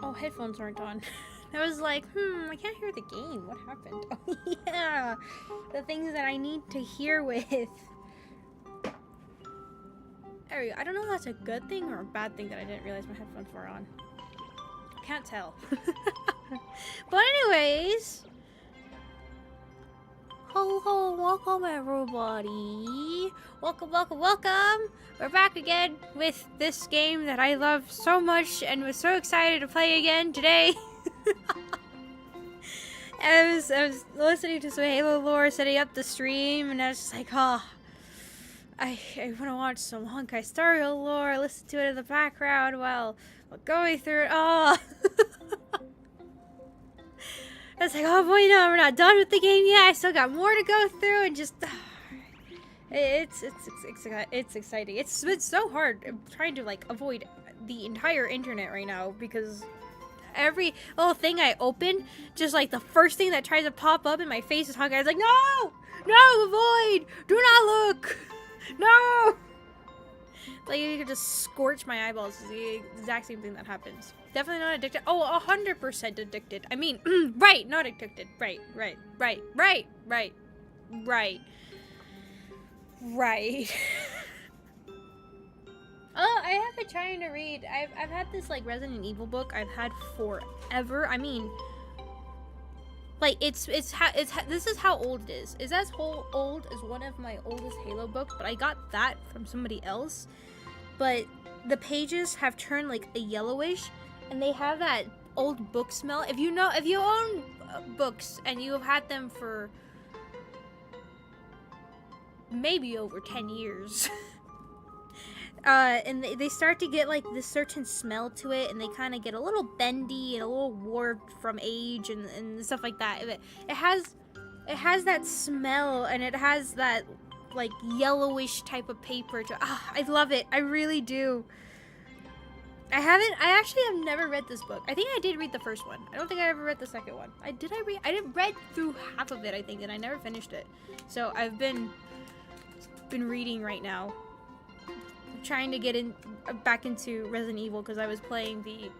Oh, headphones aren't on. I was like, I can't hear the game. What happened? Oh, yeah. The things that I need to hear with. There we go. I don't know if that's a good thing or a bad thing that I didn't realize my headphones were on. Can't tell. But anyways. Ho ho, welcome everybody. Welcome, welcome, welcome. We're back again with this game that I love so much and was so excited to play again today. I was listening to some Halo lore, setting up the stream, and I was just like, oh, I want to watch some Honkai Star Rail lore, listen to it in the background while going through it. Oh. I was like, oh boy, no, we're not done with the game yet. I still got more to go through, and just it's exciting. It's so hard. I'm trying to like avoid the entire internet right now because every little thing I open, just like the first thing that tries to pop up in my face is Honkai. I was like, no, avoid, do not look, no. Like you could just scorch my eyeballs. It's the exact same thing that happens. Definitely not addicted. Oh, 100% addicted. I mean, right, not addicted. Right. Oh, I have been trying to read. I've had this like Resident Evil book I've had forever. I mean, like this is how old it is. It's as old as one of my oldest Halo books, but I got that from somebody else. But the pages have turned like a yellowish, and they have that old book smell. If you own books and you have had them for maybe over 10 years, and they start to get like this certain smell to it, and they kind of get a little bendy and a little warped from age and stuff like that. It has that smell, and it has that like yellowish type of paper to I love it. I really do. I actually have never read this book. I think I did read the first one. I don't think I ever read the second one. I didn't read through half of it, I think, and I never finished it. So I've been reading right now. I'm trying to get back into Resident Evil because I was playing the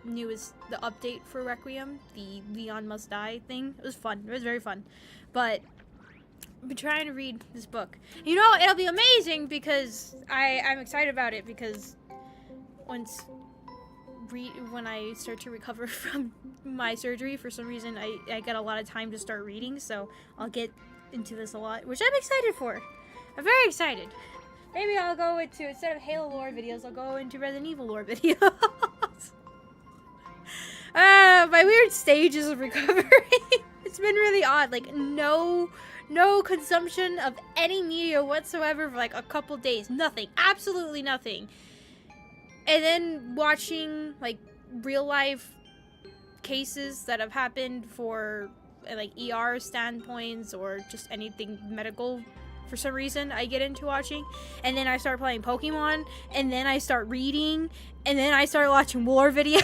update for Requiem, the Leon Must Die thing. It was fun. It was very fun. But I've been trying to read this book. You know, it'll be amazing because I'm excited about it because when I start to recover from my surgery, for some reason I get a lot of time to start reading, so I'll get into this a lot, which I'm excited for. I'm very excited. Maybe I'll go into, instead of Halo lore videos, I'll go into Resident Evil lore videos. My weird stages of recovery. It's been really odd. Like no consumption of any media whatsoever for like a couple days. Nothing. Absolutely nothing. And then watching like real life cases that have happened for like ER standpoints or just anything medical for some reason I get into watching. And then I start playing Pokemon, and then I start reading, and then I start watching lore videos.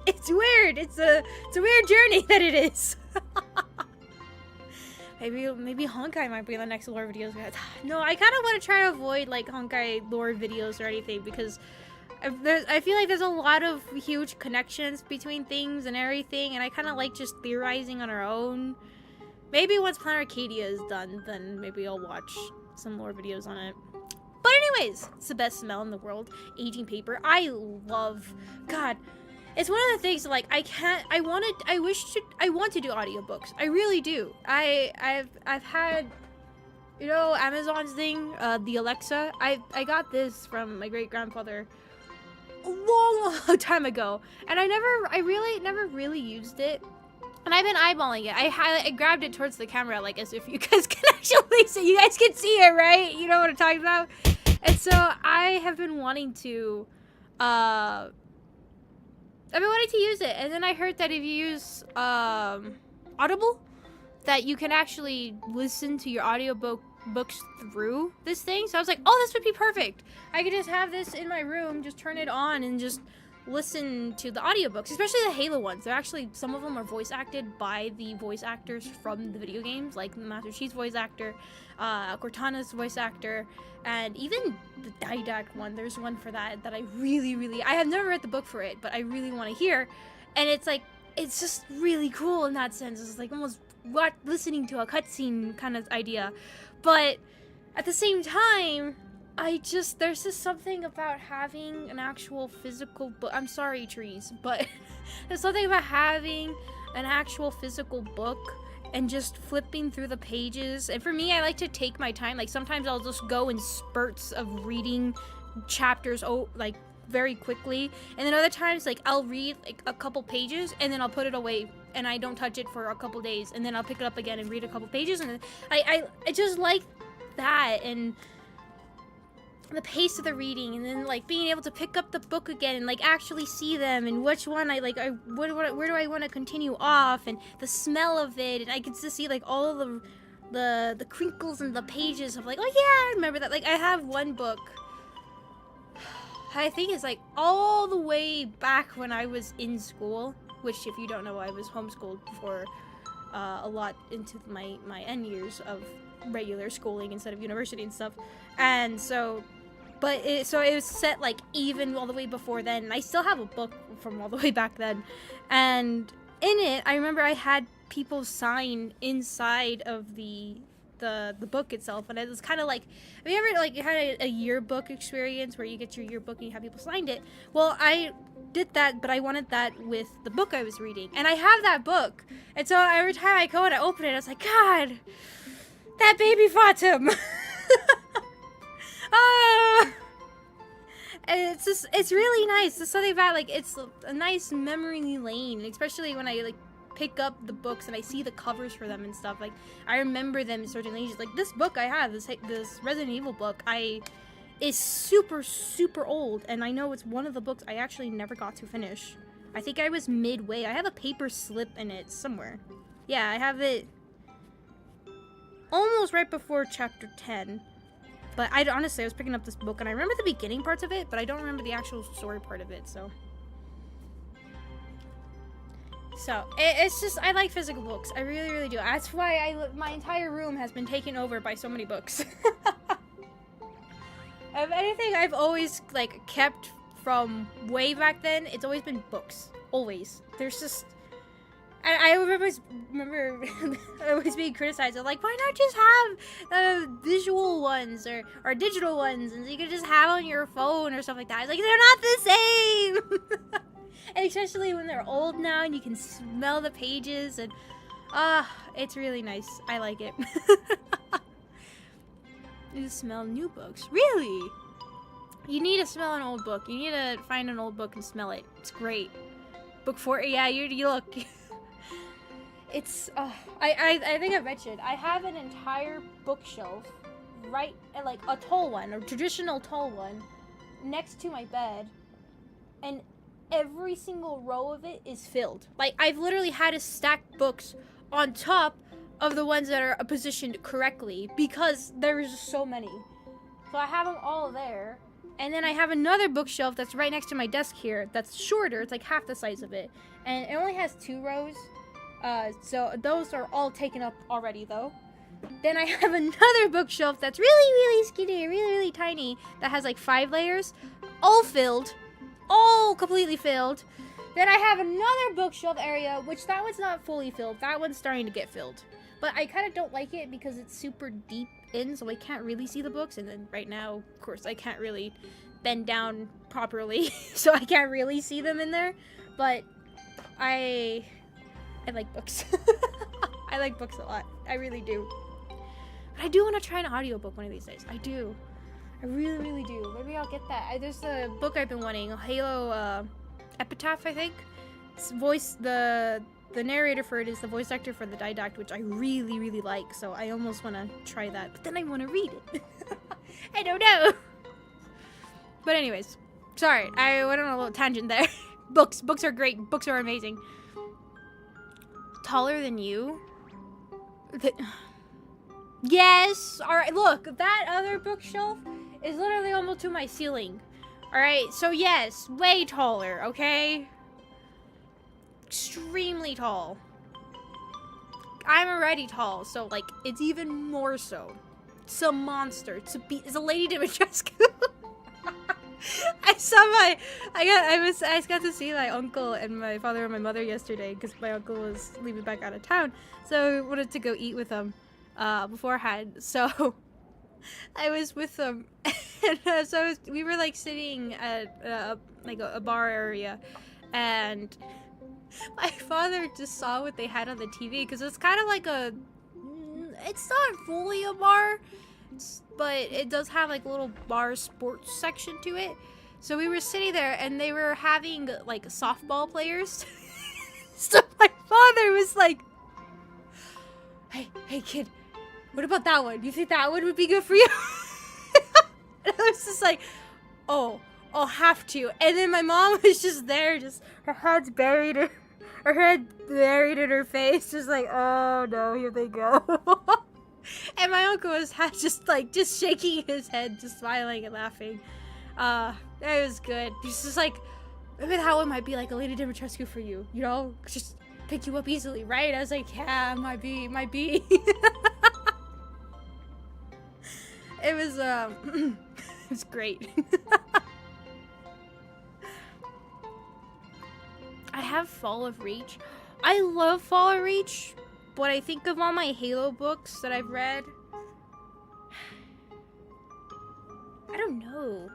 It's weird. It's a weird journey that it is. Maybe Honkai might be the next lore videos. No, I kind of want to try to avoid like Honkai lore videos or anything because I feel like there's a lot of huge connections between things and everything, and I kind of like just theorizing on our own. Maybe once Planet Arcadia is done, then maybe I'll watch some lore videos on it. But anyways, it's the best smell in the world. Aging paper. I love. God. It's one of the things like I want to do audiobooks. I really do. I've had, you know, Amazon's thing, the Alexa. I got this from my great grandfather a long time ago, and I never really used it. And I've been eyeballing it. I grabbed it towards the camera like as if you guys can actually see. You guys can see it, right? You know what I'm talking about? And so I have been wanting to use it, and then I heard that if you use Audible, that you can actually listen to your audiobooks through this thing. So I was like, oh, this would be perfect. I could just have this in my room, just turn it on, and just listen to the audiobooks, especially the Halo ones. They're actually, some of them are voice acted by the voice actors from the video games, like Master Chief's voice actor, Cortana's voice actor, and even the Didact one. There's one for that I really, I have never read the book for it, but I really want to hear. And it's like, it's just really cool in that sense. It's like almost listening to a cutscene kind of idea. But at the same time, there's just something about having an actual physical book. I'm sorry, trees, but there's something about having an actual physical book and just flipping through the pages. And for me, I like to take my time. Like, sometimes I'll just go in spurts of reading chapters, like, very quickly. And then other times, like, I'll read, like, a couple pages, and then I'll put it away, and I don't touch it for a couple days. And then I'll pick it up again and read a couple pages. And I just like that, and the pace of the reading, and then like being able to pick up the book again and like actually see them, and which one where do I want to continue off, and the smell of it, and I can just see like all the crinkles in the pages of like, oh yeah, I remember that. Like, I have one book, I think it's like all the way back when I was in school, which, if you don't know, I was homeschooled for a lot into my end years of regular schooling instead of university and stuff. And so, but it was set like even all the way before then, and I still have a book from all the way back then. And in it, I remember I had people sign inside of the book itself, and it was kind of like, have you ever like had a yearbook experience where you get your yearbook and you have people signed it? Well, I did that, but I wanted that with the book I was reading, and I have that book, and so every time I go and I open it, I was like, God, that baby Fatum. And it's really nice. There's something about, like, it's a nice memory lane, especially when I like pick up the books and I see the covers for them and stuff. Like, I remember them in certain ages. Like, this book I have, this Resident Evil book, is super, super old, and I know it's one of the books I actually never got to finish. I think I was midway. I have a paper slip in it somewhere. Yeah, I have it almost right before chapter 10. But honestly, I was picking up this book, and I remember the beginning parts of it, but I don't remember the actual story part of it, so. So, it's just, I like physical books. I really, really do. That's why my entire room has been taken over by so many books. If anything, I've always, like, kept from way back then, it's always been books. Always. There's just... I remember always being criticized. I'm like, why not just have visual ones or digital ones, and you can just have on your phone or stuff like that. It's like, they're not the same. And especially when they're old now and you can smell the pages, and it's really nice. I like it. You smell new books. Really? You need to smell an old book. You need to find an old book and smell it. It's great. Book 4, yeah, you look. It's, I think I mentioned, I have an entire bookshelf, right, like a tall one, a traditional tall one, next to my bed, and every single row of it is filled. Like, I've literally had to stack books on top of the ones that are positioned correctly, because there's just so many. So I have them all there, and then I have another bookshelf that's right next to my desk here, that's shorter, it's like half the size of it, and it only has 2 rows. So those are all taken up already, though. Then I have another bookshelf that's really, really skinny, really, really tiny, that has like 5 layers, all filled, all completely filled. Then I have another bookshelf area, which that one's not fully filled. That one's starting to get filled. But I kind of don't like it because it's super deep in, so I can't really see the books. And then right now, of course, I can't really bend down properly, so I can't really see them in there. But I like books. I like books a lot. I really do. But I do want to try an audiobook one of these days. I do. I really, really do. Maybe I'll get that. There's a book I've been wanting, Halo Epitaph, I think. It's the narrator for it is the voice actor for the Didact, which I really, really like. So I almost want to try that. But then I want to read it. I don't know. But anyways. Sorry. I went on a little tangent there. Books. Books are great. Books are amazing. Taller than you? Yes! Alright, look, that other bookshelf is literally almost to my ceiling. Alright, so yes, way taller, okay? Extremely tall. I'm already tall, so, like, it's even more so. It's a monster. It's a Lady Dimitrescu. I got to see my uncle and my father and my mother yesterday because my uncle was leaving back out of town, so I wanted to go eat with them beforehand. So I was with them, and we were like sitting at like a bar area, and my father just saw what they had on the TV because it's kind of like it's not fully a bar, but it does have like a little bar sports section to it. So we were sitting there and they were having like softball players. So my father was like, hey kid, what about that one? You think that one would be good for you? And I was just like, oh, I'll have to. And then my mom was just there, just her head buried in her face, just like, oh no, here they go. And my uncle was just shaking his head, just smiling and laughing. It was good. He's just like, maybe that one might be like a Lady Dimitrescu for you, you know? Just pick you up easily, right? I was like, yeah, might be. It was, it was great. I have Fall of Reach. I love Fall of Reach, but I think of all my Halo books that I've read. I don't know.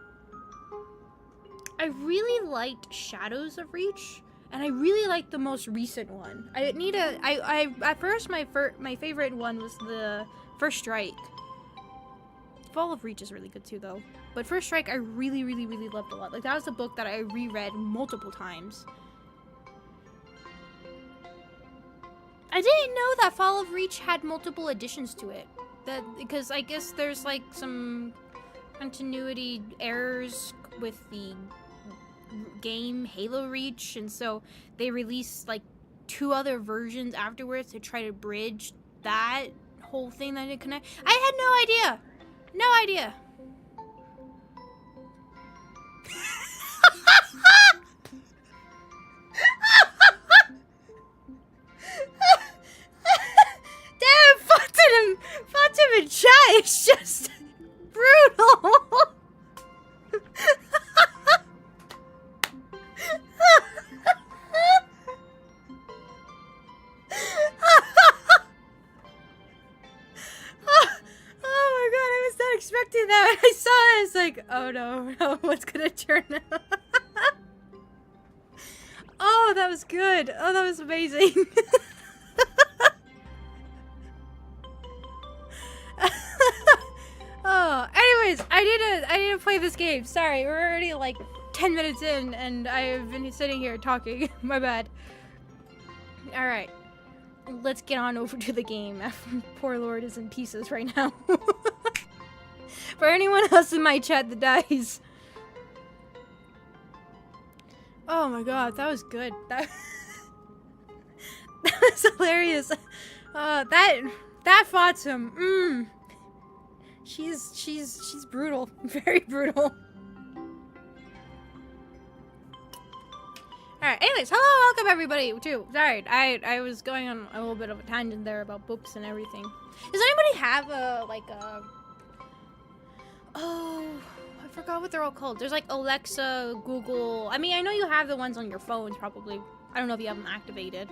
I really liked Shadows of Reach, and I really liked the most recent one. At first my favorite one was the First Strike. Fall of Reach is really good too, though. But First Strike I really loved a lot. Like, that was a book that I reread multiple times. I didn't know that Fall of Reach had multiple editions to it. Because I guess there's like some continuity errors with the game Halo Reach, and so they released like 2 other versions afterwards to try to bridge that whole thing that didn't connect. I had no idea. Damn, Fatum and Chai is just brutal. Expecting that when I saw it, I was like, oh no, what's gonna turn out? Oh, that was good. Oh, that was amazing. Oh, anyways, I didn't play this game. Sorry, we're already like 10 minutes in and I've been sitting here talking. My bad. Alright. Let's get on over to the game. Poor Lord is in pieces right now. For anyone else in my chat that dies. Oh my god, that was good. That was hilarious. That Fatum. She's brutal. Very brutal. Alright, anyways, hello, welcome everybody too. Sorry, I was going on a little bit of a tangent there about books and everything. Does anybody have oh, I forgot what they're all called. There's like Alexa, Google. I mean, I know you have the ones on your phones probably. I don't know if you have them activated.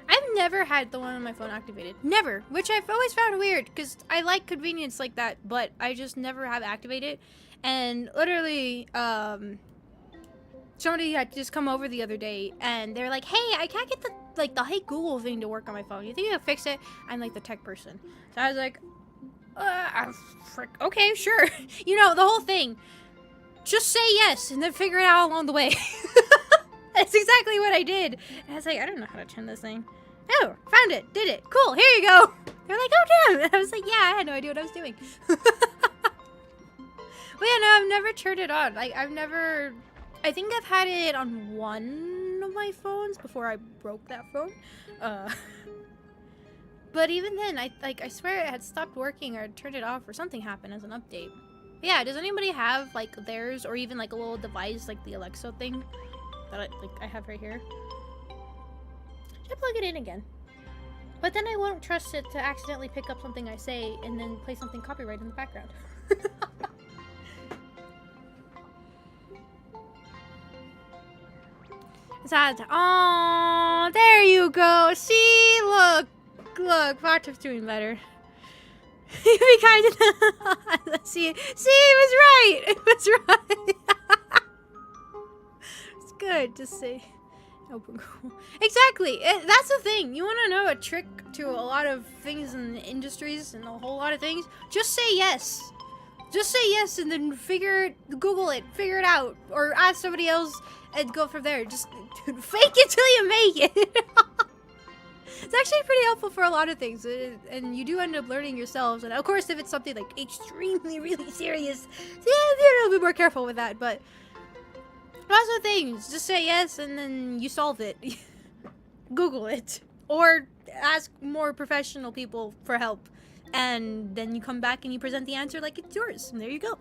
I've never had the one on my phone activated. Never. Which I've always found weird because I like convenience like that, but I just never have activated. And literally, somebody had just come over the other day and they're like, hey, I can't get the Hey Google thing to work on my phone. You think you can fix it? I'm like the tech person. So I was like, okay, sure. You know, the whole thing. Just say yes and then figure it out along the way. That's exactly what I did. And I was like, I don't know how to turn this thing. Oh, found it. Did it. Cool. Here you go. They're like, oh, damn. And I was like, yeah, I had no idea what I was doing. But yeah, no, I've never turned it on. Like, I think I've had it on one of my phones before I broke that phone. But even then, I swear it had stopped working or I'd turned it off or something happened as an update. But yeah, does anybody have like theirs or even like a little device like the Alexa thing that I have right here? Should I plug it in again? But then I won't trust it to accidentally pick up something I say and then play something copyright in the background. Sad. Oh, there you go. See, look, Fatum's doing better. Be kind to let's see. See, it was right. It was right. It's good to see. Open goal. Exactly. That's the thing. You want to know a trick to a lot of things in the industries and a whole lot of things? Just say yes. Just say yes and then Google it, figure it out, or ask somebody else and go from there. Just fake it till you make it. It's actually pretty helpful for a lot of things, and you do end up learning yourselves. And of course, if it's something like extremely, really serious, yeah, you're a little bit more careful with that. But lots of things, just say yes, and then you solve it. Google it, or ask more professional people for help, and then you come back and you present the answer like it's yours, and there you go.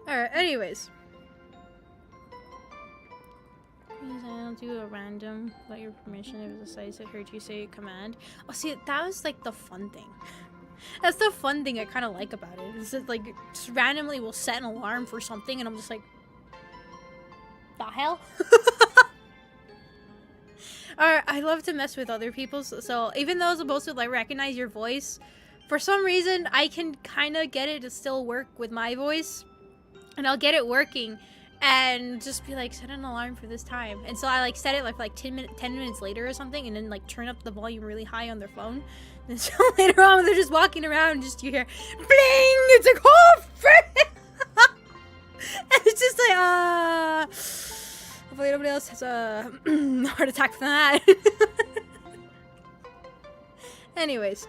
Alright, anyways. I'll do a random without your permission. It was a size that heard you say a command. Oh, see, that was like the fun thing. That's the fun thing I kind of like about it. Is that like just randomly will set an alarm for something, and I'm just like, the hell? Alright, I love to mess with other people. So even though I'm supposed to like recognize your voice, for some reason I can kind of get it to still work with my voice. And I'll get it working and just be like, set an alarm for this time. And so I like set it like 10 minutes later or something, and then like turn up the volume really high on their phone. And so later on when they're just walking around and just you hear bling, it's like, oh frick! And it's just like hopefully nobody else has a heart attack from that. Anyways.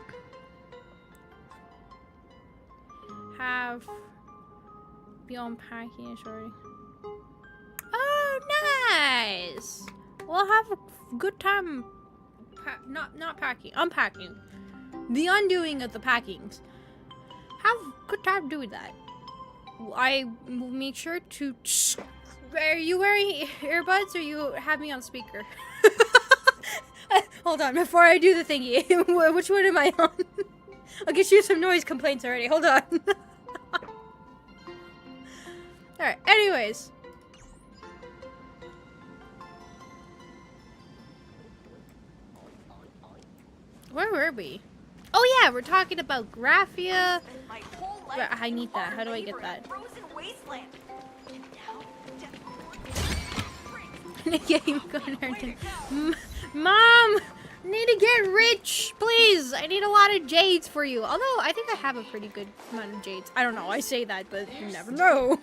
Have be unpacking already. Oh, nice! We'll have a good time. Not packing, unpacking. The undoing of the packings. Have a good time doing that. I will make sure to. Are you wearing earbuds or you have me on speaker? Hold on, before I do the thingy. Which one am I on? I'll get you some noise complaints already. Hold on. Alright, anyways. Where were we? Oh yeah, we're talking about Graphia. I need that. How do I get that? Mom! Need to get rich, please. I need a lot of jades for you. Although I think I have a pretty good amount of jades. I don't know. I say that, but you never know.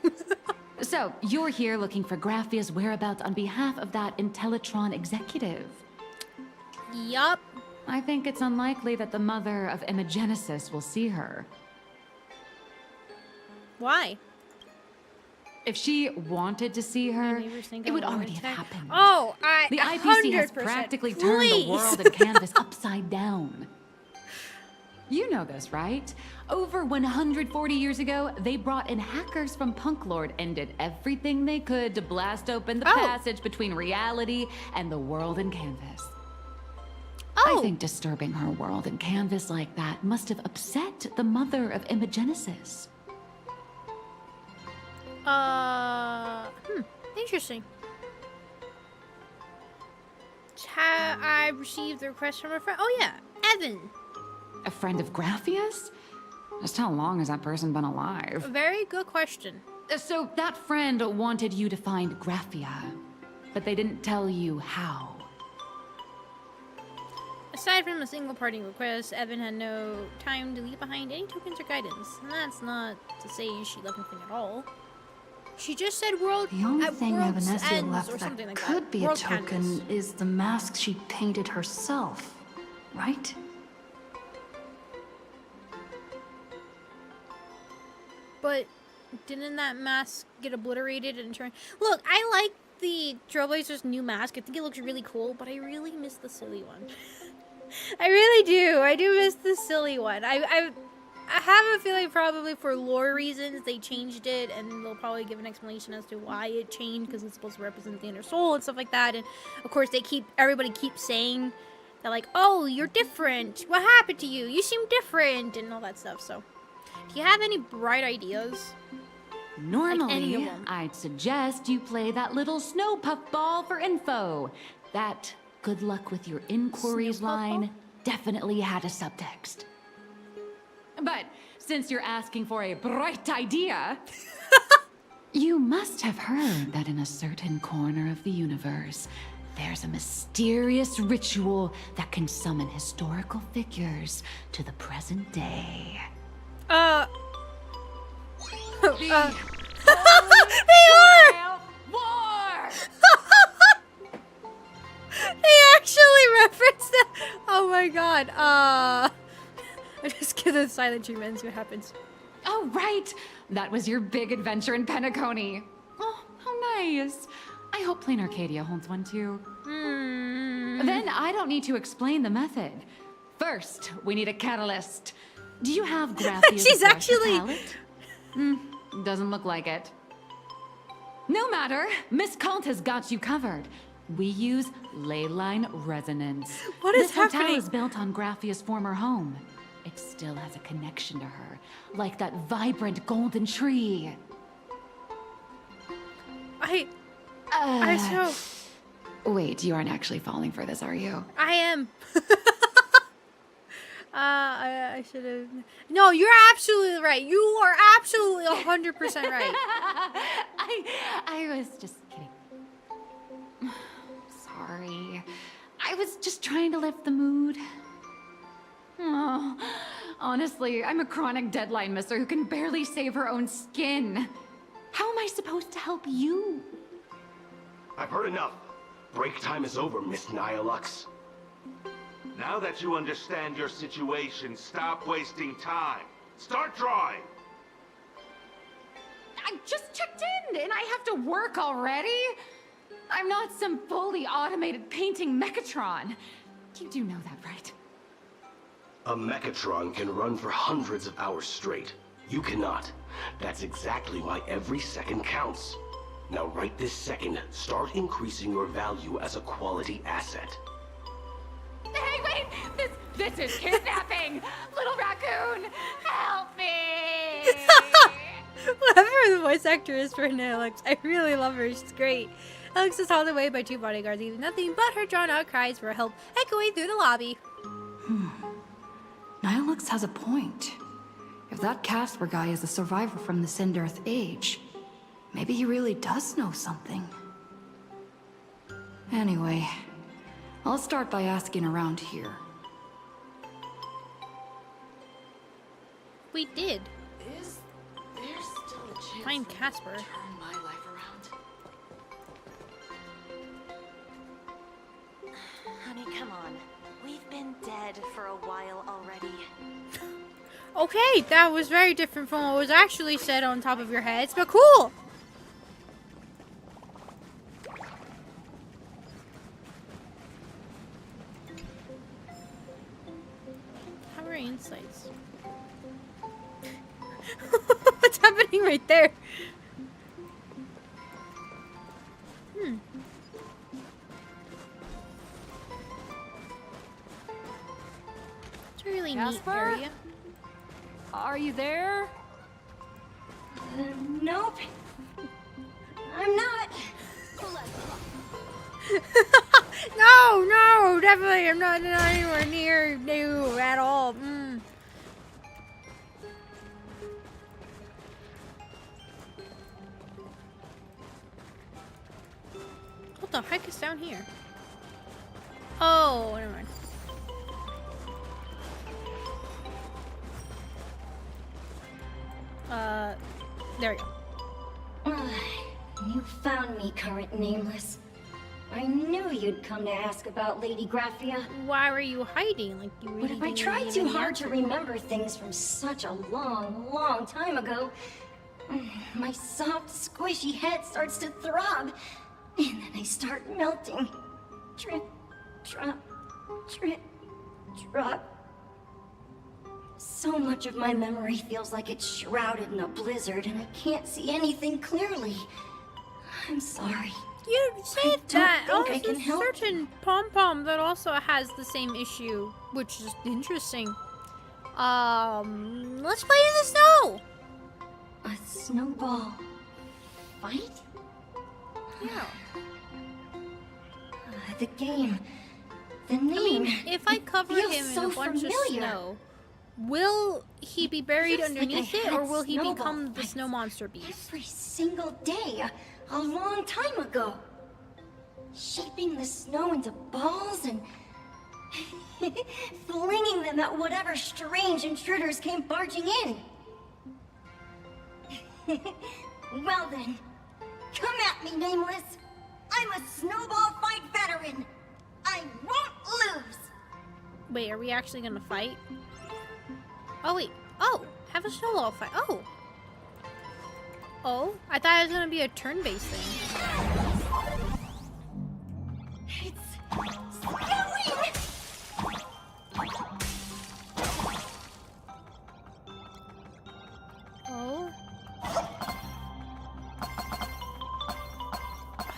So you're here looking for Graphia's whereabouts on behalf of that Intellitron executive. Yup. I think it's unlikely that the mother of Imogenesis will see her. Why? If she wanted to see her, it would already have happened. Oh, the IPC has practically turned the world and canvas upside down. You know this, right? Over 140 years ago, they brought in hackers from Punk Lord and did everything they could to blast open the passage between reality and the world and canvas. I think disturbing her world and canvas like that must have upset the mother of Imogenesis. Interesting. I received the request from a friend. Oh yeah, Evan. A friend of Graphia's? Just how long has that person been alive? Very good question. So that friend wanted you to find Graphia, but they didn't tell you how. Aside from a single parting request, Evan had no time to leave behind any tokens or guidance. And that's not to say she left anything at all. She just said world The only thing Evanessia left that like could be a token is the mask she painted herself, right? But didn't that mask get obliterated and turn? Look, I like the Trailblazer's new mask. I think it looks really cool, but I really miss the silly one. I really do. I do miss the silly one. I have a feeling probably for lore reasons they changed it, and they'll probably give an explanation as to why it changed, because it's supposed to represent the inner soul and stuff like that. And of course everybody keeps saying that, like, oh, you're different. What happened to you? You seem different and all that stuff. So Do you have any bright ideas? Normally, I'd suggest you play that little snow puff ball for info. That good luck with your inquiries line definitely had a subtext. But since you're asking for a bright idea, you must have heard that in a certain corner of the universe, there's a mysterious ritual that can summon historical figures to the present day. They are! War! They actually referenced that! Oh my god, I just give the silent treatment and see what happens. Oh, right! That was your big adventure in Penacony. Oh, how nice. I hope Plain Arcadia holds one too. Then I don't need to explain the method. First, we need a catalyst. Do you have Graphia's She's actually... palette? Doesn't look like it. No matter, Miss Kalt has got you covered. We use ley line resonance. What is this happening? hotel is built on Graphia's former home. It still has a connection to her, like that vibrant golden tree. I Wait, you aren't actually falling for this, are you? I am. I should have. No, you're absolutely right. You are absolutely 100% right. I was just kidding. Sorry. I was just trying to lift the mood. Oh, honestly, I'm a chronic deadline misser who can barely save her own skin. How am I supposed to help you? I've heard enough. Break time is over, Miss Nihilux. Now that you understand your situation, stop wasting time. Start drawing! I just checked in, and I have to work already? I'm not some fully automated painting Mechatron. You do know that, right? A Mechatron can run for hundreds of hours straight. You cannot. That's exactly why every second counts. Now right this second, start increasing your value as a quality asset. Hey, wait! This is kidnapping! Little raccoon, help me! Whatever the voice actor is for Alex, I really love her. She's great. Alex is hauled away by two bodyguards, leaving nothing but her drawn-out cries for help echoing through the lobby. Nihilux has a point. If that Casper guy is a survivor from the Sindarth age, maybe he really does know something. Anyway, I'll start by asking around here. We did. Is there still a chance Find that Casper. I can turn my life around? Honey, come on. We've been dead for a while already. Okay, that was very different from what was actually said on top of your heads, but cool! How are insights? What's happening right there? It's a really neat Casper? area. Are you there? Nope. I'm not. No, definitely, I'm not anywhere near you at all. What the heck is down here? Oh, never mind. There we go. You found me, current nameless. I knew you'd come to ask about Lady Graphia. Why were you hiding? Like you really But if I didn't tried even too have hard to remember things from such a long time ago, my soft, squishy head starts to throb. And then I start melting. Drip, drop, drip, drop. So much of my memory feels like it's shrouded in a blizzard and I can't see anything clearly. I'm sorry. You said that. don't Oh, think I there's can help. certain pom-pom that also has the same issue, which is interesting. Let's play in the snow. A snowball fight? Yeah. The game. The name. I mean, if I cover feels him in so a bunch familiar. of snow, will he be buried Feels like underneath I it, had or will he snowball become the fights snow monster beast? Every single day, a long time ago. Shaping the snow into balls and flinging them at whatever strange intruders came barging in. Well then, come at me, Nameless. I'm a snowball fight veteran. I won't lose. Wait, are we actually gonna fight? Oh wait. Oh, have a snowball fight. Oh. Oh, I thought it was gonna be a turn-based thing. It's snowing! Oh.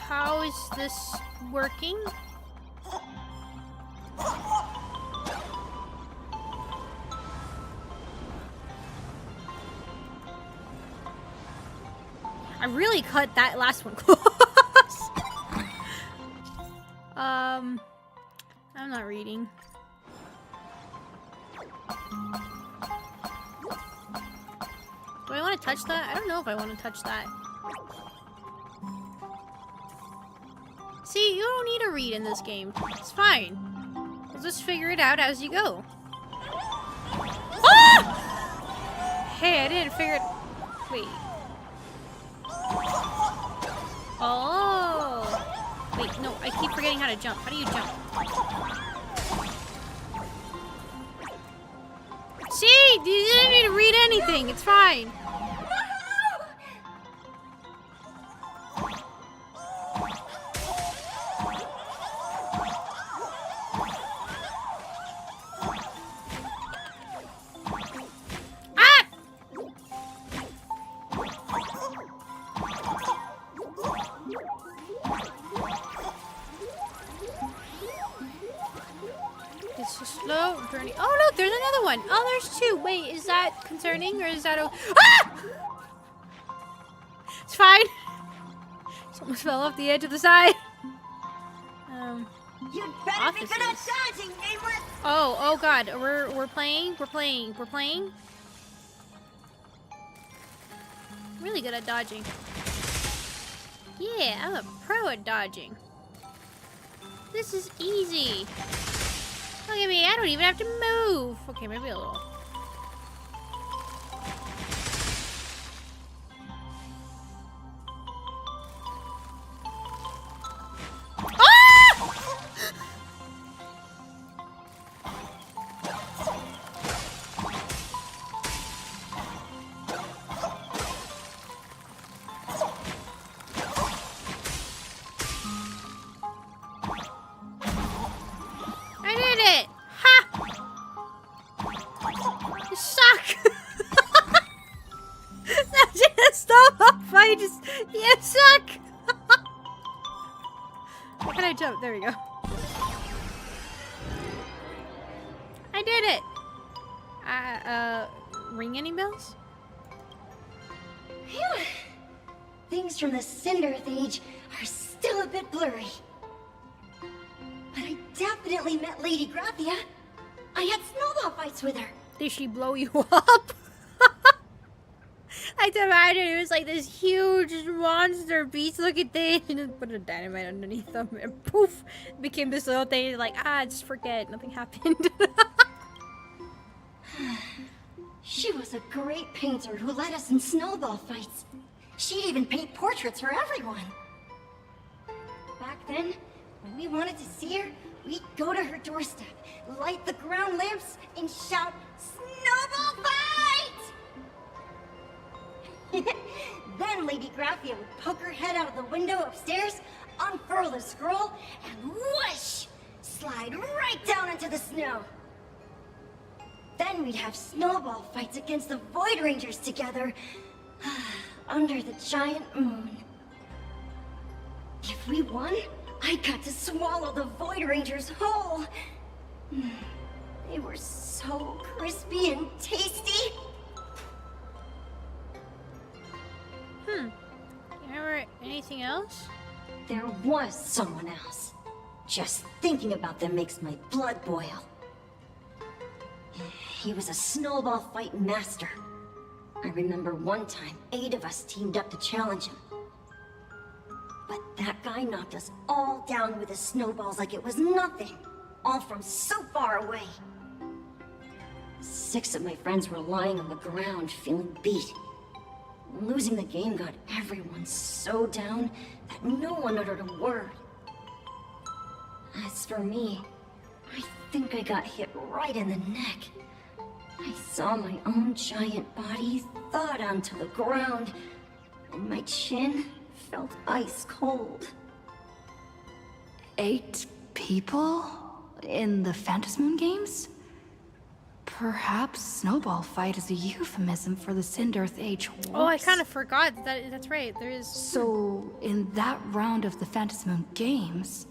How is this working? I really cut that last one close. I'm not reading. Do I want to touch that? I don't know if I want to touch that. See, you don't need to read in this game. It's fine. We'll just figure it out as you go. Ah! Hey, I didn't figure it. Wait. Oh. Wait, no, I keep forgetting how to jump. How do you jump? See, you didn't need to read anything. It's fine. Oh, look, there's another one. Oh, there's two. Wait, is that concerning or is that ah! It's fine. Someone fell off the edge of the side. You'd better be good at dodging, Nameless. Oh God, we're playing. Really good at dodging. Yeah, I'm a pro at dodging. This is easy. Look at me, I don't even have to move. Okay, maybe a little. You suck! How can I jump? There we go. I did it! Ring any bells? Phew. Things from the Cinderth Age are still a bit blurry. But I definitely met Lady Grathia. I had snowball fights with her. Did she blow you up? I can imagine it was like this huge monster beast looking thing and just put a dynamite underneath them and poof, it became this little thing like, just forget, nothing happened. She was a great painter who led us in snowball fights. She'd even paint portraits for everyone. Back then, when we wanted to see her, we'd go to her doorstep, light the ground lamps, and shout, "Snowball fight!" Then Lady Grathia would poke her head out of the window upstairs, unfurl the scroll, and whoosh! Slide right down into the snow. Then we'd have snowball fights against the Void Rangers together, under the giant moon. If we won, I got to swallow the Void Rangers whole. They were so crispy and tasty. You remember anything else? There was someone else. Just thinking about them makes my blood boil. He was a snowball fight master. I remember one time, 8 of us teamed up to challenge him. But that guy knocked us all down with his snowballs like it was nothing. All from so far away. 6 of my friends were lying on the ground, feeling beat. Losing the game got everyone so down that no one uttered a word. As for me, I think I got hit right in the neck. I saw my own giant body thud onto the ground, and my chin felt ice cold. 8 people? In the Phantasmoon games? Perhaps Snowball Fight is a euphemism for the Cinderearth Age Wars. Oh, I kind of forgot. That's right. There is... So, in that round of the Phantasmoon games,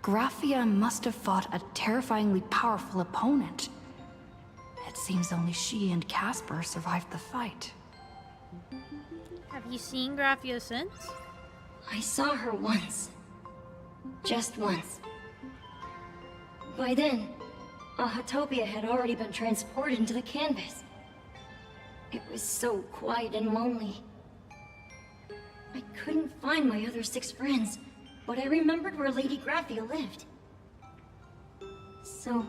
Graphia must have fought a terrifyingly powerful opponent. It seems only she and Casper survived the fight. Have you seen Graphia since? I saw her once. Just once. By then, Ahatopia had already been transported into the canvas. It was so quiet and lonely. I couldn't find my other 6 friends, but I remembered where Lady Graphia lived. So,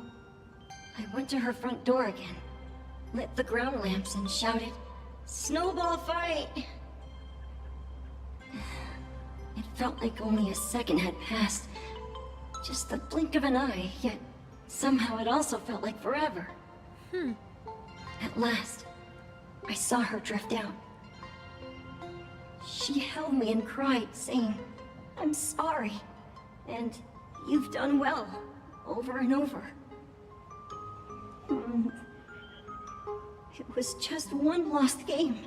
I went to her front door again, lit the ground lamps and shouted, "Snowball fight!" It felt like only a second had passed. Just the blink of an eye, yet somehow it also felt like forever. At last, I saw her drift out. She held me and cried, saying, "I'm sorry, and you've done well," over and over. It was just one lost game.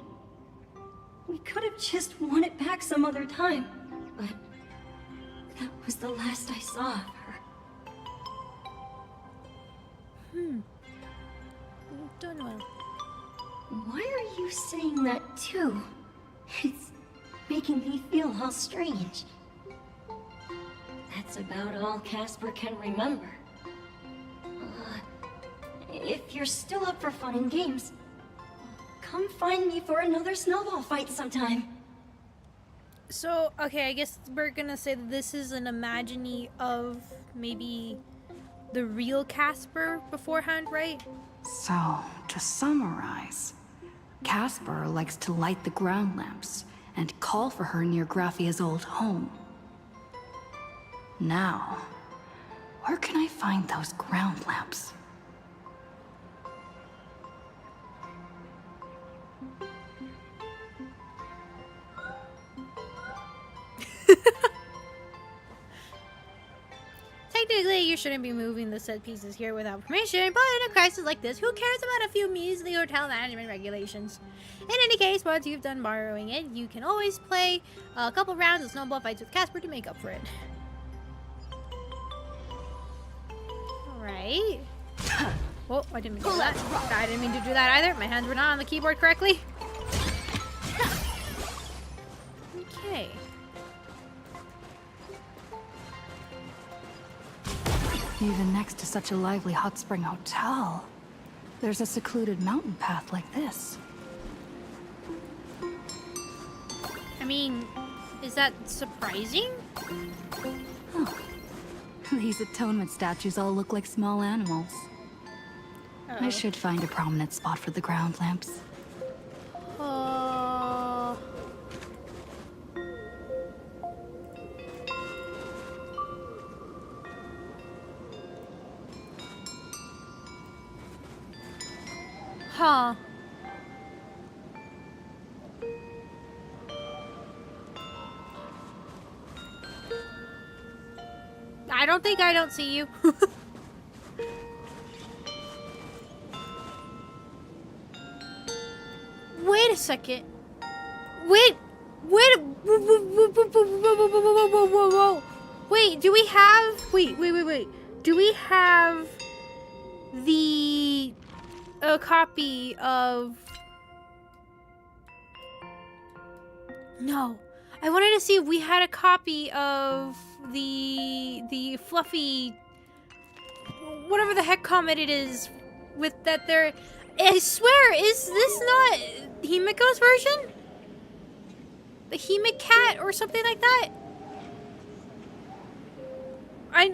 We could have just won it back some other time, but that was the last I saw of her. Done well. Why are you saying that too? It's making me feel all strange. That's about all Casper can remember. If you're still up for fun and games, come find me for another snowball fight sometime. So, okay, I guess we're gonna say that this is an imagining of maybe the real Casper beforehand, right? So, to summarize, Casper likes to light the ground lamps and call for her near Graphia's old home. Now, where can I find those ground lamps? Technically, you shouldn't be moving the set pieces here without permission, but in a crisis like this, who cares about a few measly hotel management regulations? In any case, once you've done borrowing it, you can always play a couple rounds of snowball fights with Casper to make up for it. Alright. Oh, I didn't mean to do that. I didn't mean to do that either. My hands were not on the keyboard correctly. Okay. Even next to such a lively hot spring hotel, there's a secluded mountain path like this. I mean, is that surprising? Oh. These atonement statues all look like small animals. I should find a prominent spot for the ground lamps. Huh. I don't think I don't see you. Wait a second. Wait. Whoa. Wait, do we have... Wait. Do we have a copy of... No. I wanted to see if we had a copy of the fluffy... whatever the heck comet it is with that there... I swear, is this not Himiko's version? The Himicat or something like that?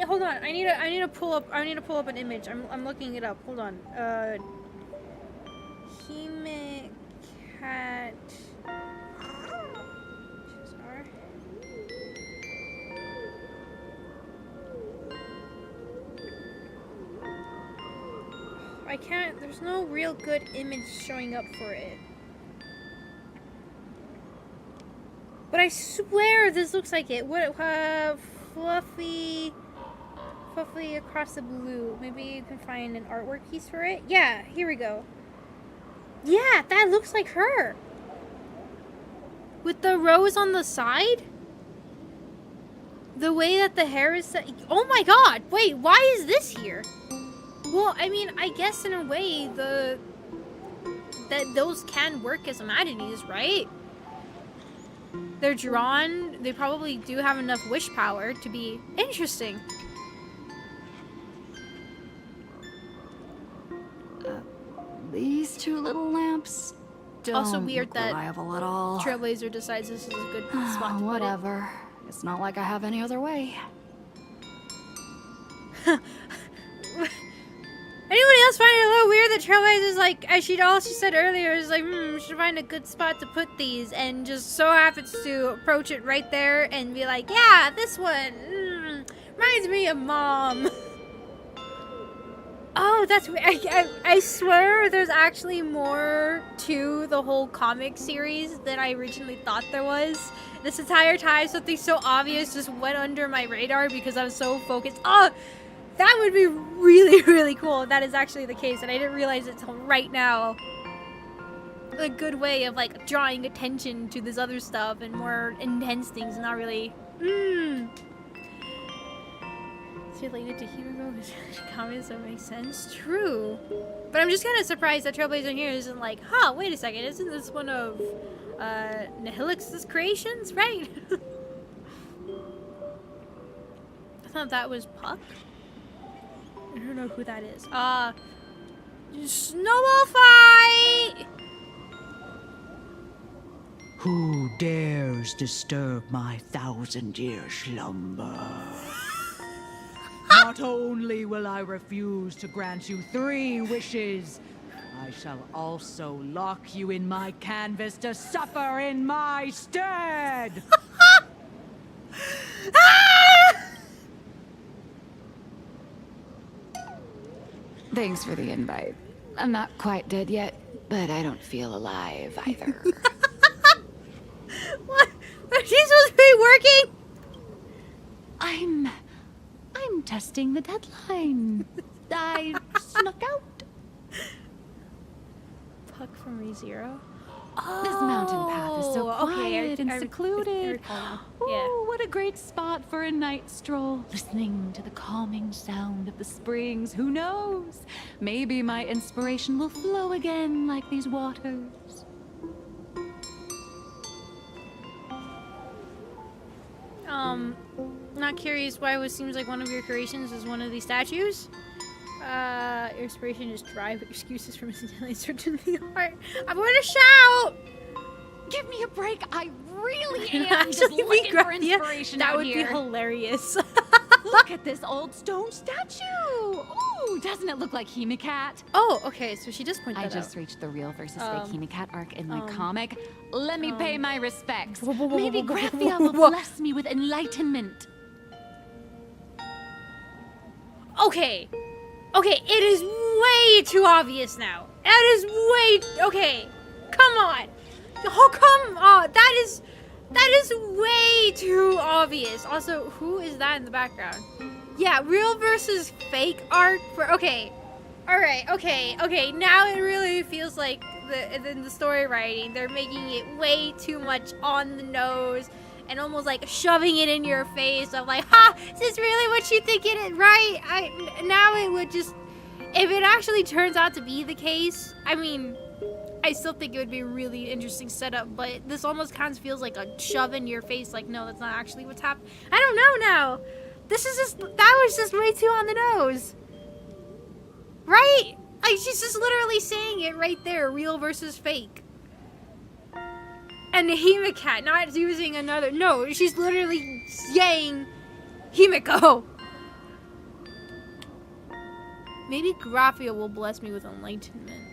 Hold on. I need to pull up an image. I'm looking it up. Hold on. Himicat. I can't, there's no real good image showing up for it. But I swear this looks like it. What, fluffy across the blue. Maybe you can find an artwork piece for it? Yeah, here we go. Yeah, that looks like her. With the rose on the side? The way that the hair is set. Oh my god, wait, why is this here? Well, I mean, I guess in a way, that those can work as imaginities, right? They're drawn, they probably do have enough wish power to be interesting. These two little lamps don't Also weird look that reliable at all. Trailblazer decides this is a good spot to Whatever. It's not like I have any other way. Anybody else find it a little weird that Trailblazer's like, as all she said earlier is like, we should find a good spot to put these, and just so happens to approach it right there and be like, yeah, this one, reminds me of Mom. Oh, that's weird. I swear there's actually more to the whole comic series than I originally thought there was. This entire time, something so obvious just went under my radar because I was so focused. Oh, that would be really, really cool if that is actually the case, and I didn't realize it till right now. A good way of, like, drawing attention to this other stuff and more intense things, and not really, It's related to Himiko, which comments that make sense. True. But I'm just kind of surprised that Trailblazer here isn't like, huh, wait a second, isn't this one of, Nihilix's creations, right? I thought that was Puck. I don't know who that is. Snowball fight! Who dares disturb my 1,000-year slumber? Not only will I refuse to grant you 3 wishes, I shall also lock you in my canvas to suffer in my stead! Thanks for the invite. I'm not quite dead yet, but I don't feel alive either. What? Are you supposed to be working? I'm testing the deadline. I snuck out. Puck from ReZero? This mountain path is so quiet and I secluded. recall now. Ooh, Yeah. what a great spot for a night stroll. Listening to the calming sound of the springs. Who knows? Maybe my inspiration will flow again like these waters. Not curious why it seems like one of your creations is one of these statues. Your inspiration is dry, but excuses from his certain the heart. I'm going to shout! Give me a break. I really am just looking for inspiration That out would here. be hilarious. Look at this old stone statue. Ooh, doesn't it look like Himicat? Oh, okay, so she just pointed I that just out. reached the real versus fake Himicat arc in my comic. Let me pay my respects. Maybe whoa, Graphia will bless me with enlightenment. Okay. Okay, it is way too obvious now. That is way... Okay. Come on. Oh, come on. That is way too obvious. Also, who is that in the background? Yeah, real versus fake art. Okay. Alright, okay. Now it really feels like in the story writing, they're making it way too much on the nose and almost like shoving it in your face. I'm like, ha! Is this really what you think it is? Right? Now it would just if it actually turns out to be the case, I mean, I still think it would be a really interesting setup, but this almost kind of feels like a shove in your face, like, no, that's not actually what's happening. I don't know now. This is just, that was just way too on the nose. Right? Like, she's just literally saying it right there, real versus fake. And the Himikat, not using another, no, she's literally saying Himiko. Maybe Graphia will bless me with enlightenment.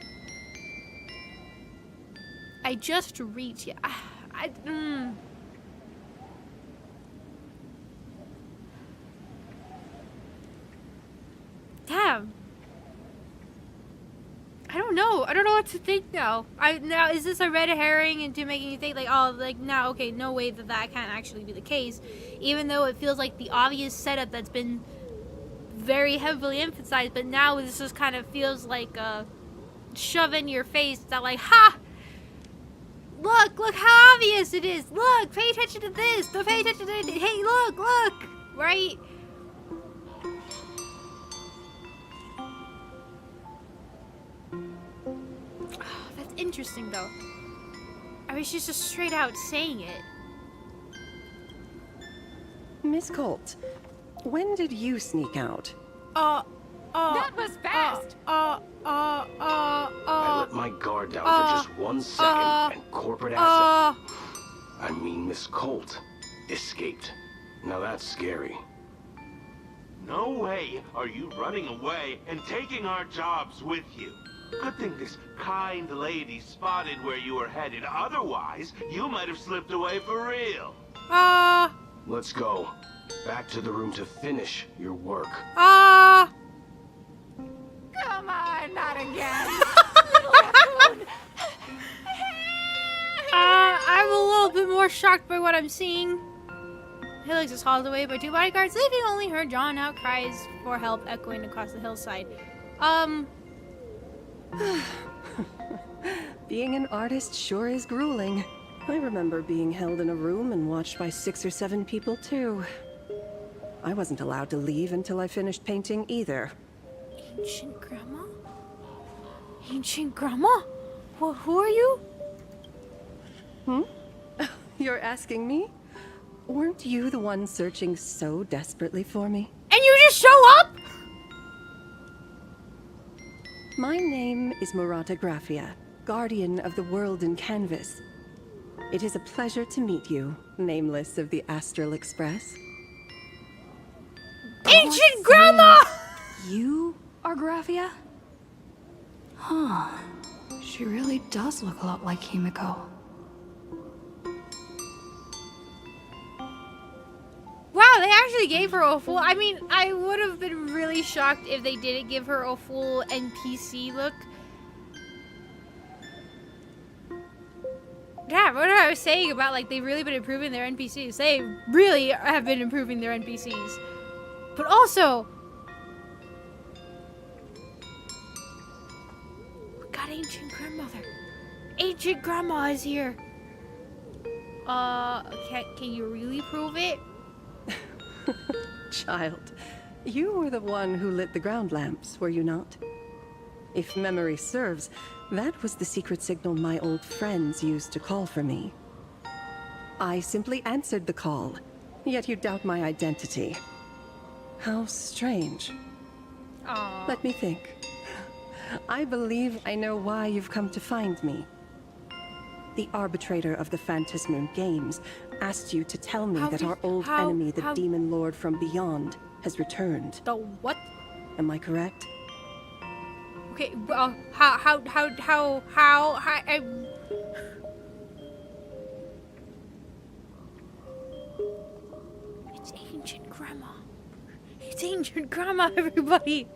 I just reached, yeah, Damn. I don't know. I don't know what to think now. Now, is this a red herring into making you think like, oh, like, now, okay, no way that can't actually be the case. Even though it feels like the obvious setup that's been very heavily emphasized, but now this just kind of feels like a shove in your face that like, ha! Look how obvious it is. Look, pay attention to this. Don't pay attention to it. Hey, look, right? That's interesting, though. I mean, she's just straight out saying it. Miss Colt, when did you sneak out? That was fast! I let my guard down for just 1 second, and corporate asset, I mean Miss Colt, escaped. Now that's scary. No way are you running away and taking our jobs with you. Good thing this kind lady spotted where you were headed. Otherwise, you might have slipped away for real. Let's go. Back to the room to finish your work. Come on, not again. I'm a little bit more shocked by what I'm seeing. Helix is hauled away by 2 bodyguards, leaving only her drawn out cries for help echoing across the hillside. Being an artist sure is grueling. I remember being held in a room and watched by 6 or 7 people too. I wasn't allowed to leave until I finished painting either. Ancient Grandma? Ancient Grandma? Well, who are you? You're asking me? Weren't you the one searching so desperately for me? And you just show up? My name is Murata Graphia, guardian of the world in canvas. It is a pleasure to meet you, nameless of the Astral Express. Ancient Grandma! You are Graphia? Huh. She really does look a lot like Himiko. Wow, they actually gave her a full... I mean, I would have been really shocked if they didn't give her a full NPC look. Yeah, what I was saying about, like, they've really been improving their NPCs. They really have been improving their NPCs. But also... we got Ancient Grandmother. Ancient Grandma is here. Can you really prove it? Child, you were the one who lit the ground lamps, were you not? If memory serves, that was the secret signal my old friends used to call for me. I simply answered the call, yet you doubt my identity. How strange. Aww. Let me think. I believe I know why you've come to find me. The arbitrator of the Phantasmoon Games asked you to tell me that our old enemy, the Demon Lord from Beyond, has returned. The what? Am I correct? Okay, well, It's Ancient Grandma. It's Ancient Grandma, everybody.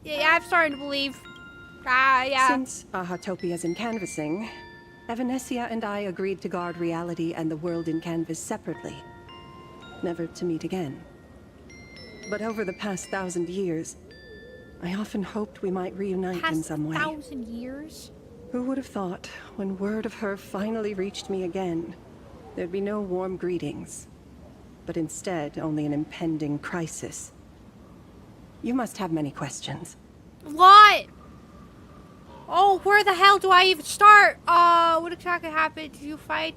Yeah, I'm starting to believe. Yeah. Since Ahatopia's in canvassing, Evanescia and I agreed to guard reality and the world in canvas separately, never to meet again. But over the past 1,000 years, I often hoped we might reunite in some way. 1,000 years? Who would have thought, when word of her finally reached me again, There'd be no warm greetings, but instead only an impending crisis. You must have many questions. What? Oh, where the hell do I even start? What exactly happened? Did you fight?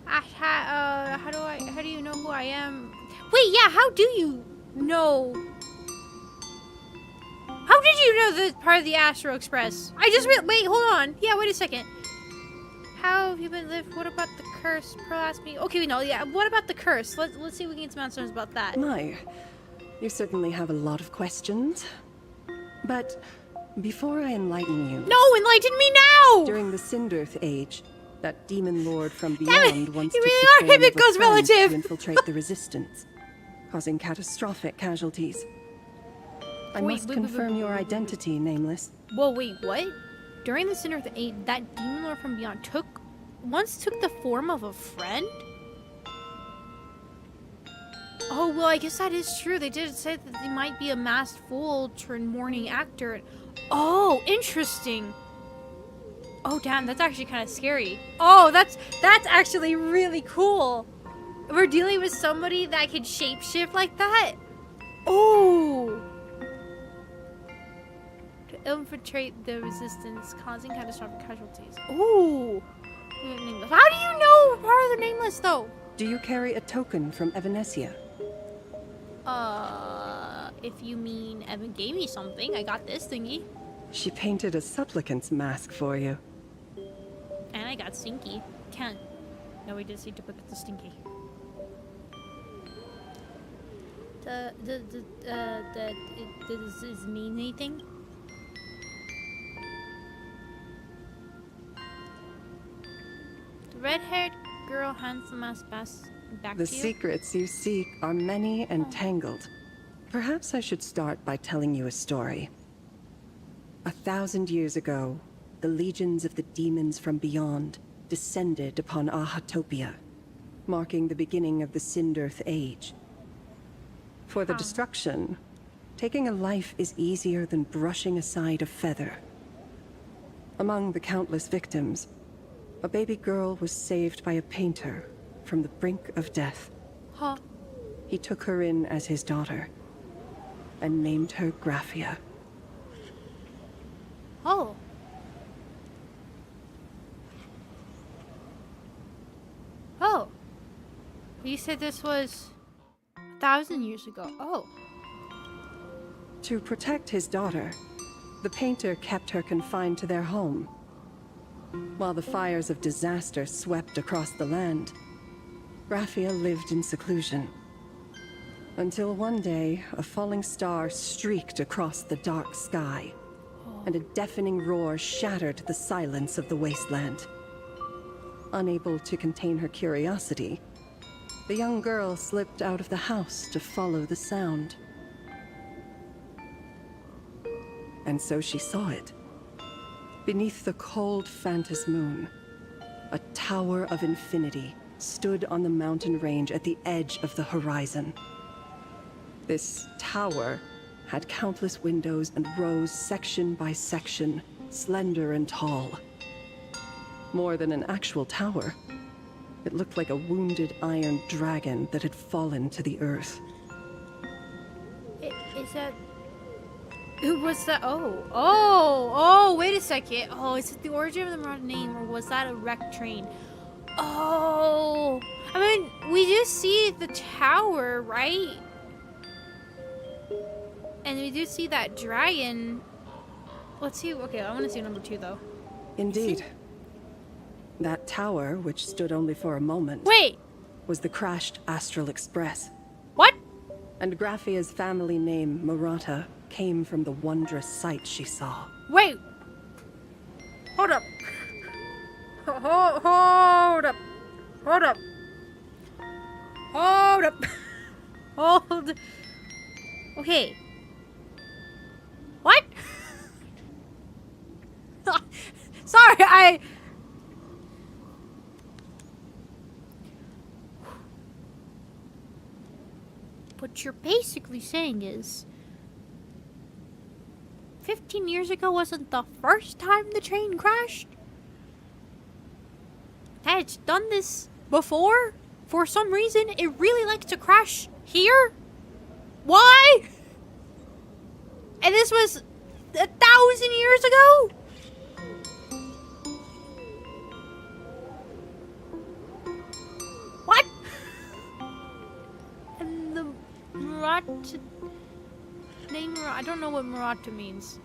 How do you know who I am? Wait, yeah, how do you know? How did you know this part of the Astro Express? Wait, hold on. Yeah, wait a second. How have you been lived? What about the curse? Pearl asked me. Okay, we know. Yeah, what about the curse? Let's see if we can get some answers about that. My, you certainly have a lot of questions. But before I enlighten you... No, enlighten me now! During the Sindirth Age, that demon lord from Damn beyond it, once you took really the are form of a Himiko's friend relative! to infiltrate the Resistance, causing catastrophic casualties. I must confirm your identity, Nameless. Whoa, wait, what? During the Sindirth Age, that demon lord from beyond once took the form of a friend? Oh, well, I guess that is true. They did say that they might be a masked fool turned morning actor. Oh, interesting. Oh, damn, that's actually kind of scary. Oh, that's actually really cool. We're dealing with somebody that can shapeshift like that? Oh. To infiltrate the Resistance, causing catastrophic casualties. Ooh. How do you know part of the Nameless, though? Do you carry a token from Evanesia? If you mean Evan gave me something, I got this thingy. She painted a supplicant's mask for you. And I got Stinky. Can't. No, we just need to put the Stinky. Does this mean anything? The red-haired girl handsome as back to The you. secrets you seek are many and tangled. Perhaps I should start by telling you a story. 1,000 years ago, the legions of the demons from beyond descended upon Ahatopia, marking the beginning of the Sindirth Age. For the destruction, taking a life is easier than brushing aside a feather. Among the countless victims, a baby girl was saved by a painter from the brink of death. Huh. He took her in as his daughter and named her Graphia. Oh. Oh. You said this was 1,000 years ago. Oh. To protect his daughter, the painter kept her confined to their home. While the fires of disaster swept across the land, Graphia lived in seclusion. Until one day, a falling star streaked across the dark sky, and a deafening roar shattered the silence of the wasteland. Unable to contain her curiosity, the young girl slipped out of the house to follow the sound. And so she saw it. Beneath the cold Phantas moon, a tower of infinity stood on the mountain range at the edge of the horizon. This tower had countless windows and rose section by section, slender and tall. More than an actual tower, it looked like a wounded iron dragon that had fallen to the earth. Is that... Who was that? Oh, wait a second. Oh, is it the origin of the Marauder name, or was that a wrecked train? Oh, I mean, we do see the tower, right? And we do see that dragon. Let's see. Okay, I want to see number 2, though. Indeed. That tower, which stood only for a moment, wait, was the crashed Astral Express. What? And Graphia's family name, Murata, came from the wondrous sight she saw. Wait. Hold up. Hold up. Hold up. Hold up. Hold. Okay. What? Sorry, What you're basically saying is 15 years ago wasn't the first time the train crashed? Had it done this before? for some reason, it really likes to crash here. Why? And this was 1,000 years ago? What? And the Murata name, I don't know what Murata means.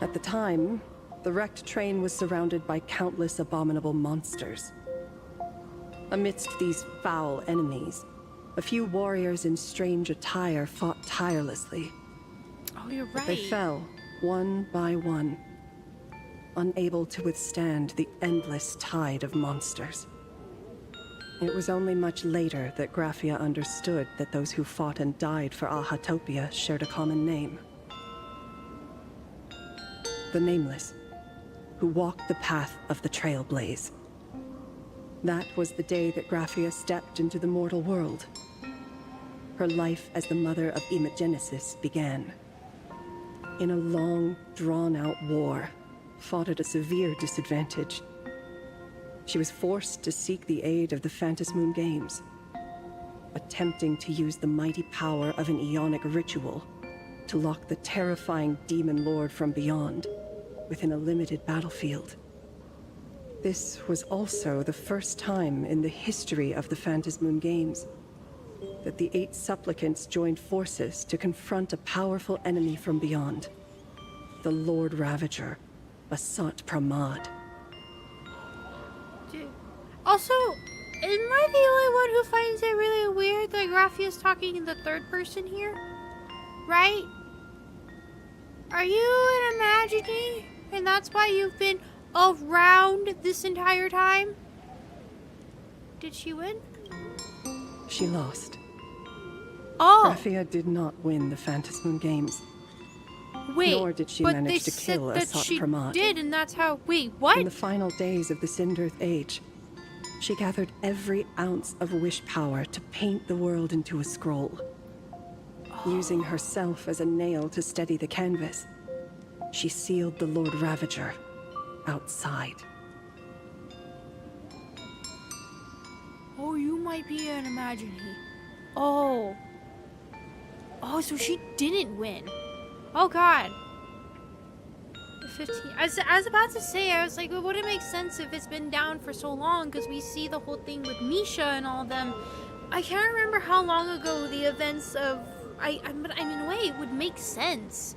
At the time, the wrecked train was surrounded by countless abominable monsters. Amidst these foul enemies, a few warriors in strange attire fought tirelessly. Oh, you're right. But they fell, one by one, unable to withstand the endless tide of monsters. It was only much later that Graphia understood that those who fought and died for Ahatopia shared a common name. The Nameless, who walked the path of the Trailblaze. That was the day that Graphia stepped into the mortal world. Her life as the mother of Imogenesis began. In a long, drawn-out war, fought at a severe disadvantage. She was forced to seek the aid of the Phantasmoon Games, attempting to use the mighty power of an Ionic ritual to lock the terrifying demon lord from beyond within a limited battlefield. This was also the first time in the history of the Phantasmoon Games that the 8 supplicants joined forces to confront a powerful enemy from beyond, the Lord Ravager, Basat Pramad. Also, am I the only one who finds it really weird that Graphia's talking in the third person here? Right? Are you an imaginee? And that's why you've been around this entire time? Did she win? She lost. Oh! Graphia did not win the Phantasmoon Games. Wait, nor did she but manage they to kill said that Asat she Pramad. did, and that's how... Wait, what? In the final days of the Cindered Age, she gathered every ounce of wish power to paint the world into a scroll. Using herself as a nail to steady the canvas, she sealed the Lord Ravager outside. Oh, you might be an imaginee. Oh. Oh, so she didn't win. Oh, God. 15. I was about to say, I was like, well, would it make sense if it's been down for so long? Because we see the whole thing with Misha and all of them. I can't remember how long ago the events of... but in a way, it would make sense.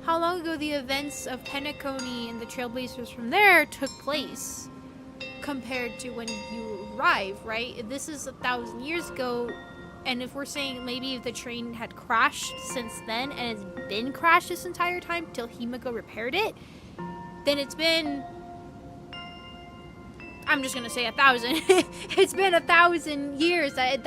How long ago the events of Penacony and the Trailblazers from there took place compared to when you arrive, right? This is 1,000 years ago, and if we're saying maybe if the train had crashed since then and it's been crashed this entire time till Himiko repaired it, then it's been... I'm just gonna say 1,000. It's been 1,000 years that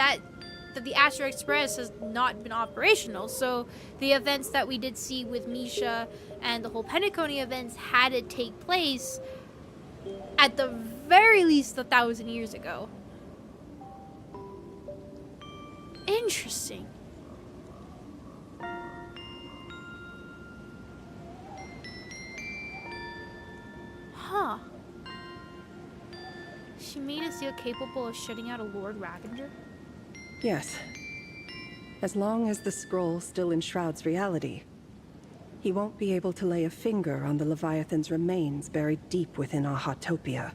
the Astro Express has not been operational. So the events that we did see with Misha and the whole Penacony events had to take place at the very least 1,000 years ago. Interesting. Huh. She made a seal capable of shutting out a Lord Ravager? Yes. As long as the scroll still enshrouds reality, he won't be able to lay a finger on the Leviathan's remains buried deep within Ahatopia.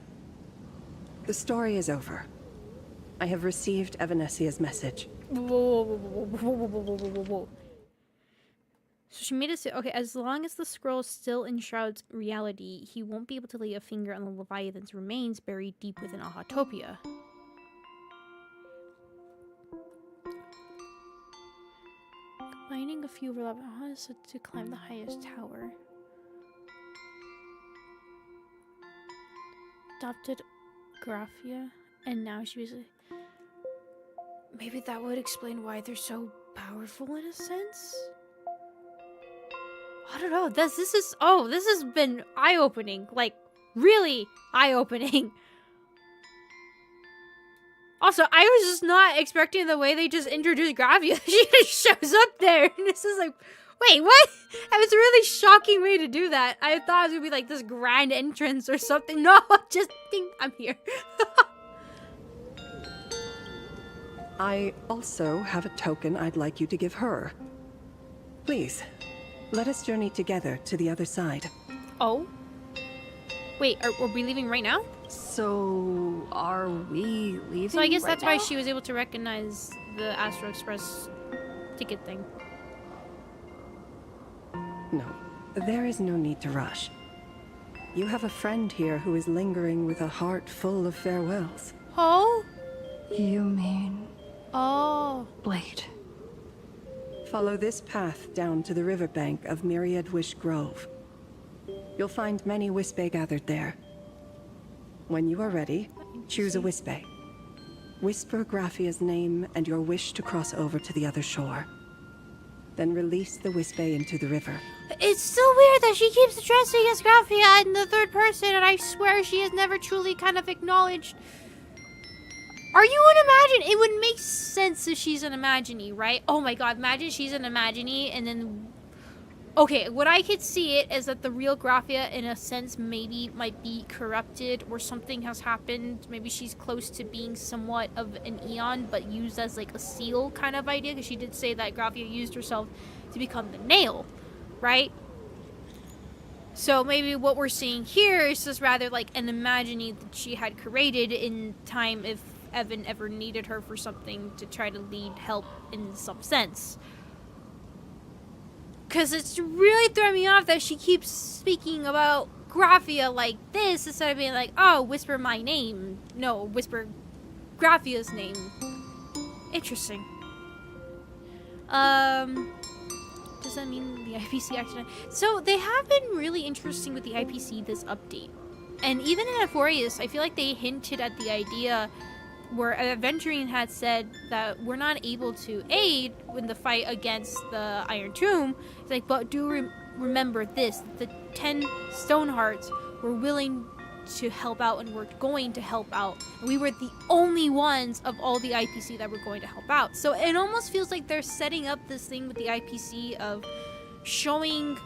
The story is over. I have received Evanesia's message. Whoa. So she made us... Okay, as long as the scroll still enshrouds reality, he won't be able to lay a finger on the Leviathan's remains buried deep within Ahatopia. Combining a few overlaps to climb the highest tower. Adopted Graphia, and now she was... Maybe that would explain why they're so powerful in a sense? I don't know. This has been eye-opening. Like, really eye-opening. Also, I was just not expecting the way they just introduced Graphia. She just shows up there. And this is like, Wait, what? That was a really shocking way to do that. I thought it was gonna be like this grand entrance or something. No, just think I'm here. I also have a token I'd like you to give her. Please, let us journey together to the other side. Oh? Wait, are we leaving right now? So, are we leaving? So I guess right that's now? why she was able to recognize the Astro Express ticket thing. No, there is no need to rush. You have a friend here who is lingering with a heart full of farewells. Oh? You mean Oh. Blade? Follow this path down to the riverbank of Myriad Wish Grove. You'll find many Wispe gathered there. When you are ready, choose a Wispe. Whisper Graphia's name and your wish to cross over to the other shore. Then release the Wispe into the river. It's so weird that she keeps addressing as Graphia in the third person, and I swear she has never truly kind of acknowledged. Are you an Imagine? It would make sense if she's an Imaginee, right? Oh my god, imagine she's an Imaginee, and then... Okay, what I could see it is that the real Graphia, in a sense, maybe might be corrupted, or something has happened. Maybe she's close to being somewhat of an Eon, but used as like a seal kind of idea, because she did say that Graphia used herself to become the nail, right? So maybe what we're seeing here is just rather like an Imaginee that she had created in time if Evan ever needed her for something to try to lead help in some sense. Because it's really throwing me off that she keeps speaking about Graphia like this instead of being like, oh, whisper my name. No, whisper Graphia's name. Interesting. Does that mean the IPC accident? So they have been really interesting with the IPC this update. And even in Euphorius, I feel like they hinted at the idea where Aventurine had said that we're not able to aid in the fight against the Iron Tomb. It's like, but do remember this, the 10 Stonehearts were willing to help out and were going to help out. And we were the only ones of all the IPC that were going to help out. So it almost feels like they're setting up this thing with the IPC of showing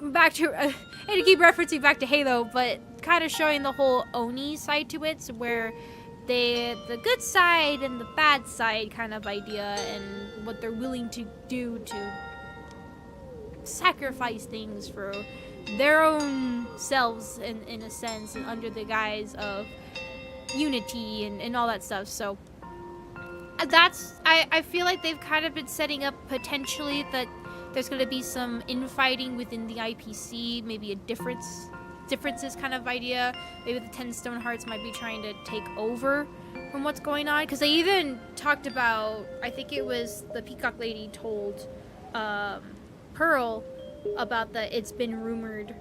back to, and to keep referencing back to Halo, but kind of showing the whole Oni side to it, so where the good side and the bad side kind of idea, and what they're willing to do to sacrifice things for their own selves in a sense, and under the guise of unity and all that stuff. So that's, I feel like they've kind of been setting up potentially that there's going to be some infighting within the IPC, maybe a differences kind of idea. Maybe the 10 Stonehearts might be trying to take over from what's going on, because they even talked about, I think it was the Peacock Lady told Pearl about that it's been rumored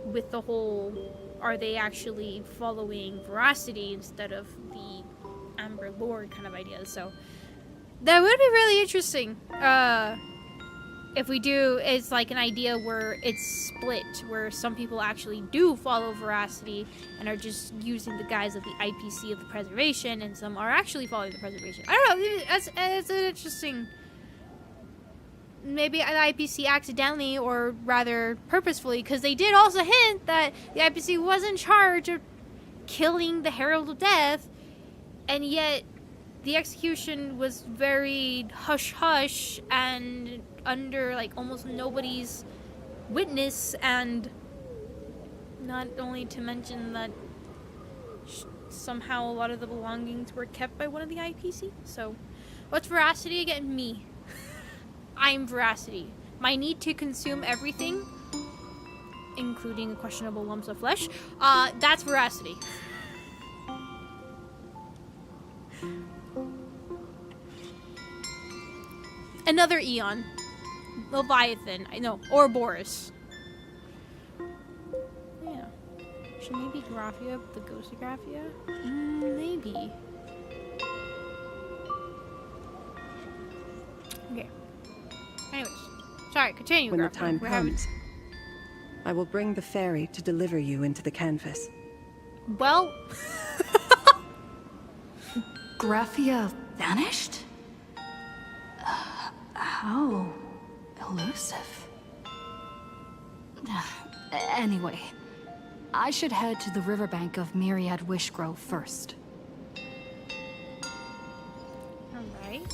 with the whole, are they actually following Veracity instead of the Amber Lord kind of idea. So that would be really interesting. If we do, it's like an idea where it's split, where some people actually do follow Veracity and are just using the guise of the IPC of the Preservation, and some are actually following the Preservation. I don't know, it's an interesting, maybe an IPC accidentally, or rather purposefully, because they did also hint that the IPC was in charge of killing the Herald of Death, and yet the execution was very hush-hush and under like almost nobody's witness, and not only to mention that somehow a lot of the belongings were kept by one of the IPC. So what's Veracity again? Me. I'm Veracity. My need to consume everything, including questionable lumps of flesh, that's Veracity. Another Eon. Leviathan. I know. Ouroboros. Yeah. Should maybe Graphia, the ghost of Graphia? Maybe. Okay. Anyways. Sorry, continue, When Graphia. the time comes, I will bring the ferry to deliver you into the canvas. Well... Graphia vanished? How? Elusive. Anyway, I should head to the riverbank of Myriad Wishgrove first. Alright.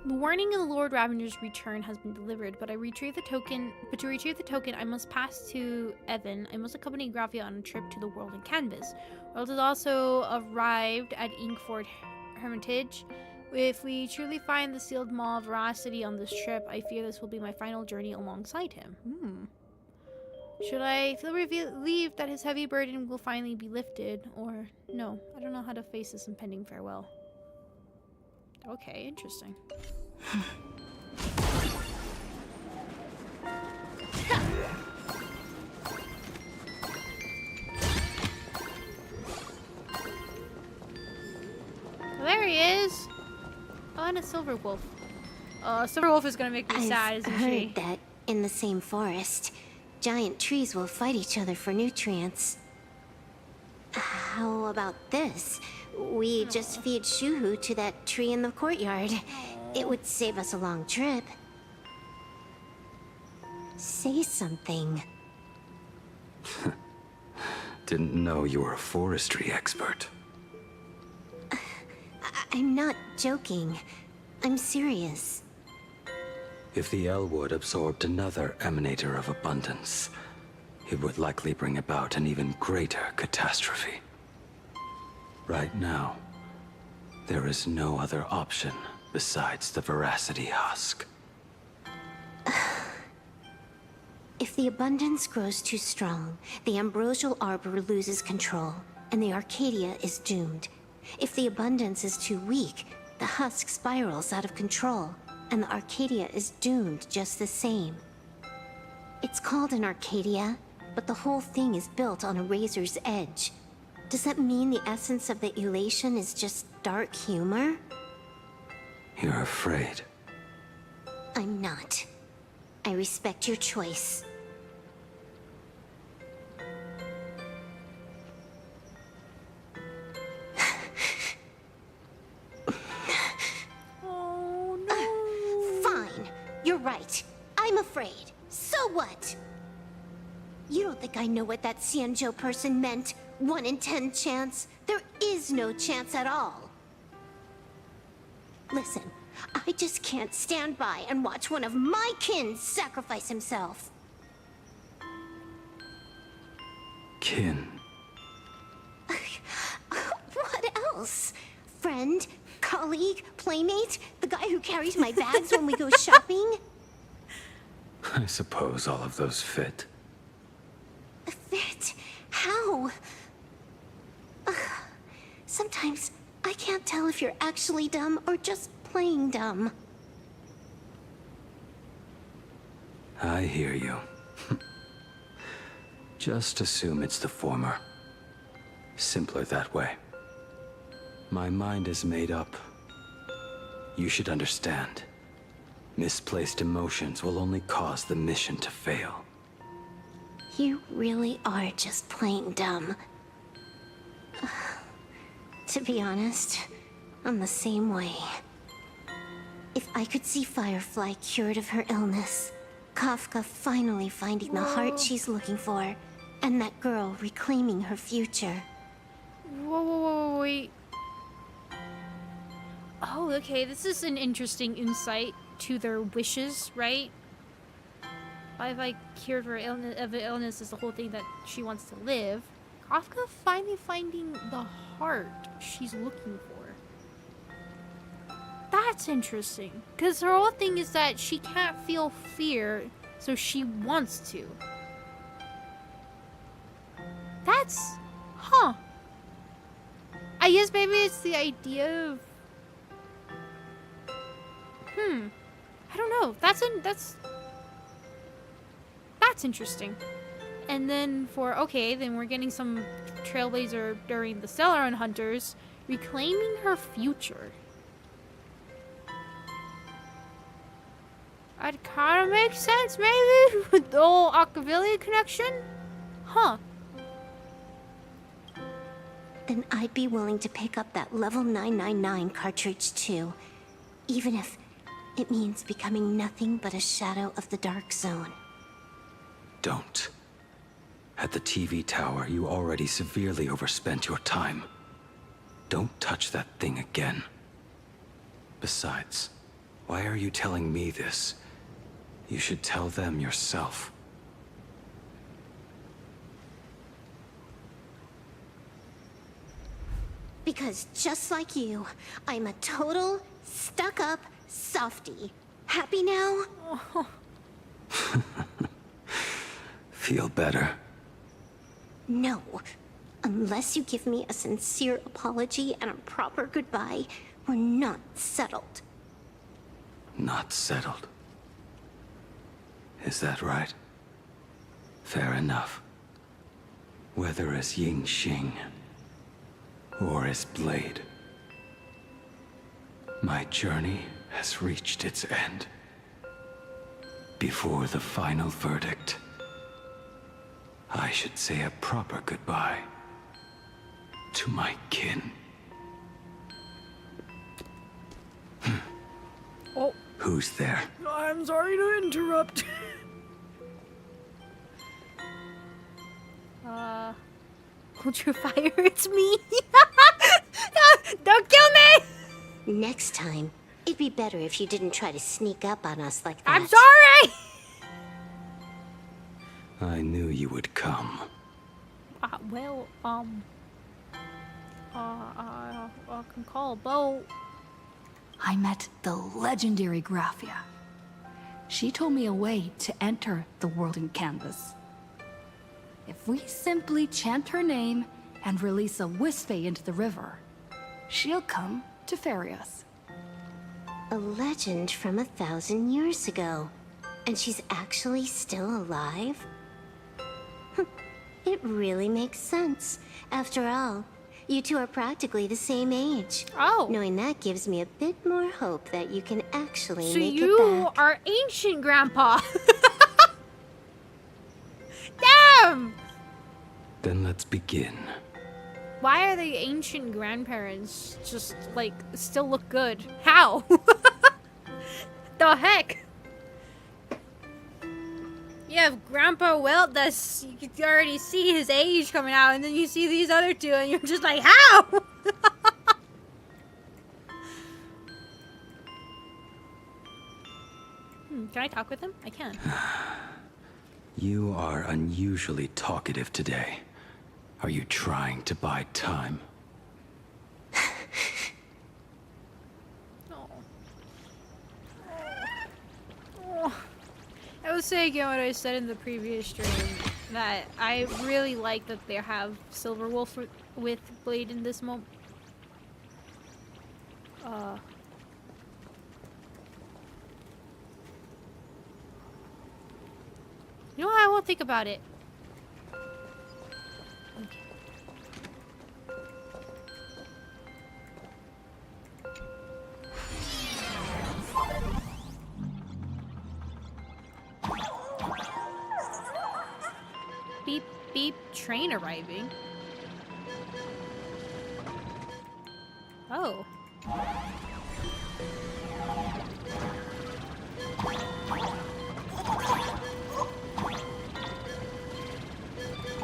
The warning of the Lord Ravenger's return has been delivered, but to retrieve the token, I must pass to Evan. I must accompany Graphia on a trip to the world in Canvas. World has also arrived at Inkford Hermitage. If we truly find the sealed maw of veracity on this trip, I fear this will be my final journey alongside him. Should I feel relieved that his heavy burden will finally be lifted, or no? I don't know how to face this impending farewell. Okay, interesting. Well, there he is. Oh, and a silver wolf. Silver wolf is gonna make me sad, isn't she? I've heard that in the same forest, giant trees will fight each other for nutrients. How about this? We just feed Shuhu to that tree in the courtyard. It would save us a long trip. Say something. Didn't know you were a forestry expert. I'm not joking. I'm serious. If the Elwood absorbed another emanator of abundance, it would likely bring about an even greater catastrophe. Right now, there is no other option besides the veracity husk. If the abundance grows too strong, the ambrosial arbor loses control, and the Arcadia is doomed. If the abundance is too weak, the husk spirals out of control, and the Arcadia is doomed just the same. It's called an Arcadia, but the whole thing is built on a razor's edge. Does that mean the essence of the elation is just dark humor? You're afraid. I'm not. I respect your choice. Oh no. Fine. You're right. I'm afraid. So what? You don't think I know what that Xianzhou person meant? 1 in 10 chance? There is no chance at all. Listen, I just can't stand by and watch one of my kin sacrifice himself. Kin. What else? Friend? Colleague? Playmate? The guy who carries my bags when we go shopping? I suppose all of those fit. Fit? How? Sometimes I can't tell if you're actually dumb or just playing dumb. I hear you. Just assume it's the former. Simpler that way. My mind is made up. You should understand. Misplaced emotions will only cause the mission to fail. You really are just playing dumb. To be honest, I'm the same way. If I could see Firefly cured of her illness, Kafka finally finding the heart she's looking for, and that girl reclaiming her future. Whoa, wait. Oh, okay, this is an interesting insight to their wishes, right? By cured her illness is the whole thing that she wants to live. Kafka finally finding the heart she's looking for. That's interesting. Because her whole thing is that she can't feel fear, so she wants to. That's... Huh. I guess maybe it's the idea of... I don't know. That's interesting. And then then we're getting some Trailblazer during the Stellaron Hunters, reclaiming her future. That kind of makes sense, maybe, with the whole Akavili connection? Huh. then I'd be willing to pick up that level 999 cartridge too. Even if it means becoming nothing but a shadow of the Dark Zone. Don't. At the TV tower, you already severely overspent your time. Don't touch that thing again. Besides, why are you telling me this? You should tell them yourself. Because just like you, I'm a total, stuck-up softie. Happy now? Feel better? No. Unless you give me a sincere apology and a proper goodbye, we're not settled. Not settled. Is that right? Fair enough. Whether as Ying Xing or as Blade, my journey has reached its end. Before the final verdict, I should say a proper goodbye to my kin. Oh. Who's there? I'm sorry to interrupt. Hold your fire, it's me. Don't kill me! Next time, it'd be better if you didn't try to sneak up on us like that. I'm sorry! I knew you would come. I can call a boat. I met the legendary Graphia. She told me a way to enter the world in canvas. If we simply chant her name and release a Wisfei into the river, she'll come to ferry us. A legend from 1,000 years ago. And she's actually still alive? It really makes sense. After all, you two are practically the same age. Oh. Knowing that gives me a bit more hope that you can actually So make it you back. are ancient, Grandpa. Damn! Then let's begin. Why are the ancient grandparents just, like, still look good? How? The heck? You have Grandpa Welt that's, you can already see his age coming out, and then you see these other two, and you're just like, how? Can I talk with him? I can. You are unusually talkative today. Are you trying to buy time? I was saying again what I said in the previous stream, that I really like that they have Silver Wolf with Blade in this moment. You know what? I won't think about it. Beep, beep, train arriving. Oh.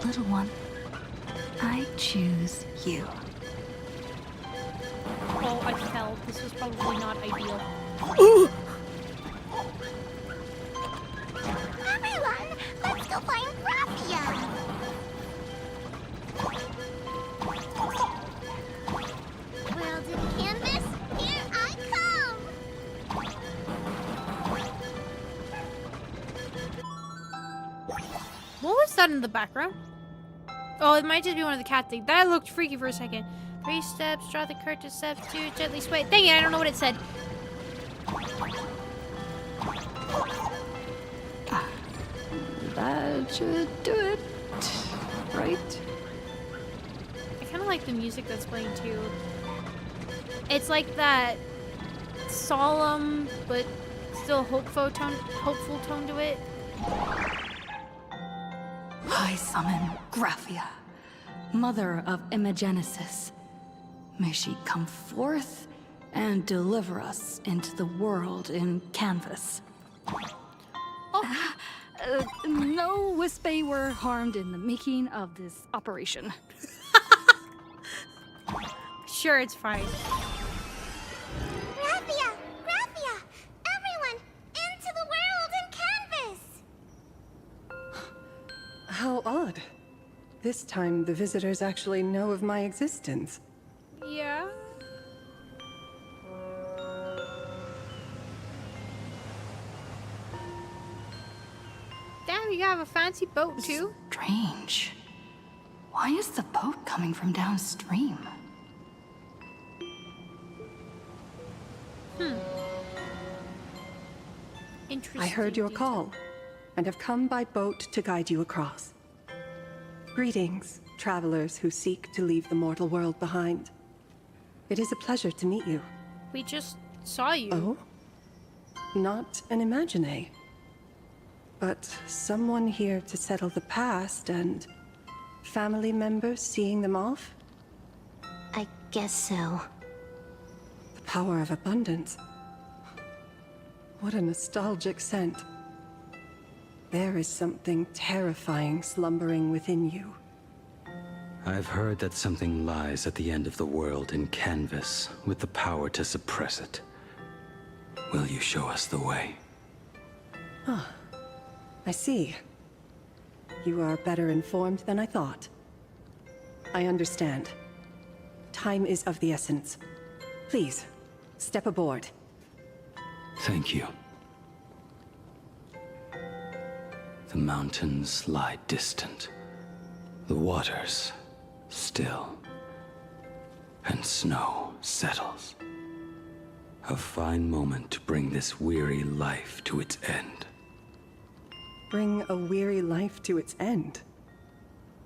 Little one, I choose you. Oh, I fell. This was probably not ideal. Everyone, let's go find Graphia! World in canvas, here I come! What was that in the background? Oh, it might just be one of the cat things. That looked freaky for a second. 3 steps, draw the cart to step 2, gently sway. Dang it, I don't know what it said. That should do it, right? I kind of like the music that's playing too. It's like that solemn but still hopeful tone to it. I summon Graphia, mother of Imagenesis. May she come forth and deliver us into the world in canvas. No Wispe were harmed in the making of this operation. Sure, it's fine. Graphia! Graphia! Everyone! Into the world in canvas! How odd. This time, the visitors actually know of my existence. Yeah. Damn, you have a fancy boat too? Strange. Why is the boat coming from downstream? Interesting. I heard your call, and have come by boat to guide you across. Greetings, travelers who seek to leave the mortal world behind. It is a pleasure to meet you. We just saw you. Oh? Not an imagine, but someone here to settle the past and family members seeing them off? I guess so. The power of abundance. What a nostalgic scent. There is something terrifying slumbering within you. I've heard that something lies at the end of the world in canvas with the power to suppress it. Will you show us the way? Ah, I see. You are better informed than I thought. I understand. Time is of the essence. Please, step aboard. Thank you. The mountains lie distant. The waters still. And snow settles. A fine moment to bring this weary life to its end. Bring a weary life to its end.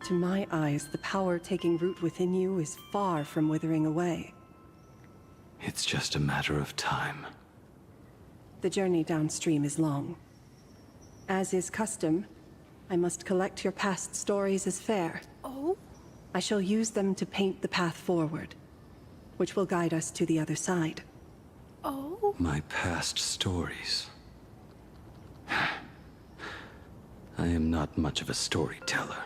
To my eyes, the power taking root within you is far from withering away. It's just a matter of time. The journey downstream is long. As is custom, I must collect your past stories as fare. Oh? I shall use them to paint the path forward, which will guide us to the other side. Oh? My past stories. I am not much of a storyteller.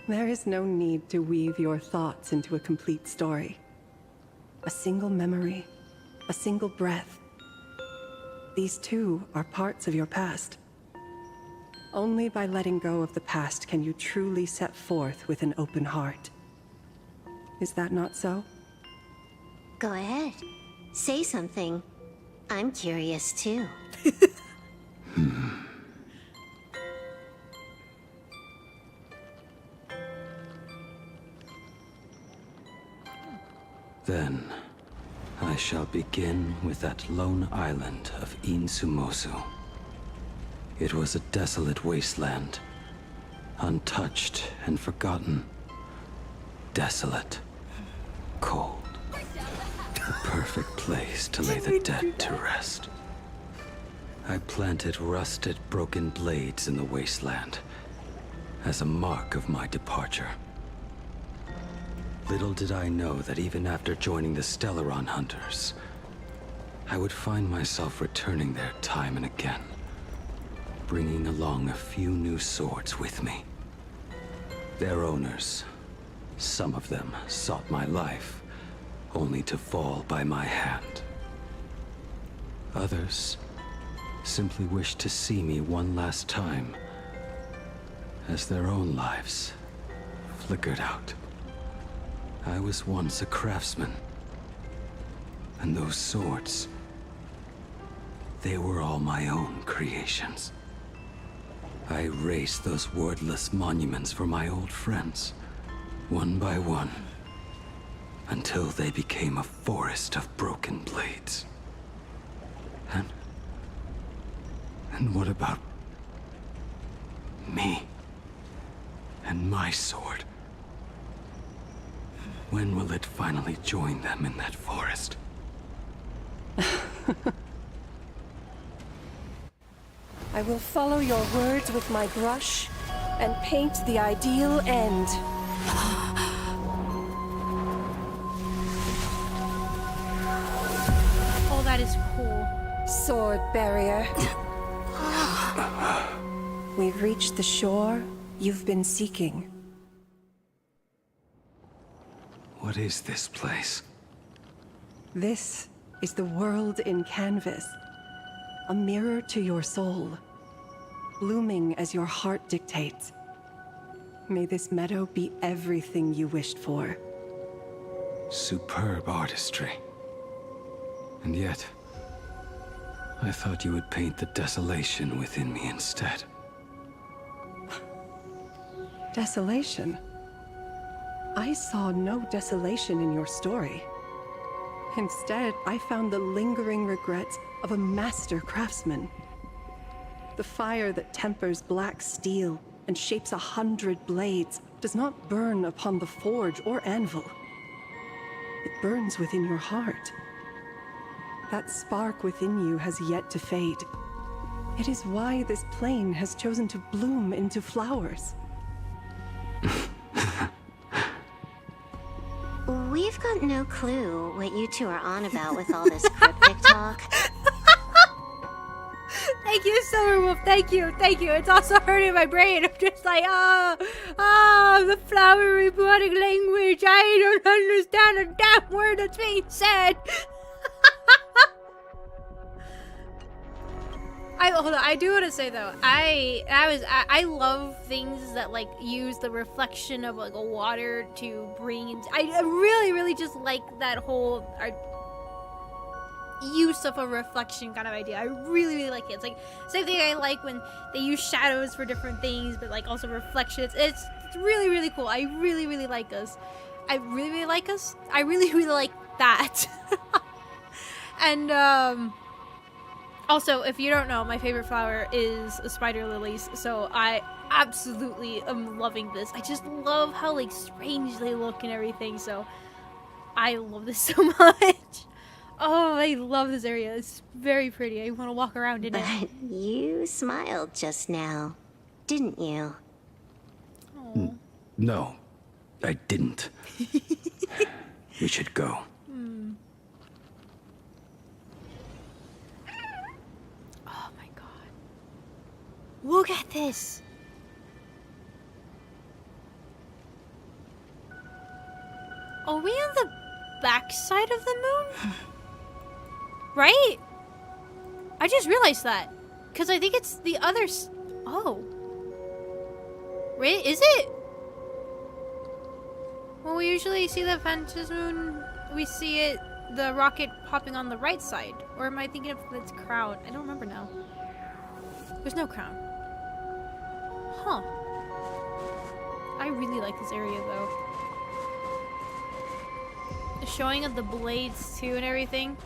There is no need to weave your thoughts into a complete story. A single memory, a single breath. These too are parts of your past. Only by letting go of the past can you truly set forth with an open heart. Is that not so? Go ahead. Say something. I'm curious too. Then, I shall begin with that lone island of Insumosu. It was a desolate wasteland, untouched and forgotten. Desolate, cold. The perfect place to lay the dead to rest. I planted rusted, broken blades in the wasteland as a mark of my departure. Little did I know that even after joining the Stellaron Hunters, I would find myself returning there time and again, bringing along a few new swords with me. Their owners, some of them sought my life, only to fall by my hand. Others simply wished to see me one last time, as their own lives flickered out. I was once a craftsman, and those swords, they were all my own creations. I erased those wordless monuments for my old friends, one by one, until they became a forest of broken blades. And what about me and my sword? When will it finally join them in that forest? I will follow your words with my brush and paint the ideal end. Oh, that is cool. Sword barrier. We've reached the shore you've been seeking. What is this place? This is the world in canvas. A mirror to your soul, blooming as your heart dictates. May this meadow be everything you wished for. Superb artistry. And yet, I thought you would paint the desolation within me instead. Desolation? I saw no desolation in your story. Instead, I found the lingering regrets of a master craftsman. The fire that tempers black steel and shapes 100 blades does not burn upon the forge or anvil. It burns within your heart. That spark within you has yet to fade. It is why this plane has chosen to bloom into flowers. We've got no clue what you two are on about with all this cryptic talk. Thank you, Silverwolf. Thank you. Thank you. It's also hurting my brain. I'm just like, the flowery poetic language. I don't understand a damn word that's being said. Hold on. I do want to say though, I love things that like use the reflection of like a water to bring in. I really just like that whole use of a reflection kind of idea. I really like it. It's like same thing I like when they use shadows for different things, but like also reflections. It's really cool. I really like us. I really like us. I really like that. And also, if you don't know, my favorite flower is spider lilies, so I absolutely am loving this. I just love how like strange they look and everything, so I love this so much. Oh, I love this area. It's very pretty. I want to walk around in it. But you smiled just now, didn't you? No, I didn't. We should go. Oh my god. Look at this! Are we on the backside of the moon? Right? I just realized that. Because I think it's the other... Oh. Wait, is it? When we usually see the Phantom Moon, we see it, the rocket popping on the right side. Or am I thinking of its crown? I don't remember now. There's no crown. Huh. I really like this area though. The showing of the blades too and everything.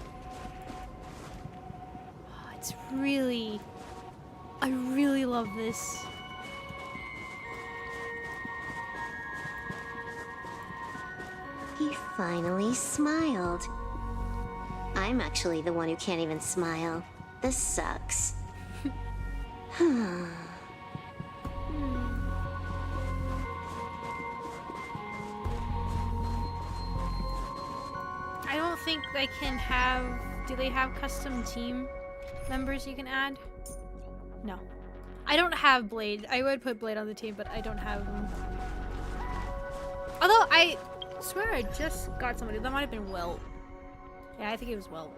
Oh, it's really... I really love this. He finally smiled. I'm actually the one who can't even smile. This sucks. I don't think they can have... Do they have custom team members you can add? No. I don't have Blade. I would put Blade on the team, but I don't have him. Although, I swear I just got somebody. That might have been Welt. Yeah, I think it was Welt.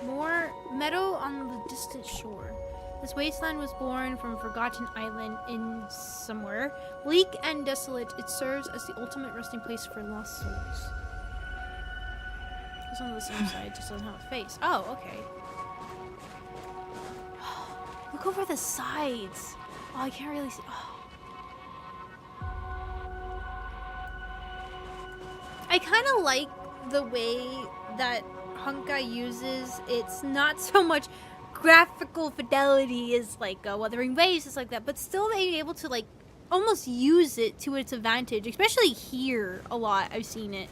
More meadow on the distant shore. This wasteland was born from a forgotten island in somewhere. Bleak and desolate, it serves as the ultimate resting place for lost souls. It's on the same side, just doesn't have a face. Oh, okay. Look over the sides. Oh, I can't really see. Oh. I kind of like the way that Honkai uses. It's not so much graphical fidelity as like Wuthering Waves, just like that, but still being able to like almost use it to its advantage, especially here a lot. I've seen it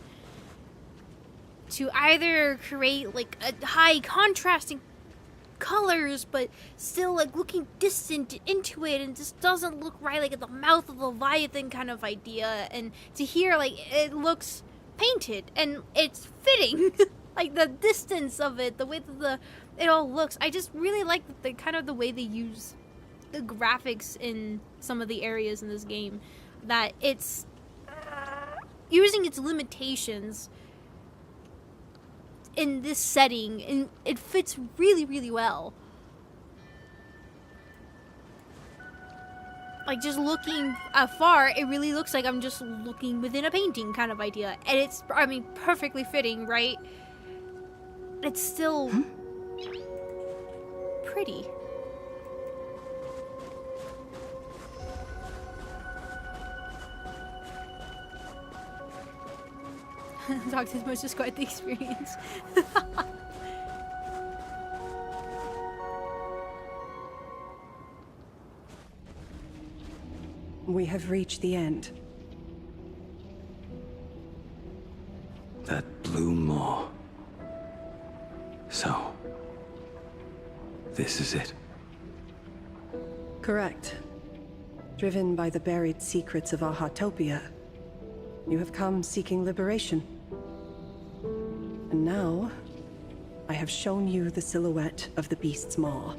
to either create like a high contrasting colors, but still like looking distant into it, and just doesn't look right, like at the mouth of the Leviathan kind of idea. And to hear like it looks painted and it's fitting, like the distance of it, the way that it all looks. I just really like the kind of the way they use the graphics in some of the areas in this game, that it's using its limitations in this setting, and it fits really, really well. Like, just looking afar, it really looks like I'm just looking within a painting kind of idea. And it's, I mean, perfectly fitting, right? It's still pretty. Talks as much as quite the experience. We have reached the end. That blue maw. So, this is it? Correct. Driven by the buried secrets of Ahatopia, you have come seeking liberation. And now, I have shown you the silhouette of the beast's maw.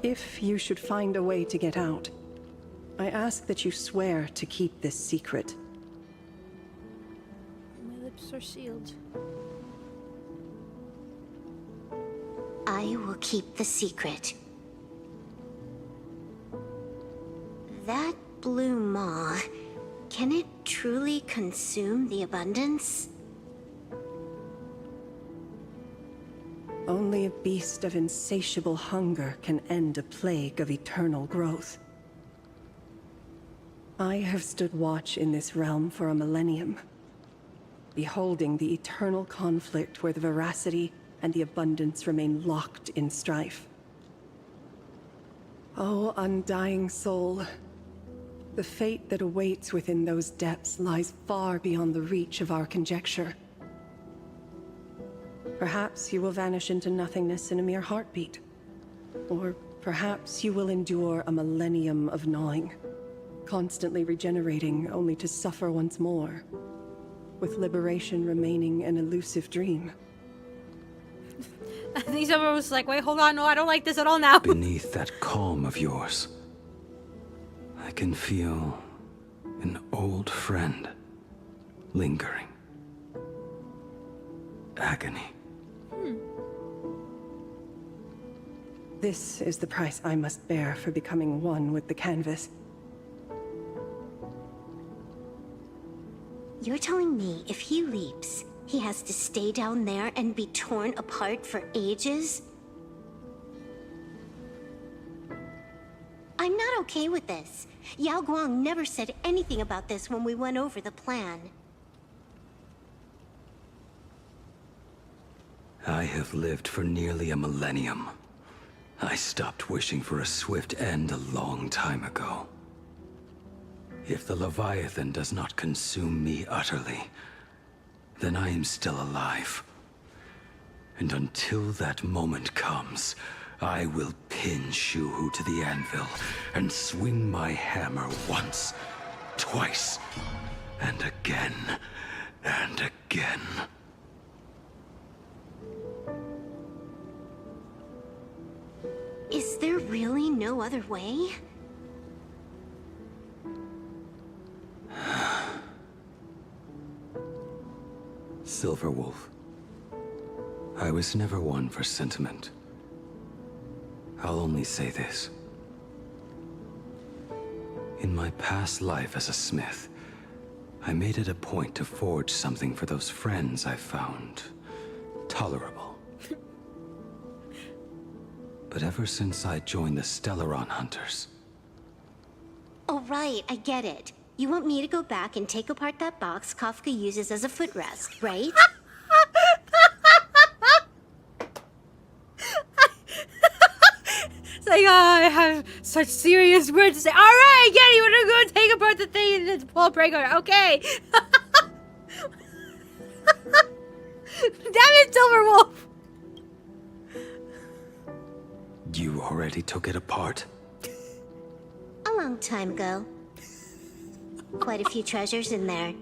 If you should find a way to get out, I ask that you swear to keep this secret. My lips are sealed. I will keep the secret. That blue maw, can it truly consume the abundance? Only a beast of insatiable hunger can end a plague of eternal growth. I have stood watch in this realm for a millennium, beholding the eternal conflict where the veracity and the abundance remain locked in strife. Oh, undying soul, the fate that awaits within those depths lies far beyond the reach of our conjecture. Perhaps you will vanish into nothingness in a mere heartbeat. Or perhaps you will endure a millennium of gnawing, constantly regenerating only to suffer once more, with liberation remaining an elusive dream. I think someone was like, wait, hold on, no, I don't like this at all now. Beneath that calm of yours, I can feel an old friend lingering. Agony. This is the price I must bear for becoming one with the canvas. You're telling me if he leaps, he has to stay down there and be torn apart for ages? I'm not okay with this. Yao Guang never said anything about this when we went over the plan. I have lived for nearly a millennium. I stopped wishing for a swift end a long time ago. If the Leviathan does not consume me utterly, then I am still alive. And until that moment comes, I will pin Shuhu to the anvil and swing my hammer once, twice, and again, and again. Is there really no other way? Silver Wolf, I was never one for sentiment. I'll only say this. In my past life as a smith, I made it a point to forge something for those friends I found tolerable. But ever since I joined the Stellaron Hunters... Oh right, I get it. You want me to go back and take apart that box Kafka uses as a footrest, right? It's like, oh, I have such serious words to say. All right, I get it. You want to go take apart the thing and pull a breaker. Okay. Damn it, Silver Wolf. You already took it apart? A long time ago. Quite a few treasures in there.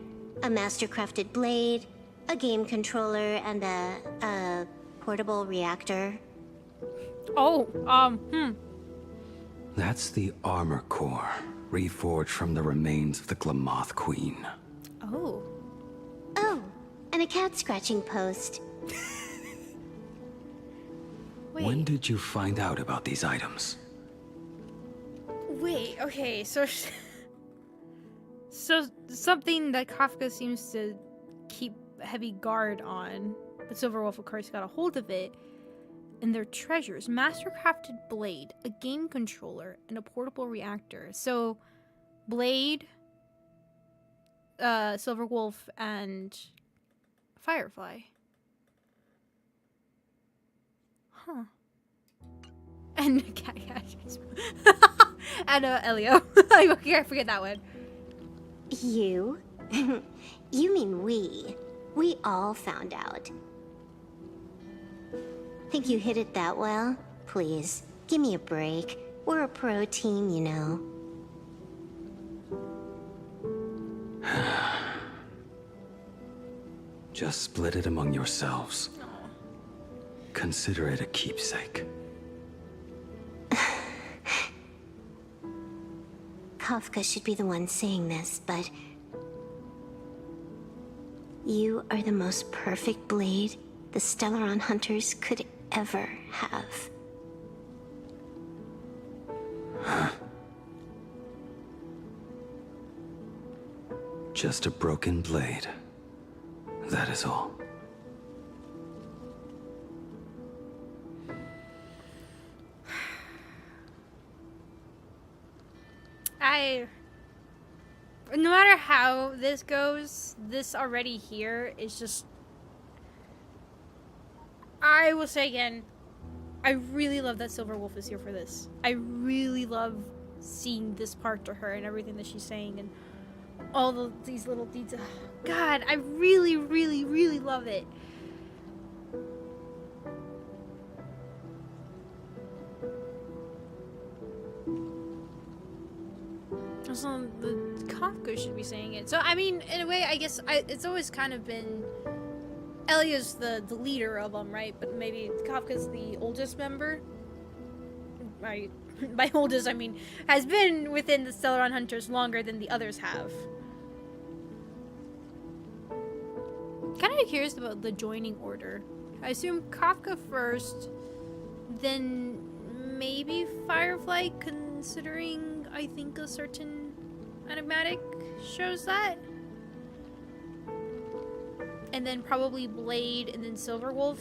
A master-crafted blade, a game controller, and a portable reactor. Oh, That's the armor core, reforged from the remains of the Glamoth Queen. Oh. Oh, and a cat scratching post. Wait. When did you find out about these items? Wait, okay, so... So, something that Kafka seems to keep heavy guard on, but Silverwolf, of course, got a hold of it, and their treasures. Master-crafted blade, a game controller, and a portable reactor. So, Blade, Silverwolf, and Firefly. Huh. And and Elio. I forget that one. You? You mean we. We all found out. Think you hid it that well? Please, give me a break. We're a pro team, you know. Just split it among yourselves. Consider it a keepsake. Kafka should be the one saying this, but... You are the most perfect blade the Stellaron Hunters could ever have. Just a broken blade. That is all. No matter how this goes, this already here is just... I will say again, I really love that Silverwolf is here for this. I really love seeing this part to her and everything that she's saying and all these little details. God, I really, really, really love it. So the Kafka should be saying it. So I mean, in a way, I guess it's always kind of been Elia's the leader of them, right? But maybe Kafka's the oldest member. Right? By oldest, I mean has been within the Stellaron Hunters longer than the others have. Kind of curious about the joining order. I assume Kafka first, then maybe Firefly, considering I think a certain enigmatic shows that. And then probably Blade and then Silverwolf,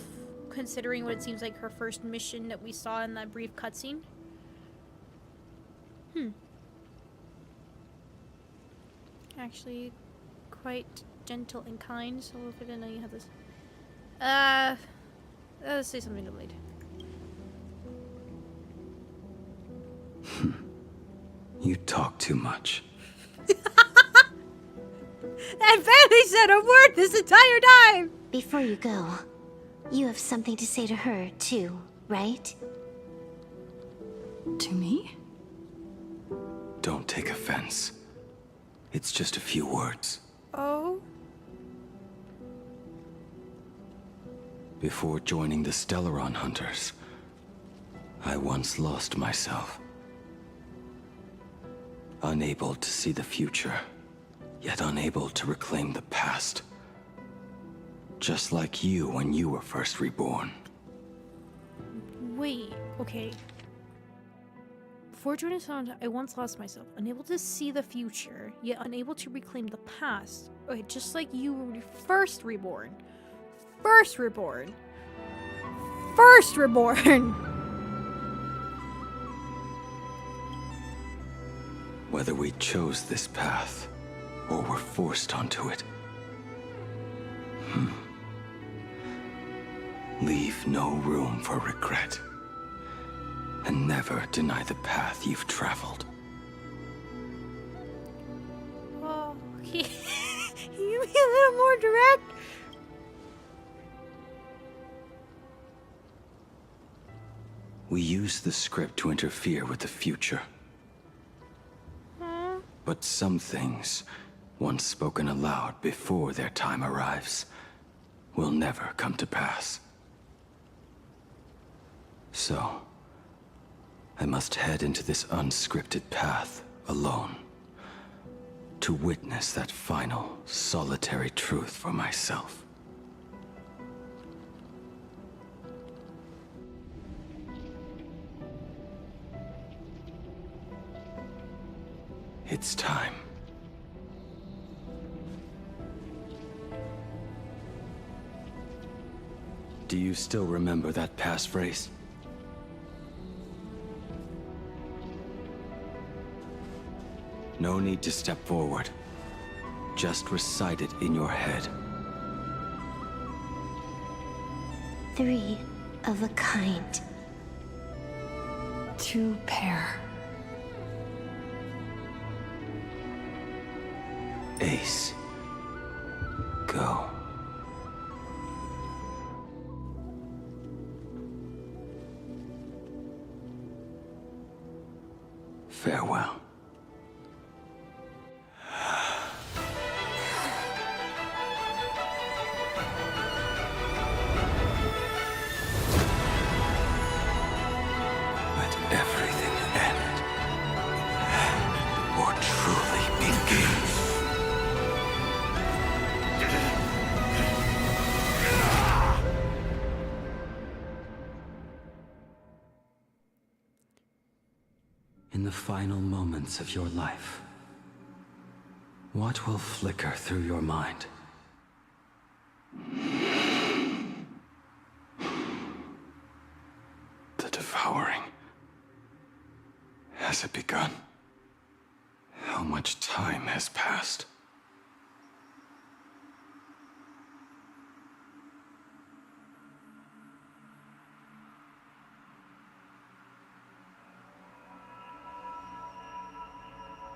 considering what it seems like her first mission that we saw in that brief cutscene. Actually, quite gentle and kind, so if I didn't know you had this. Let's say something to Blade. You talk too much. I barely said a word this entire time! Before you go, you have something to say to her, too, right? To me? Don't take offense. It's just a few words. Oh? Before joining the Stellaron Hunters, I once lost myself. Unable to see the future, yet unable to reclaim the past. Just like you when you were first reborn. Wait, okay. Before joining Sound, I once lost myself, unable to see the future, yet unable to reclaim the past. Okay, just like you were first reborn. First reborn. First reborn! Whether we chose this path, or were forced onto it. Leave no room for regret. And never deny the path you've traveled. Oh, okay. Can you be a little more direct? We use the script to interfere with the future. But some things, once spoken aloud before their time arrives, will never come to pass. So, I must head into this unscripted path alone, to witness that final, solitary truth for myself. It's time. Do you still remember that passphrase? No need to step forward. Just recite it in your head. 3 of a kind. 2 pair. Ace. Go. Farewell. Let everything end, or truly begin. In the final moments of your life, what will flicker through your mind? The devouring. Has it begun? How much time has passed?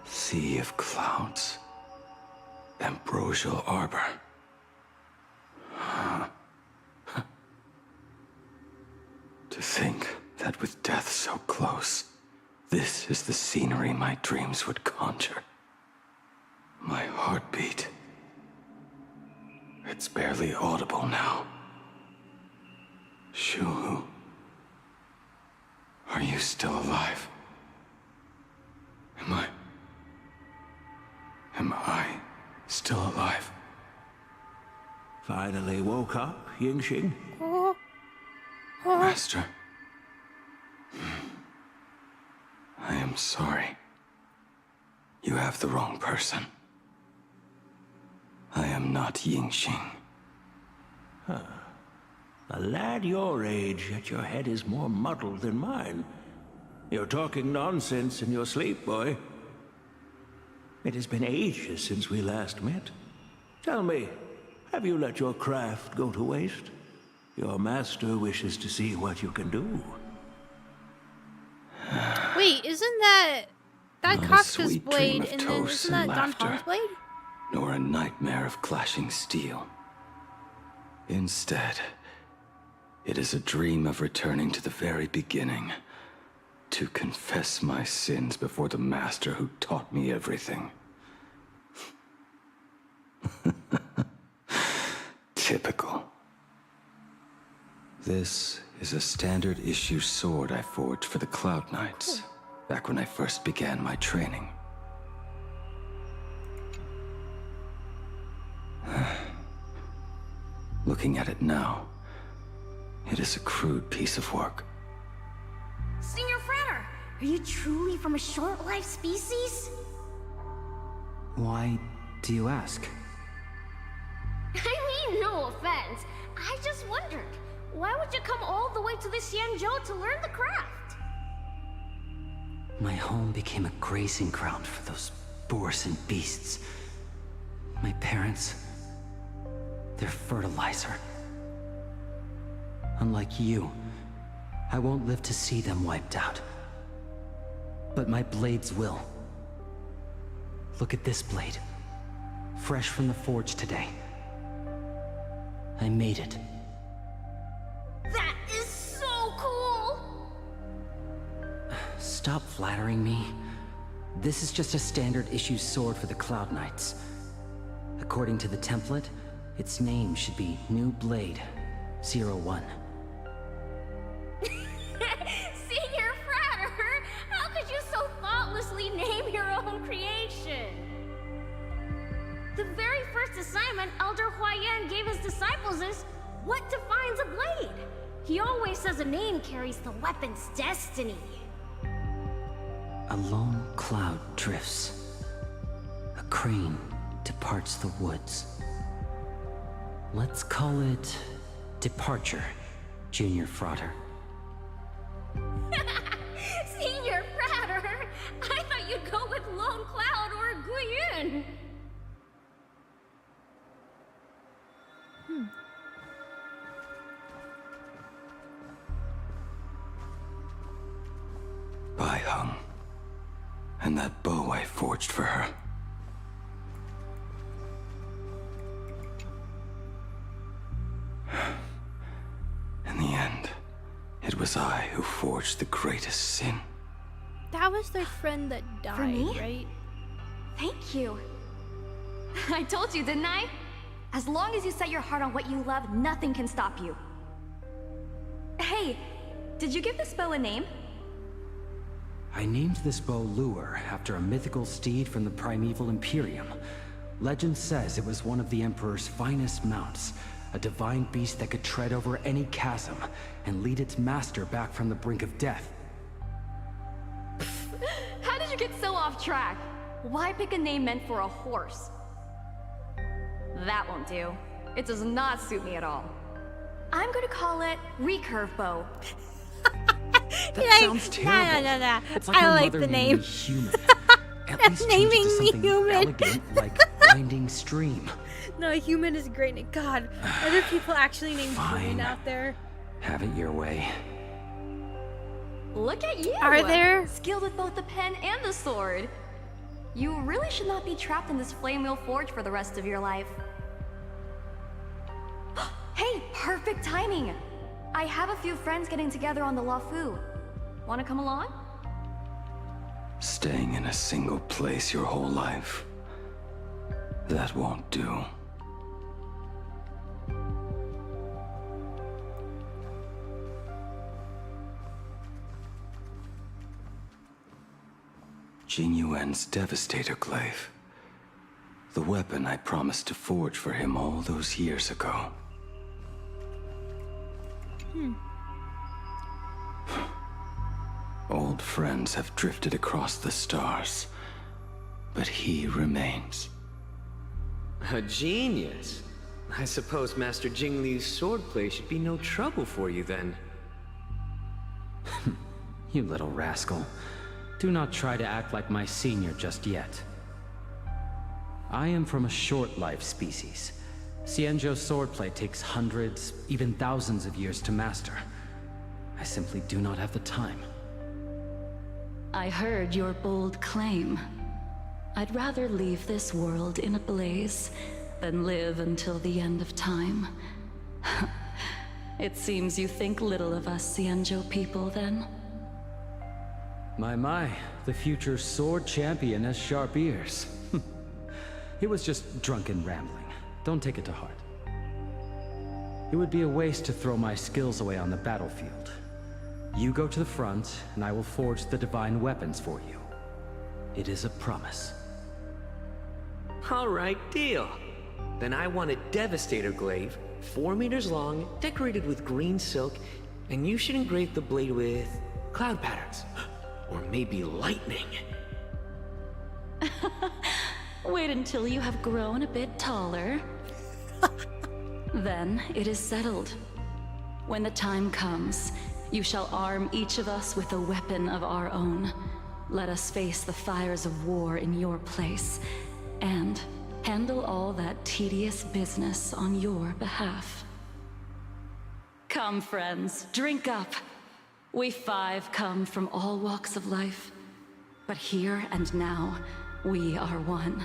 Sea of clouds. Ambrosial arbor. To think that with death so close, this is the scenery my dreams would conjure. My heartbeat. It's barely audible now. Shuhu. Are you still alive? Am I still alive? Finally woke up, Yingxing? Master. I am sorry. You have the wrong person. I am not Yingxing. Huh. A lad your age, yet your head is more muddled than mine. You're talking nonsense in your sleep, boy. It has been ages since we last met. Tell me, have you let your craft go to waste? Your master wishes to see what you can do. Wait, isn't that Kafka's blade, and then isn't that Don Juan's blade? Nor a nightmare of clashing steel. Instead, it is a dream of returning to the very beginning, to confess my sins before the master who taught me everything. Typical. This is a standard issue sword I forged for the Cloud Knights, back when I first began my training. Looking at it now, it is a crude piece of work. Senior Frater, are you truly from a short-lived species? Why do you ask? I mean, no offense. I just wondered, why would you come all the way to the Xianzhou to learn the craft? My home became a grazing ground for those boars and beasts. My parents, they're fertilizer. Unlike you, I won't live to see them wiped out. But my blades will. Look at this blade. Fresh from the forge today. I made it. That is so cool! Stop flattering me. This is just a standard issue sword for the Cloud Knights. According to the template, its name should be New Blade 01. Senior Frater! How could you so thoughtlessly name your own creation? The very first assignment Elder Huayan gave his disciples is, what defines a blade? He always says a name carries the weapon's destiny. A lone cloud drifts. A crane departs the woods. Let's call it Departure, Junior Frater. Senior Frater! I thought you'd go with Lone Cloud or Guyun! Bai Hung. And that bow I forged for her. In the end, it was I who forged the greatest sin. That was their friend that died, For me? right? Thank you. I told you, didn't I? As long as you set your heart on what you love, nothing can stop you. Hey, did you give this bow a name? I named this bow Lure after a mythical steed from the primeval Imperium. Legend says it was one of the Emperor's finest mounts, a divine beast that could tread over any chasm and lead its master back from the brink of death. How did you get so off track? Why pick a name meant for a horse? That won't do. It does not suit me at all. I'm gonna call it Recurve Bow. That sounds terrible. Nah. It's like I my like mother the naming name. me Human. At least change it to something elegant like Winding Stream. No, Human is great. God, are there people actually named Human out there? Have it your way. Look at you! Are there? Skilled with both the pen and the sword. You really should not be trapped in this flame wheel forge for the rest of your life. Hey, perfect timing! I have a few friends getting together on the Luofu. Wanna come along? Staying in a single place your whole life. That won't do. Jing Yuan's Devastator Glaive. The weapon I promised to forge for him all those years ago. Old friends have drifted across the stars, but he remains. A genius. I suppose Master Jing Liu's swordplay should be no trouble for you then. You little rascal. Do not try to act like my senior just yet. I am from a short-life species. Xianzhou's swordplay takes hundreds, even thousands of years to master. I simply do not have the time. I heard your bold claim. I'd rather leave this world in a blaze than live until the end of time. It seems you think little of us Xianzhou people, then? My, the future sword champion has sharp ears. It was just drunken rambling. Don't take it to heart. It would be a waste to throw my skills away on the battlefield. You go to the front, and I will forge the divine weapons for you. It is a promise. All right, deal. Then I want a Devastator Glaive, 4 meters long, decorated with green silk, and you should engrave the blade with cloud patterns. Or maybe lightning. Wait until you have grown a bit taller. Then it is settled. When the time comes, you shall arm each of us with a weapon of our own. Let us face the fires of war in your place, and handle all that tedious business on your behalf. Come, friends, drink up. We 5 come from all walks of life, but here and now, we are one.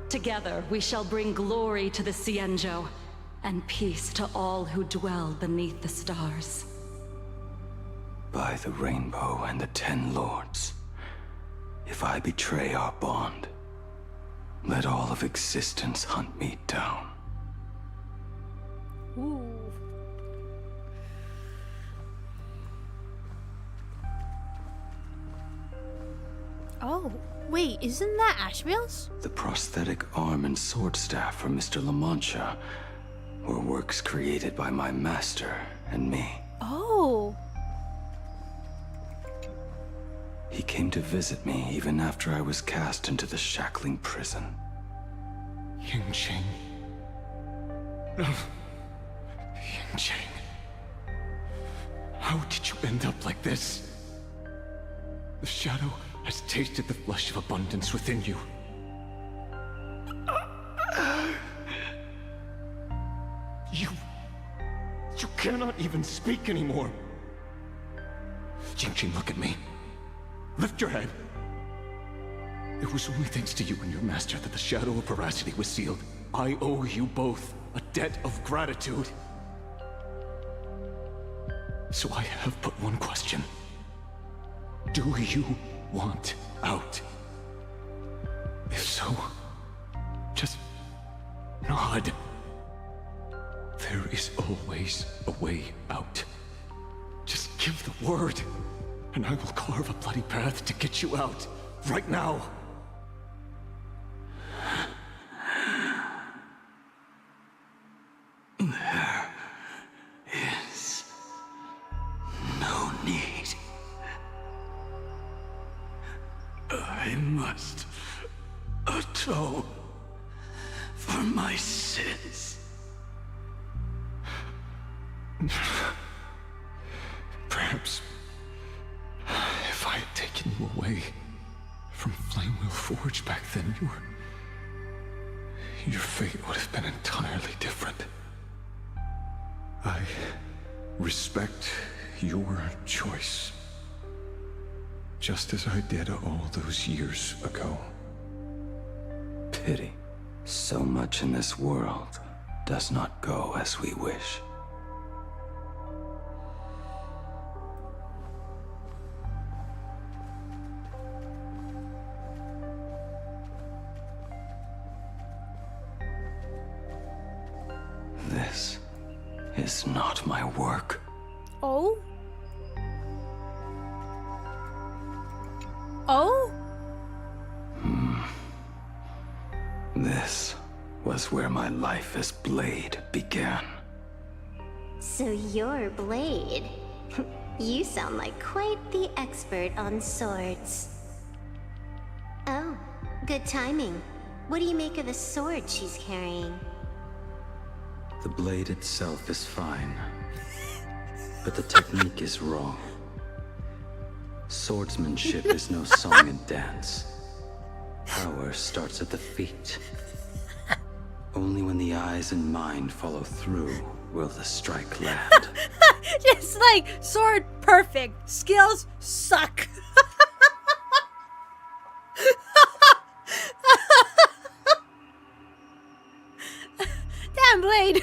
Together, we shall bring glory to the Xianzhou, and peace to all who dwell beneath the stars. By the rainbow and the 10 lords, if I betray our bond, let all of existence hunt me down. Ooh. Oh, wait, isn't that Ashbale's? The prosthetic arm and sword staff for Mr. La Mancha were works created by my master and me. Oh. He came to visit me even after I was cast into the shackling prison. Yingqing. Yingqing. How did you end up like this? The shadow has tasted the flesh of abundance within you. You cannot even speak anymore. Yingqing, look at me. Lift your head. It was only thanks to you and your master that the shadow of veracity was sealed. I owe you both a debt of gratitude. So I have but one question. Do you want out? If so, just nod. There is always a way out. Just give the word, and I will carve a bloody path to get you out, right now. There is no need. I must atone for my sins. Perhaps if I had taken you away from Flamewheel Forge back then, your fate would have been entirely different. I respect your choice, just as I did all those years ago. Pity. So much in this world does not go as we wish. This is not my work. Oh? Oh? This was where my life as Blade began. So you're Blade. You sound like quite the expert on swords. Oh, good timing. What do you make of the sword she's carrying? The blade itself is fine, but the technique is wrong. Swordsmanship is no song and dance. Power starts at the feet. Only when the eyes and mind follow through will the strike land. Just like, sword perfect, skills suck. Damn, Blade.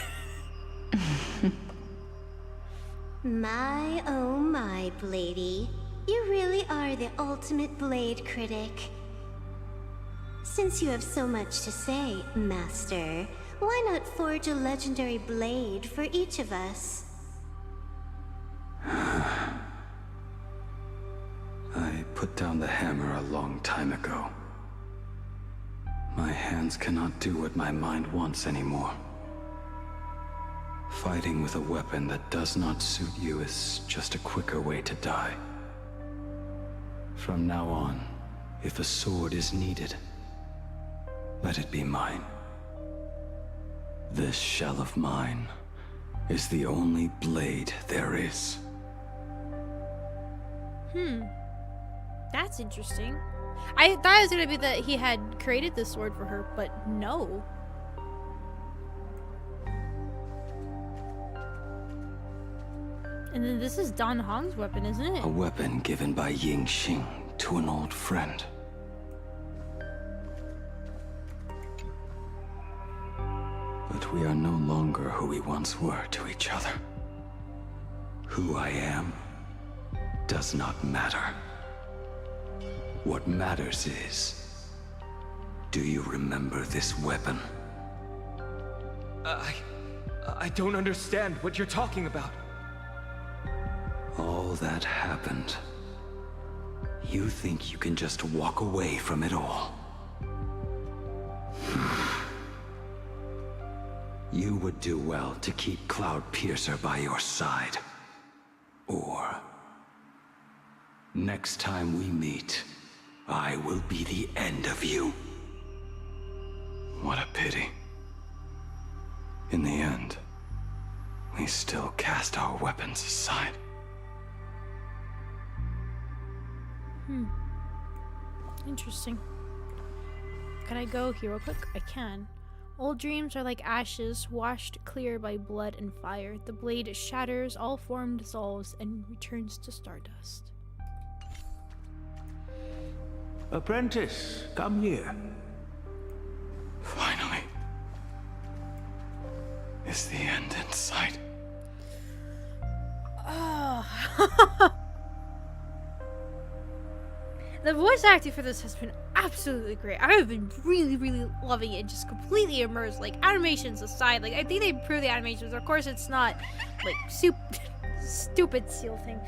My, oh my, Bladey. You really are the ultimate blade critic. Since you have so much to say, Master, why not forge a legendary blade for each of us? I put down the hammer a long time ago. My hands cannot do what my mind wants anymore. Fighting with a weapon that does not suit you is just a quicker way to die. From now on, if a sword is needed, let it be mine. This shell of mine is the only blade there is. That's interesting. I thought it was gonna be that he had created this sword for her, but no. And then this is Dan Hong's weapon, isn't it? A weapon given by Yingqing to an old friend. But we are no longer who we once were to each other. Who I am does not matter. What matters is, do you remember this weapon? I don't understand what you're talking about. All that happened. You think you can just walk away from it all? You would do well to keep Cloud Piercer by your side. Or, next time we meet, I will be the end of you. What a pity. In the end, we still cast our weapons aside. Interesting. Can I go here real quick? I can. Old dreams are like ashes, washed clear by blood and fire. The blade shatters, all form dissolves, and returns to stardust. Apprentice, come here. Finally. Is the end in sight? The voice acting for this has been absolutely great. I have been really loving it. Just completely immersed. Like, animations aside, like, I think they improved the animations. Of course, it's not like stupid seal thing.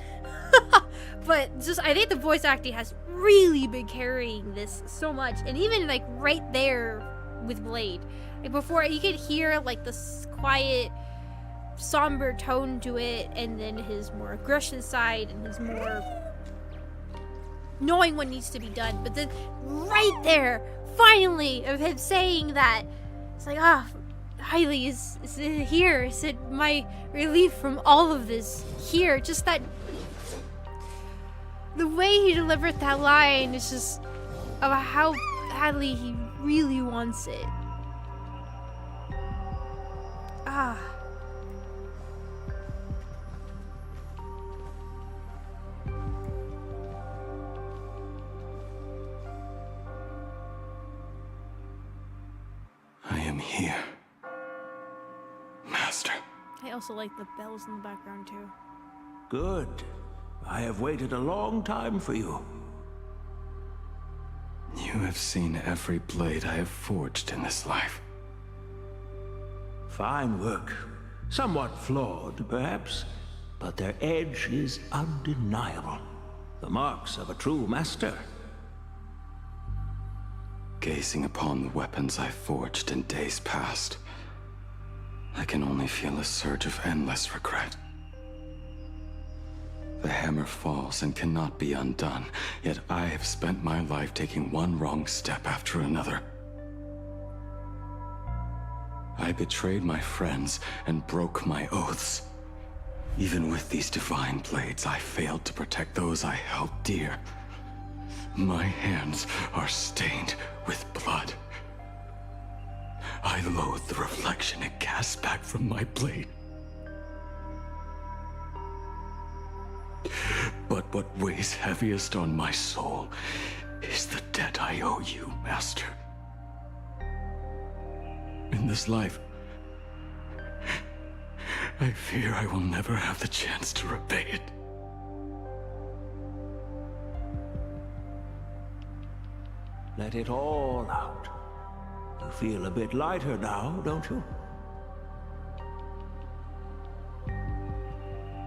But just, I think the voice acting has really been carrying this so much. And even like right there with Blade, like before, you could hear like this quiet, somber tone to it, and then his more aggression side and his more knowing what needs to be done. But then right there, finally, of him saying that, it's like, Hailey is here. Is it my relief from all of this here? Just that, the way he delivered that line is just about how badly he really wants it. I am here, Master. I also like the bells in the background too. Good. I have waited a long time for you. You have seen every blade I have forged in this life. Fine work. Somewhat flawed, perhaps, but their edge is undeniable. The marks of a true master. Gazing upon the weapons I forged in days past, I can only feel a surge of endless regret. The hammer falls and cannot be undone, yet I have spent my life taking one wrong step after another. I betrayed my friends and broke my oaths. Even with these divine blades, I failed to protect those I held dear. My hands are stained with blood. I loathe the reflection it casts back from my blade. But what weighs heaviest on my soul is the debt I owe you, Master. In this life, I fear I will never have the chance to repay it. Let it all out. You feel a bit lighter now, don't you?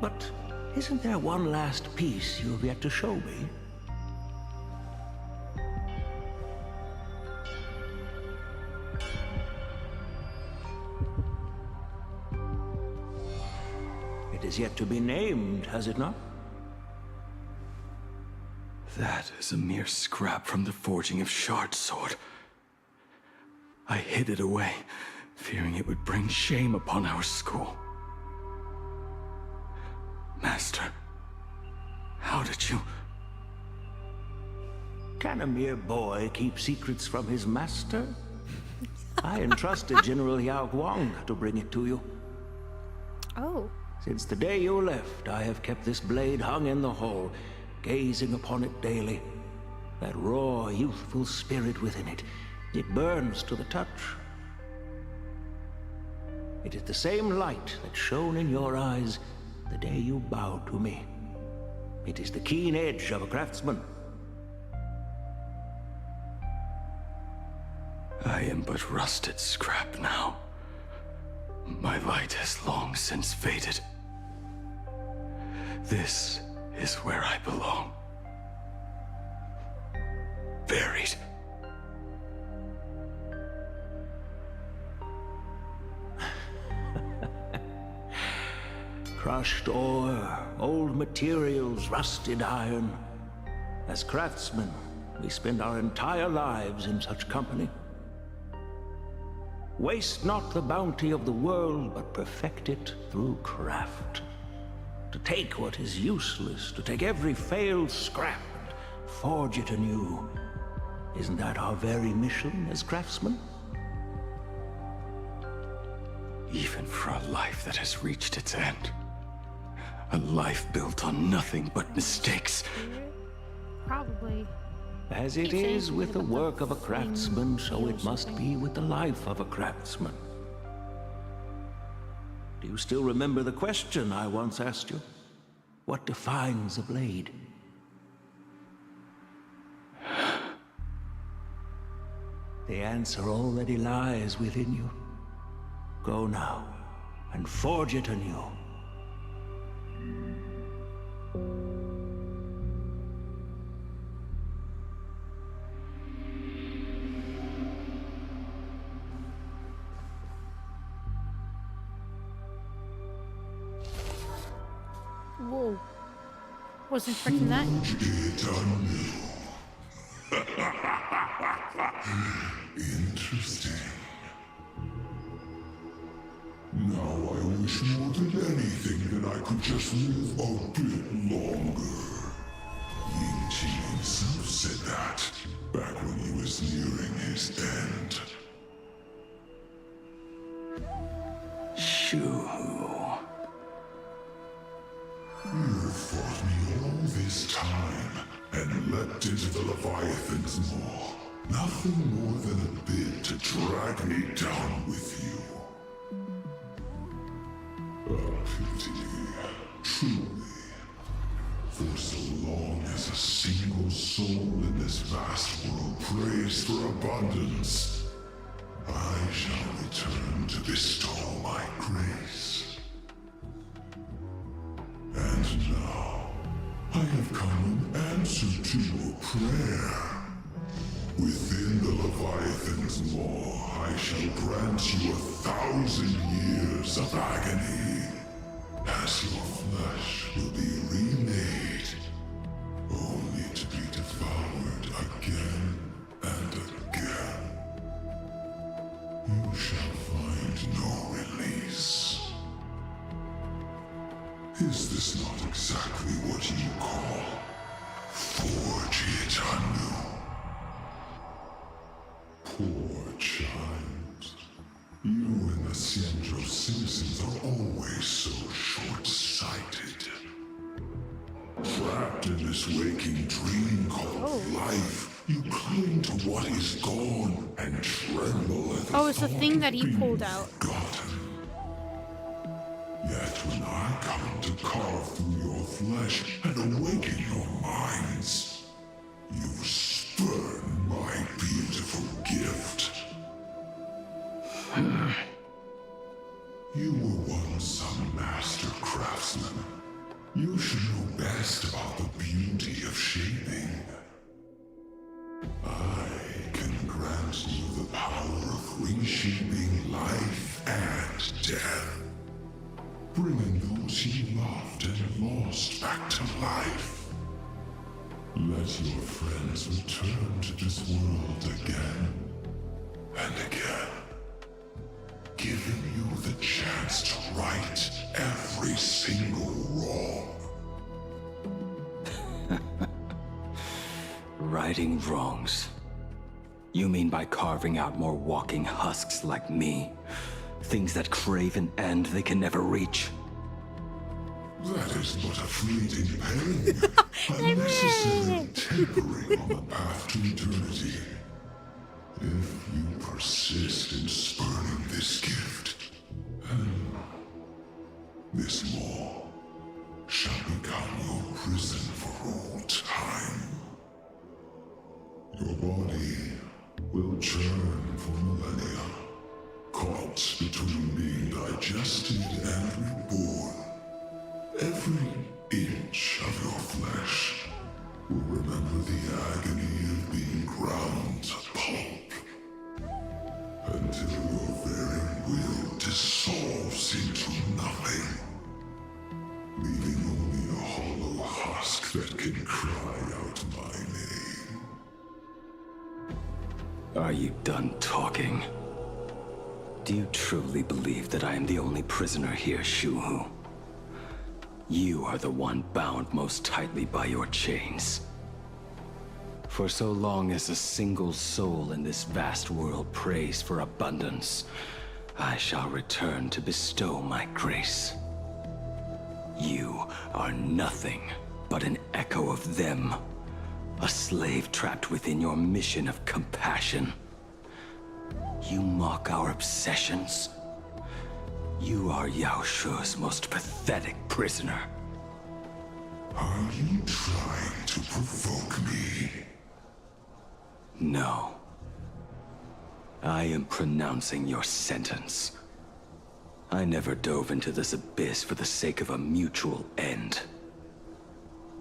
But isn't there one last piece you've yet to show me? It is yet to be named, has it not? That is a mere scrap from the forging of Shard Sword. I hid it away, fearing it would bring shame upon our school. Master, how did you... Can a mere boy keep secrets from his master? I entrusted General Yao Guang to bring it to you. Oh. Since the day you left, I have kept this blade hung in the hall, gazing upon it daily. That raw, youthful spirit within it, it burns to the touch. It is the same light that shone in your eyes the day you bowed to me. It is the keen edge of a craftsman. I am but rusted scrap now. My light has long since faded. This is where I belong. Buried. Crushed ore, old materials, rusted iron. As craftsmen, we spend our entire lives in such company. Waste not the bounty of the world, but perfect it through craft. To take what is useless, to take every failed scrap and forge it anew. Isn't that our very mission as craftsmen? Even for a life that has reached its end. A life built on nothing but mistakes. Probably. As it is with the work of a craftsman, so it must be with the life of a craftsman. Do you still remember the question I once asked you? What defines a blade? The answer already lies within you. Go now, and forge it anew. Whoa. Wasn't expecting that. Interesting. Now I wish more than anything that I could just live a bit longer. Ying Qi himself said that back when he was nearing his end. Shoo. You fought me all this time and leapt into the Leviathan's maw. Nothing more than a bit to drag me down with you. A pity, truly. For so long as a single soul in this vast world prays for abundance, I shall return to bestow my grace. And now, I have come in answer to your prayer. Within the Leviathan's maw, I shall grant you 1,000 years of agony, as your flesh will be remade, only to be devoured again and again. You shall find no release. Is this not exactly what you call forge it anew? Poor child. You and the Xianzhou citizens are always so short-sighted. Trapped in this waking dream called life, you cling to what is gone and tremble at the Oh, it's the thing that he pulled out. Yet when I come to carve through your flesh and awaken your minds, you spurn my beautiful gift. You were once a master craftsman. You should know best about the beauty of shaping. I can grant you the power of reshaping life and death. Bringing those you loved and lost back to life. Let your friends return to this world again and again, giving you the chance to right every single wrong. Righting wrongs. You mean by carving out more walking husks like me? Things that crave an end they can never reach. That is but a fleeting pain, a necessary tempering on the path to eternity. If you persist in spurning this gift, this maw shall become your prison caught between being digested and reborn, every inch of your flesh will remember the agony of being ground to pulp, until your very will dissolves into nothing, leaving only a hollow husk that can cry out my name. Are you done talking? Do you truly believe that I am the only prisoner here, Shuhu? You are the one bound most tightly by your chains. For so long as a single soul in this vast world prays for abundance, I shall return to bestow my grace. You are nothing but an echo of them, a slave trapped within your mission of compassion. You mock our obsessions. You are Yao Shu's most pathetic prisoner. Are you trying to provoke me? No. I am pronouncing your sentence. I never dove into this abyss for the sake of a mutual end.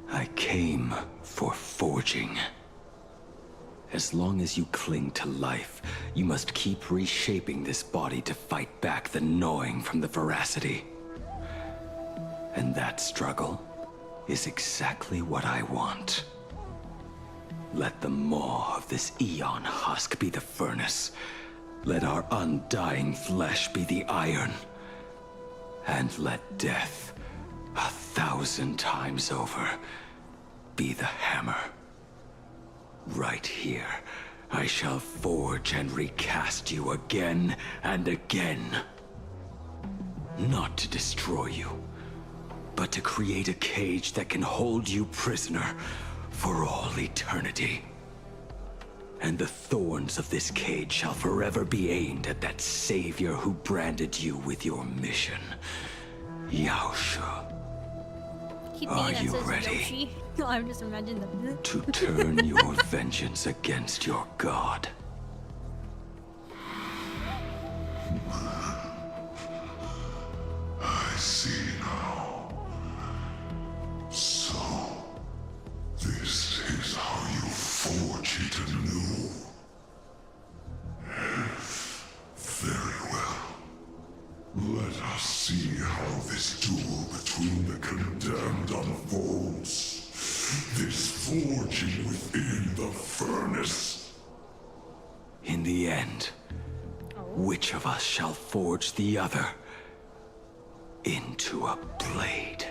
I came for forging. As long as you cling to life, you must keep reshaping this body to fight back the gnawing from the veracity. And that struggle is exactly what I want. Let the maw of this Eon husk be the furnace. Let our undying flesh be the iron. And let death, 1,000 times over, be the hammer. Right here, I shall forge and recast you again and again. Not to destroy you, but to create a cage that can hold you prisoner for all eternity. And the thorns of this cage shall forever be aimed at that savior who branded you with your mission, Yao Shu. Are you ready? No, I'm just imagining them. To turn your vengeance against your god? I see now. So, this is how you forge it anew. Very well. Let us see how this duel between the condemned unfolds. This forging within the furnace. In the end, which of us shall forge the other into a blade?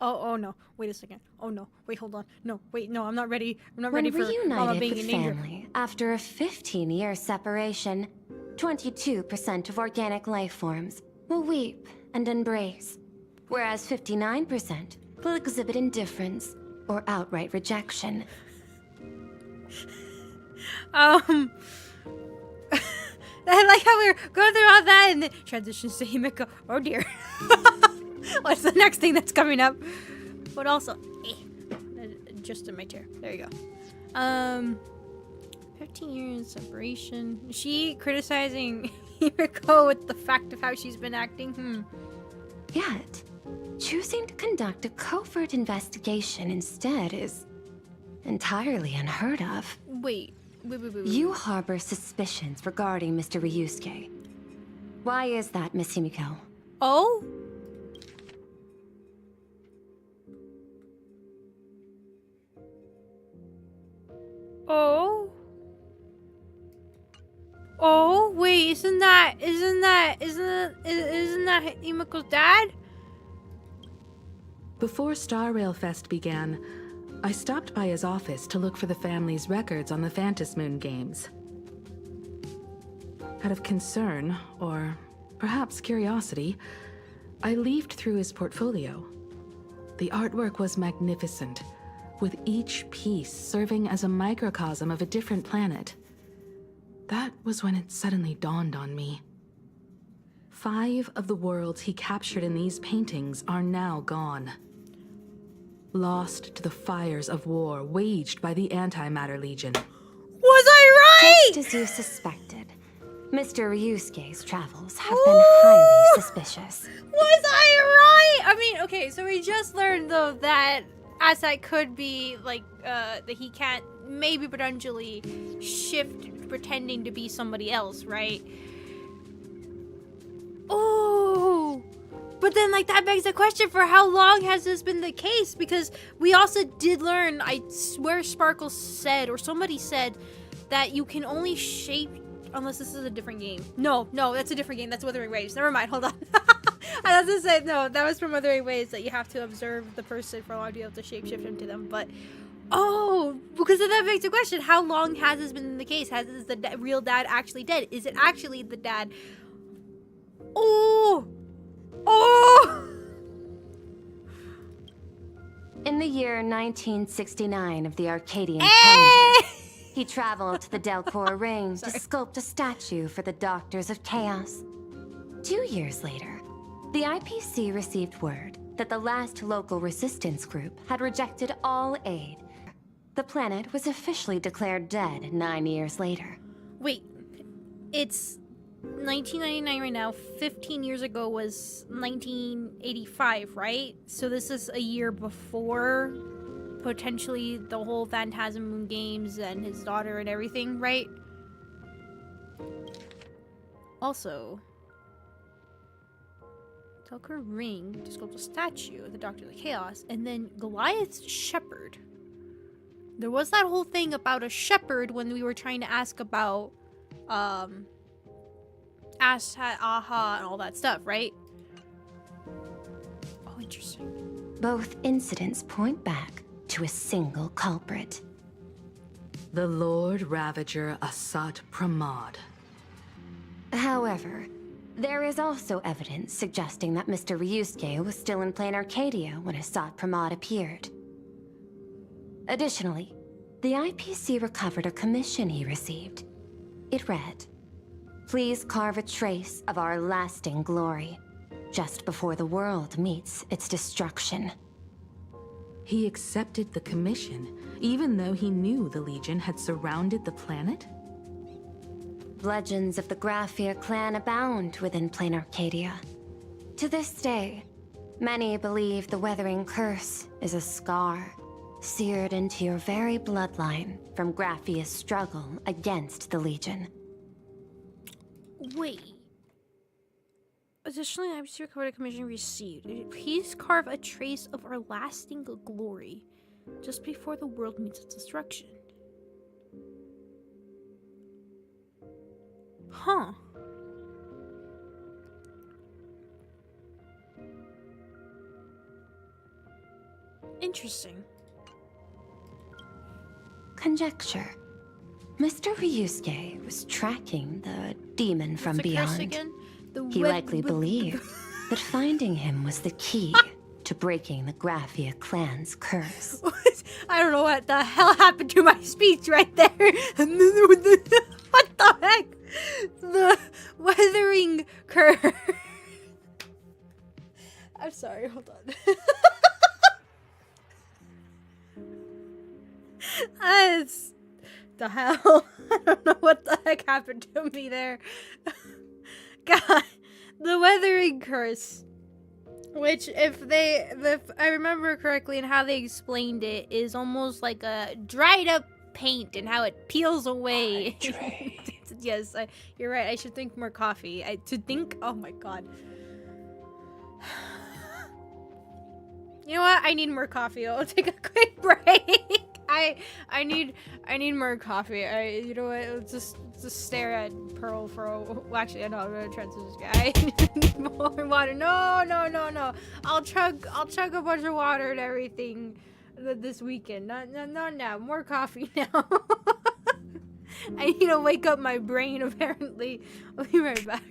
Oh no. Wait a second. Oh no. Wait, hold on. No, wait, no, I'm not ready. I'm not When ready for Mama reunited being with in danger. family after a 15-year separation, 22% of organic life forms will weep and embrace, whereas 59% will exhibit indifference or outright rejection. I like how we're going through all that and then transitions to Himiko. Oh dear. What's the next thing that's coming up? But also, just in my chair. There you go. 15 years separation. Is she criticizing Himiko with the fact of how she's been acting? Yet, choosing to conduct a covert investigation instead is entirely unheard of. Wait. You harbor suspicions regarding Mr. Ryusuke. Why is that, Miss Himiko? Oh? Oh, wait, isn't that Himiko's dad? Before Star Rail Fest began, I stopped by his office to look for the family's records on the Phantasmoon games. Out of concern, or perhaps curiosity, I leafed through his portfolio. The artwork was magnificent, with each piece serving as a microcosm of a different planet. That was when it suddenly dawned on me. 5 of the worlds he captured in these paintings are now gone. lost to the fires of war waged by the Antimatter Legion. Was I right? Just as you suspected, Mr. Ryusuke's travels have been highly suspicious. Was I right? I mean, okay, so we just learned though that Asai could be like that he can't maybe potentially shift pretending to be somebody else, right? Oh, but then like that begs the question for how long has this been the case? Because we also did learn, I swear Sparkle said or somebody said that you can only shape unless this is a different game. No, that's a different game. That's Wuthering Waves. Never mind. Hold on. I was to say no. That was from Wuthering Waves that you have to observe the person for a long to be able to shapeshift into them. But oh, because of that begs the question: how long has this been the case? Is the real dad actually dead? Is it actually the dad? Oh. In the year 1969 of the Arcadian calendar, he traveled to the Delcor Ring to sculpt a statue for the Doctors of Chaos. 2 years later, the IPC received word that the last local resistance group had rejected all aid. The planet was officially declared dead 9 years later. Wait, it's 1999 right now. 15 years ago was 1985, right? So this is a year before potentially the whole Phantasm Moon games and his daughter and everything, right? Also, Delcor Ring to sculpt a statue of the Doctor of the Chaos, and then Goliath's shepherd. There was that whole thing about a shepherd when we were trying to ask about Ashtat, Aha, and all that stuff, right? Oh, interesting. Both incidents point back to a single culprit. The Lord Ravager Asat Pramod. However, there is also evidence suggesting that Mr. Ryusuke was still in Plain Arcadia when Asat Pramod appeared. Additionally, the IPC recovered a commission he received. It read, "Please carve a trace of our lasting glory, just before the world meets its destruction." He accepted the commission, even though he knew the Legion had surrounded the planet? Legends of the Graphia clan abound within Plain Arcadia. To this day, many believe the Weathering Curse is a scar seared into your very bloodline from Graphia's struggle against the Legion. Wait. Additionally, IPC recovered a commission received. Please carve a trace of our lasting glory just before the world meets its destruction. Huh. Interesting. Conjecture. Mr. Ryusuke was tracking the demon from beyond. Curse again? He likely believed that finding him was the key to breaking the Graphia clan's curse. I don't know what the hell happened to my speech right there. What the heck? The Weathering Curse. I'm sorry, hold on. That's the hell. I don't know what the heck happened to me there. God, the Weathering Curse, which if I remember correctly and how they explained it, is almost like a dried up paint and how it peels away. Yes, you're right. I should drink more coffee. Oh my god. You know what? I need more coffee. I'll take a quick break. I need more coffee. You know what? Let's just stare at Pearl for well, actually, I know I'm gonna transition. I need more water. No. I'll chug a bunch of water and everything this weekend. No, now. More coffee now. I need to wake up my brain, apparently. I'll be right back.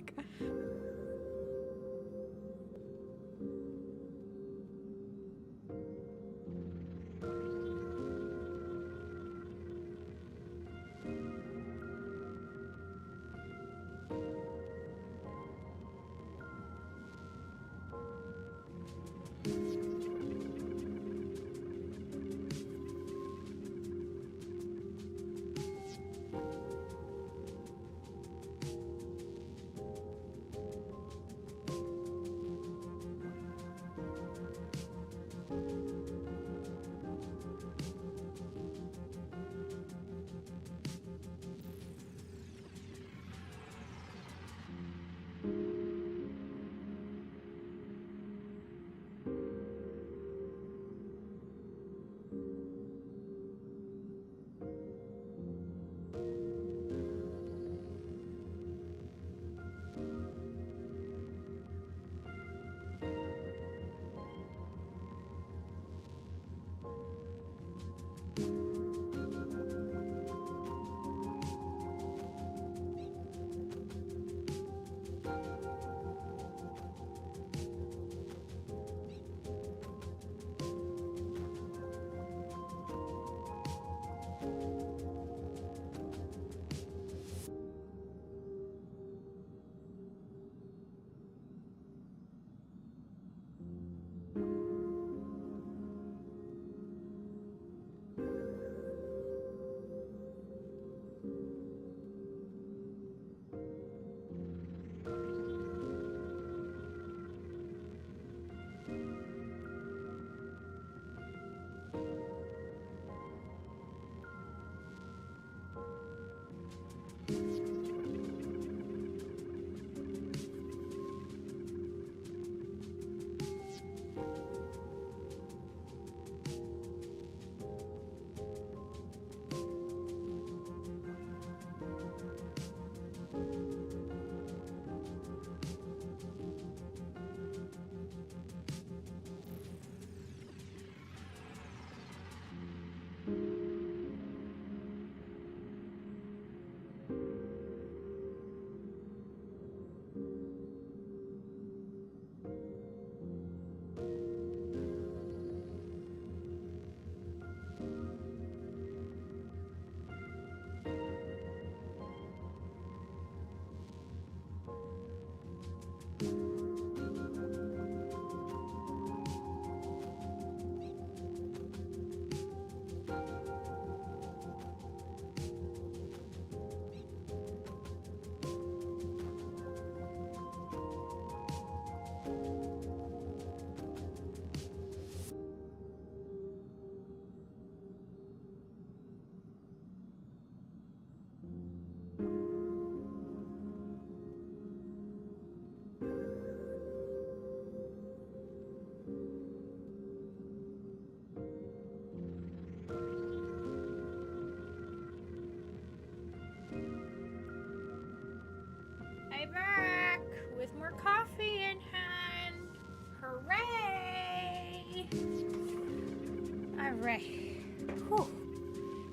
Alright. Whew.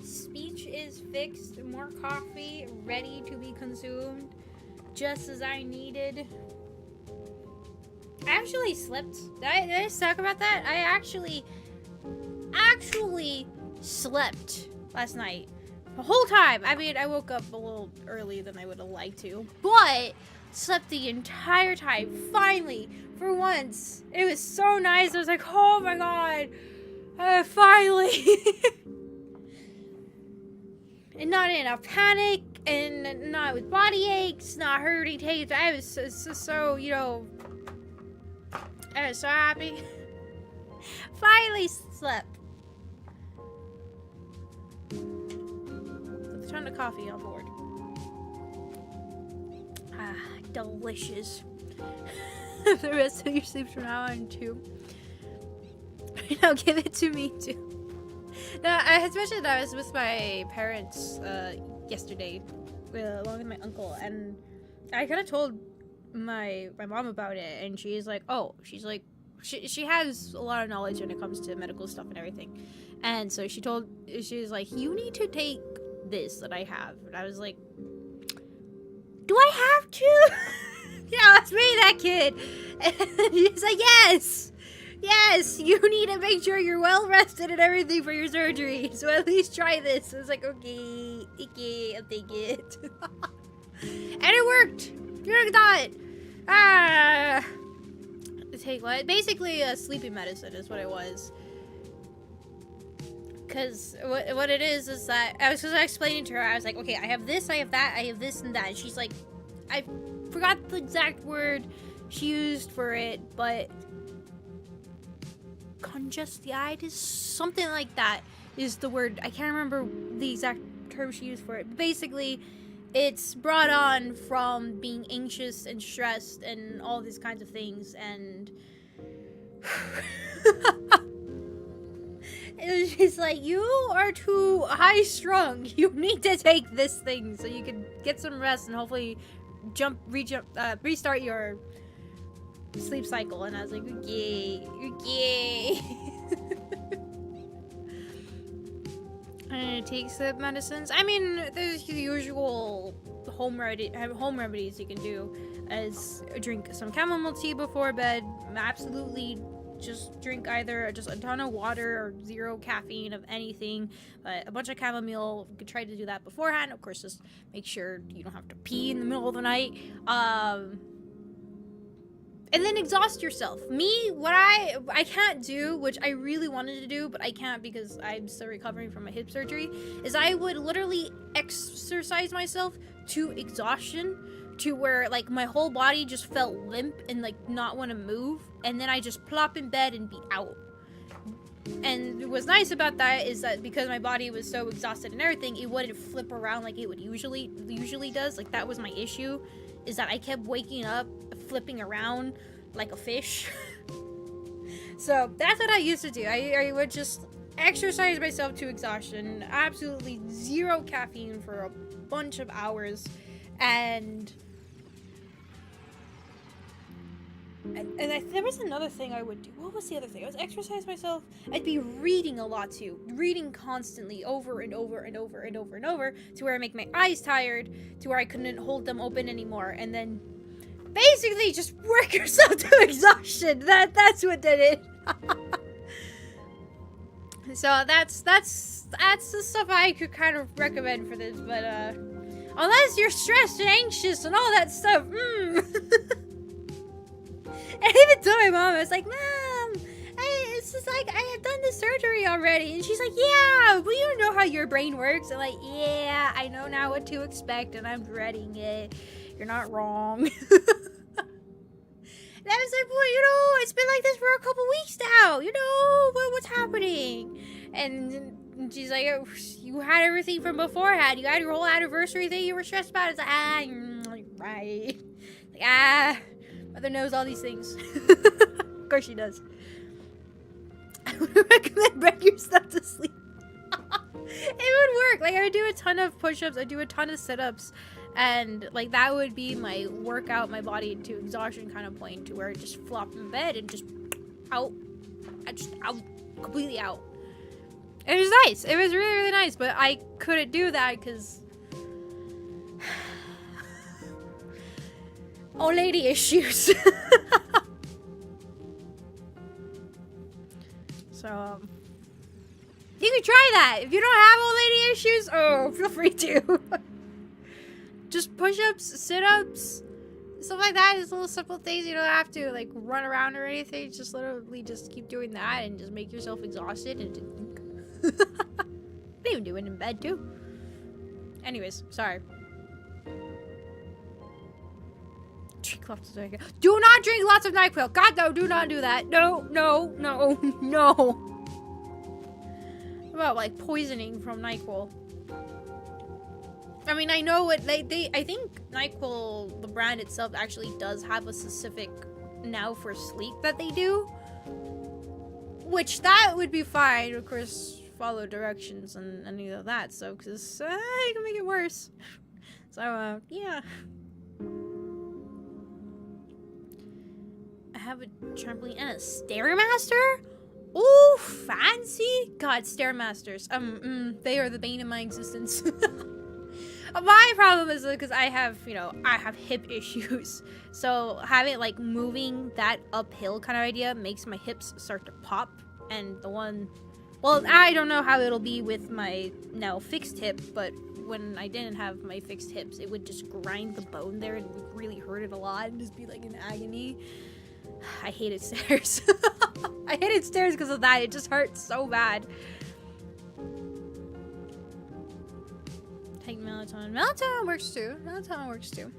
Speech is fixed. More coffee ready to be consumed. Just as I needed. I actually slept. Did I just talk about that? I actually slept last night. The whole time. I mean, I woke up a little early than I would have liked to. But slept the entire time. Finally. For once. It was so nice. I was like, oh my god. Finally. And not in a panic. And not with body aches. Not hurting. I was so, you know. I was so happy. Finally slept. With a ton of coffee on board. Ah, delicious. The rest of your sleep from now on too. Now give it to me too. Now, I had mentioned that I was with my parents yesterday, along with my uncle, and I kind of told my mom about it, and she's like, she has a lot of knowledge when it comes to medical stuff and everything, and so she's like, you need to take this that I have, and I was like, do I have to? Yeah, let's be that kid. And she's like, yes, you need to make sure you're well rested and everything for your surgery, so at least try this. I was like, okay, I'll take it. And it worked. You would have thought. Take what? Basically, sleeping medicine is what it was. Because what it is that I was explaining to her. I was like, okay, I have this, I have that, I have this and that. And she's like, I forgot the exact word she used for it, but conjunctivitis, something like that is the word. I can't remember the exact term she used for it. But basically, it's brought on from being anxious and stressed and all these kinds of things, and it was just like, you are too high strung. You need to take this thing so you can get some rest and hopefully restart your sleep cycle. And I was like, okay. And it takes the medicines. I mean, there's the usual home remedies you can do, as drink some chamomile tea before bed. Absolutely, just drink either just a ton of water or zero caffeine of anything, but a bunch of chamomile. You could try to do that beforehand. Of course, just make sure you don't have to pee in the middle of the night. And then exhaust yourself. Me, what I can't do, which I really wanted to do, but I can't because I'm still recovering from my hip surgery, is I would literally exercise myself to exhaustion, to where like my whole body just felt limp and like not want to move, and then I just plop in bed and be out. And what's nice about that is that because my body was so exhausted and everything, it wouldn't flip around like it would usually does. Like that was my issue, is that I kept waking up flipping around like a fish. So that's what I used to do. I would just exercise myself to exhaustion, absolutely zero caffeine for a bunch of hours, and there was another thing I would do. What was the other thing? I was exercise myself. I'd be reading a lot too. Reading constantly over and over and over and over and over, to where I make my eyes tired, to where I couldn't hold them open anymore. And then basically just work yourself to exhaustion. That's what did it. So that's the stuff I could kind of recommend for this, but unless you're stressed and anxious and all that stuff, And I even told my mom, I was like, Mom, it's just like, I have done this surgery already. And she's like, yeah, well, you know how your brain works. I'm like, yeah, I know now what to expect, and I'm dreading it. You're not wrong. And I was like, well, you know, it's been like this for a couple weeks now. You know, what's happening? And she's like, oh, you had everything from beforehand. You had your whole anniversary thing you were stressed about. It's like, right. Like, Mother knows all these things. Of course she does. I would recommend bring your stuff to sleep. It would work. Like, I would do a ton of push-ups. I'd do a ton of sit-ups. And, like, that would be my workout, my body into exhaustion kind of point, to where I just flop in bed and just out. Completely out. It was nice. It was really, really nice, but I couldn't do that because old lady issues. So, you can try that. If you don't have old lady issues, oh, feel free to. Just push-ups, sit-ups, stuff like that. Just little simple things. You don't have to, like, run around or anything. Just literally just keep doing that and just make yourself exhausted. And they even do it in bed, too. Anyways, sorry. Drink lots of NyQuil. Do not drink lots of NyQuil. God, no, do not do that. No, no, no, no. What about, like, poisoning from NyQuil? I mean, I know what I think NyQuil, the brand itself, actually does have a specific now for sleep that they do. Which, that would be fine. Of course, follow directions and any of that stuff, because it can make it worse. So, yeah. I have a trampoline and a Stairmaster? Ooh, fancy! God, Stairmasters. They are the bane of my existence. My problem is because I have, you know, I have hip issues. So having, like, moving that uphill kind of idea makes my hips start to pop. And the one, well, I don't know how it'll be with my now fixed hip, but when I didn't have my fixed hips, it would just grind the bone there and it would really hurt it a lot and just be like in agony. I hated stairs. I hated stairs because of that. It just hurt so bad. Take melatonin. Melatonin works too. Melatonin works too.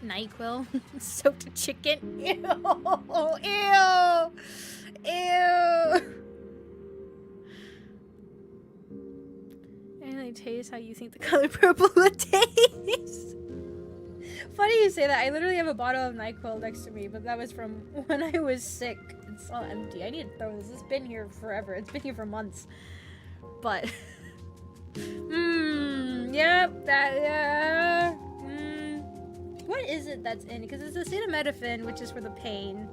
NyQuil. Soaked chicken. Ew. Ew. Ew. And they taste how you think the color purple would taste. Funny you say that. I literally have a bottle of NyQuil next to me, but that was from when I was sick. It's all empty. I need to throw this. It's been here forever. It's been here for months. But, yep, that, yeah. What is it that's in it? Because it's acetaminophen, which is for the pain.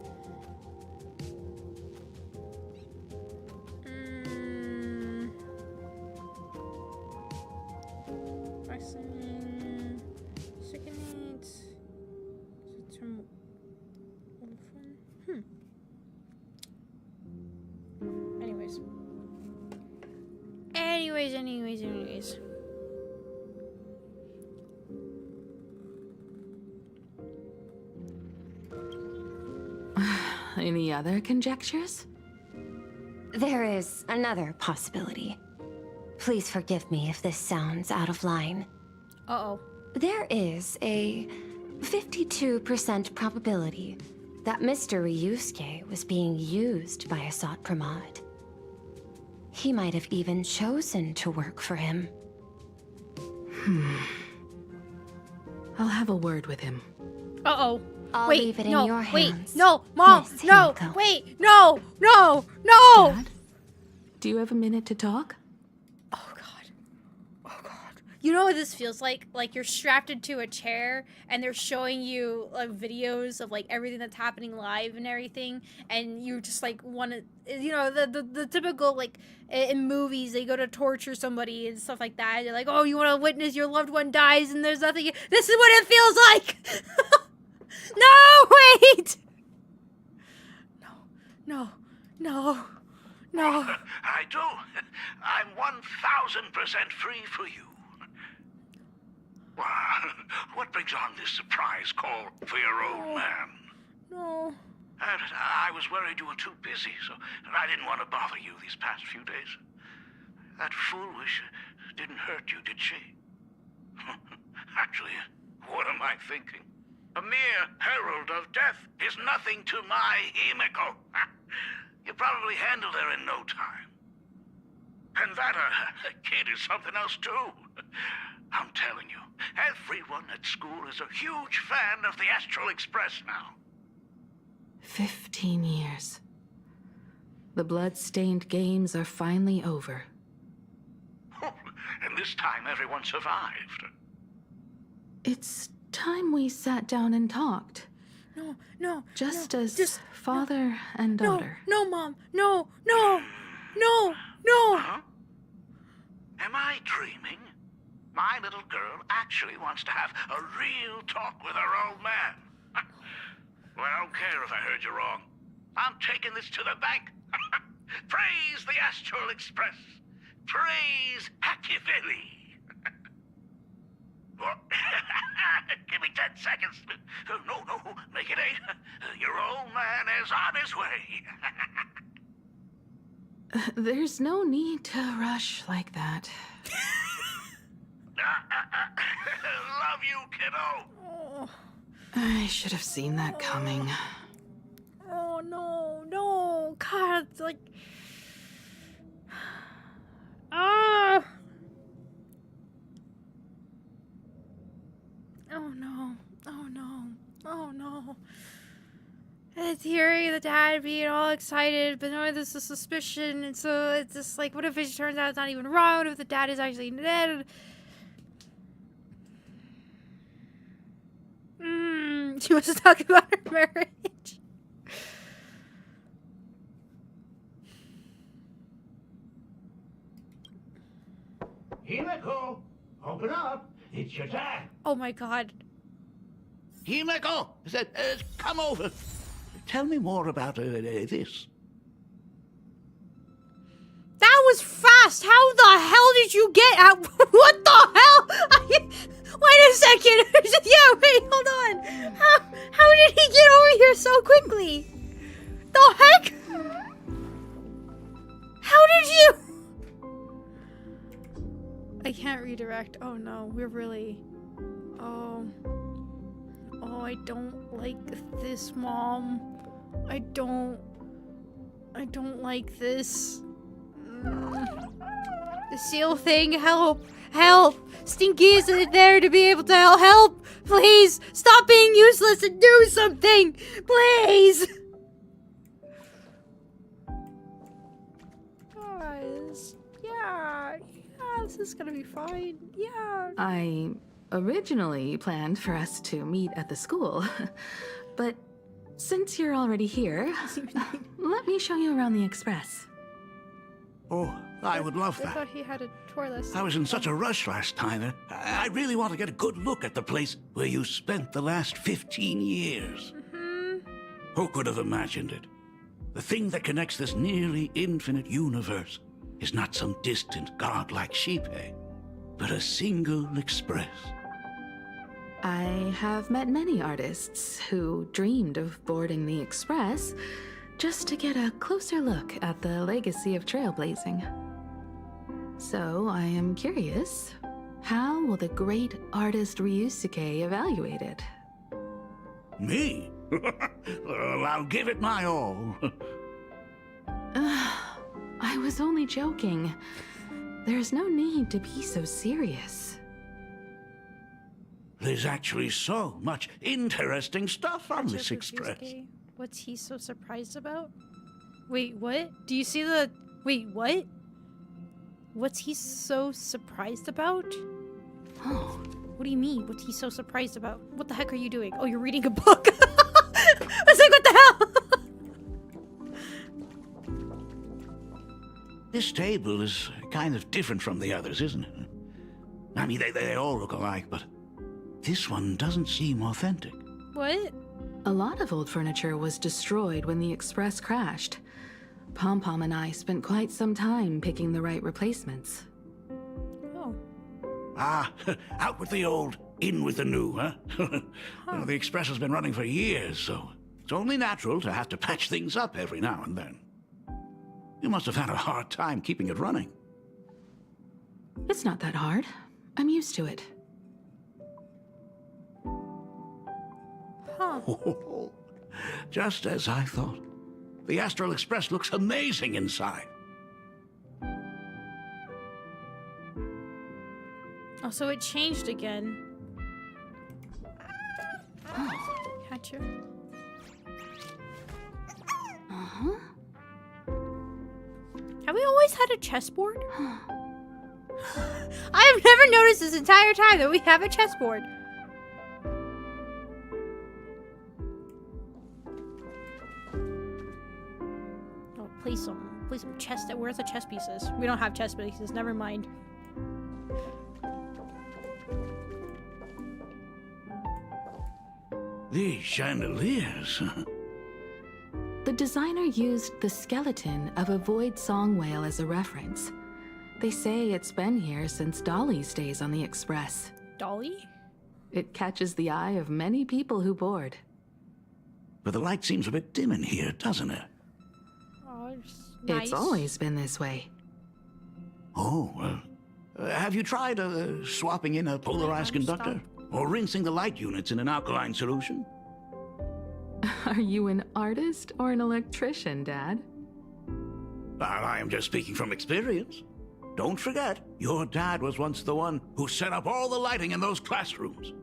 Anyways. Any other conjectures? There is another possibility. Please forgive me if this sounds out of line. Uh-oh. There is a 52% probability that Mr. Ryusuke was being used by Asat Pramod. He might have even chosen to work for him. I'll have a word with him. Uh-oh. I'll leave it in your hands. Wait, no, Mom, Miss no, Himiko. wait, no, no, no! Dad, do you have a minute to talk? Oh, God. You know what this feels like? Like you're strapped into a chair and they're showing you like videos of like everything that's happening live and everything, and you just like want to, you know, the typical like in movies they go to torture somebody and stuff like that. You're like, oh, you want to witness your loved one dies and there's nothing. This is what it feels like. No, wait. No. I do. I'm 1,000% free for you. What brings on this surprise call for your old man? No. I was worried you were too busy, so I didn't want to bother you these past few days. That foolish didn't hurt you, did she? Actually, what am I thinking? A mere herald of death is nothing to my Himiko. You probably handled her in no time. And that kid is something else too. I'm telling you, everyone at school is a huge fan of the Astral Express now. 15 years. The blood-stained games are finally over. And this time everyone survived. It's time we sat down and talked. No. Just as father and daughter. No, Mom. No. No! No! Huh? Am I dreaming? My little girl actually wants to have a real talk with her old man. Well, I don't care if I heard you wrong. I'm taking this to the bank. Praise the Astral Express. Praise Hackiveli. Give me 10 seconds. No, make it 8. Your old man is on his way. There's no need to rush like that. Love you, kiddo. Oh. I should have seen that coming. Oh no. God, it's like... Ah! Oh no. And it's hearing the dad being all excited, but knowing there's a suspicion, and so it's just like, what if it turns out it's not even wrong? What if the dad is actually dead? She wants to talk about her marriage. Himeko, open up. It's your time. Oh my god. Himeko, come over. Tell me more about this. That was fast. How the hell did you get out? What the hell? Wait a second. Yeah, wait, hold on. How did he get over here so quickly? The heck? How did you? I can't redirect. Oh no, we're really... Oh, I don't like this, Mom. I don't like this. The seal thing, help! Stinky isn't there to be able to help! Please, stop being useless and do something! Please! Guys, yeah, this is gonna be fine. Yeah. I originally planned for us to meet at the school, but since you're already here, let me show you around the Express. Oh, I would love I that. thought he had a tour list. I was in such a rush last time. I really want to get a good look at the place where you spent the last 15 years. Who could have imagined it? The thing that connects this nearly infinite universe is not some distant godlike sheephead, but a single express. I have met many artists who dreamed of boarding the Express just to get a closer look at the legacy of trailblazing. So I am curious, how will the great artist Ryusuke evaluate it? Me? Well, I'll give it my all. I was only joking. There's no need to be so serious. There's actually so much interesting stuff on this express. What's he so surprised about? Wait, what? Do you see the... Wait, what? What's he so surprised about? Oh, what do you mean? What's he so surprised about? What the heck are you doing? Oh, you're reading a book. I was like, what the hell? This table is kind of different from the others, isn't it? I mean, they all look alike, but this one doesn't seem authentic. What? A lot of old furniture was destroyed when the Express crashed. Pom-Pom and I spent quite some time picking the right replacements. Oh. Ah, out with the old, in with the new, huh? Well, the Express has been running for years, so it's only natural to have to patch things up every now and then. You must have had a hard time keeping it running. It's not that hard. I'm used to it. Huh. Just as I thought. The Astral Express looks amazing inside. Oh, so it changed again. Gotcha. Uh-huh. Have we always had a chessboard? I have never noticed this entire time that we have a chessboard. Oh, please don't Play some chess. Where's the chess pieces? We don't have chess pieces. Never mind. These chandeliers. The designer used the skeleton of a void song whale as a reference. They say it's been here since Dolly's days on the Express. Dolly? It catches the eye of many people who board. But the light seems a bit dim in here, doesn't it? Oh, nice. It's always been this way. Oh, well. Have you tried swapping in a polarized conductor? Or rinsing the light units in an alkaline solution? Are you an artist or an electrician, Dad? I am just speaking from experience. Don't forget, your dad was once the one who set up all the lighting in those classrooms.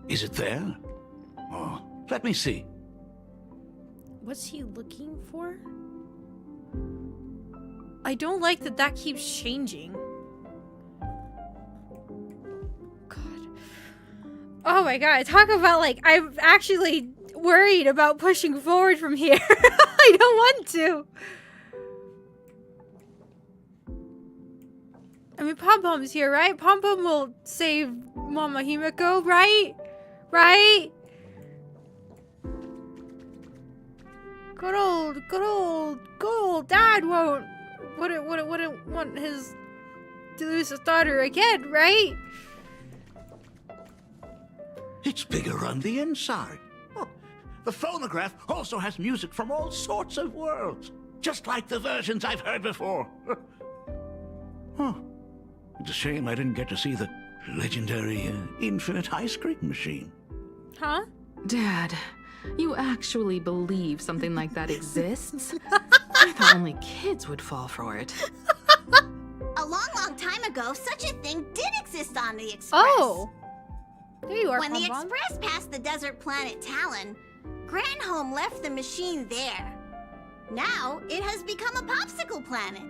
Is it there? Oh, let me see. What's he looking for? I don't like that keeps changing. God. Oh my god, talk about like, I'm actually worried about pushing forward from here. I don't want to. I mean, Pom Pom's here, right? Pom Pom will save Mama Himiko, right? Right? Good old Dad wouldn't want his to lose his daughter again, right? It's bigger on the inside. Oh, the phonograph also has music from all sorts of worlds, just like the versions I've heard before. Huh. It's a shame I didn't get to see the legendary infinite ice cream machine. Huh? Dad, you actually believe something like that exists? I thought only kids would fall for it. A long time ago, such a thing did exist on the Express. Oh! There you are, When the Pom-Pom. Express passed the desert planet Talon, Granholm left the machine there. Now, it has become a popsicle planet.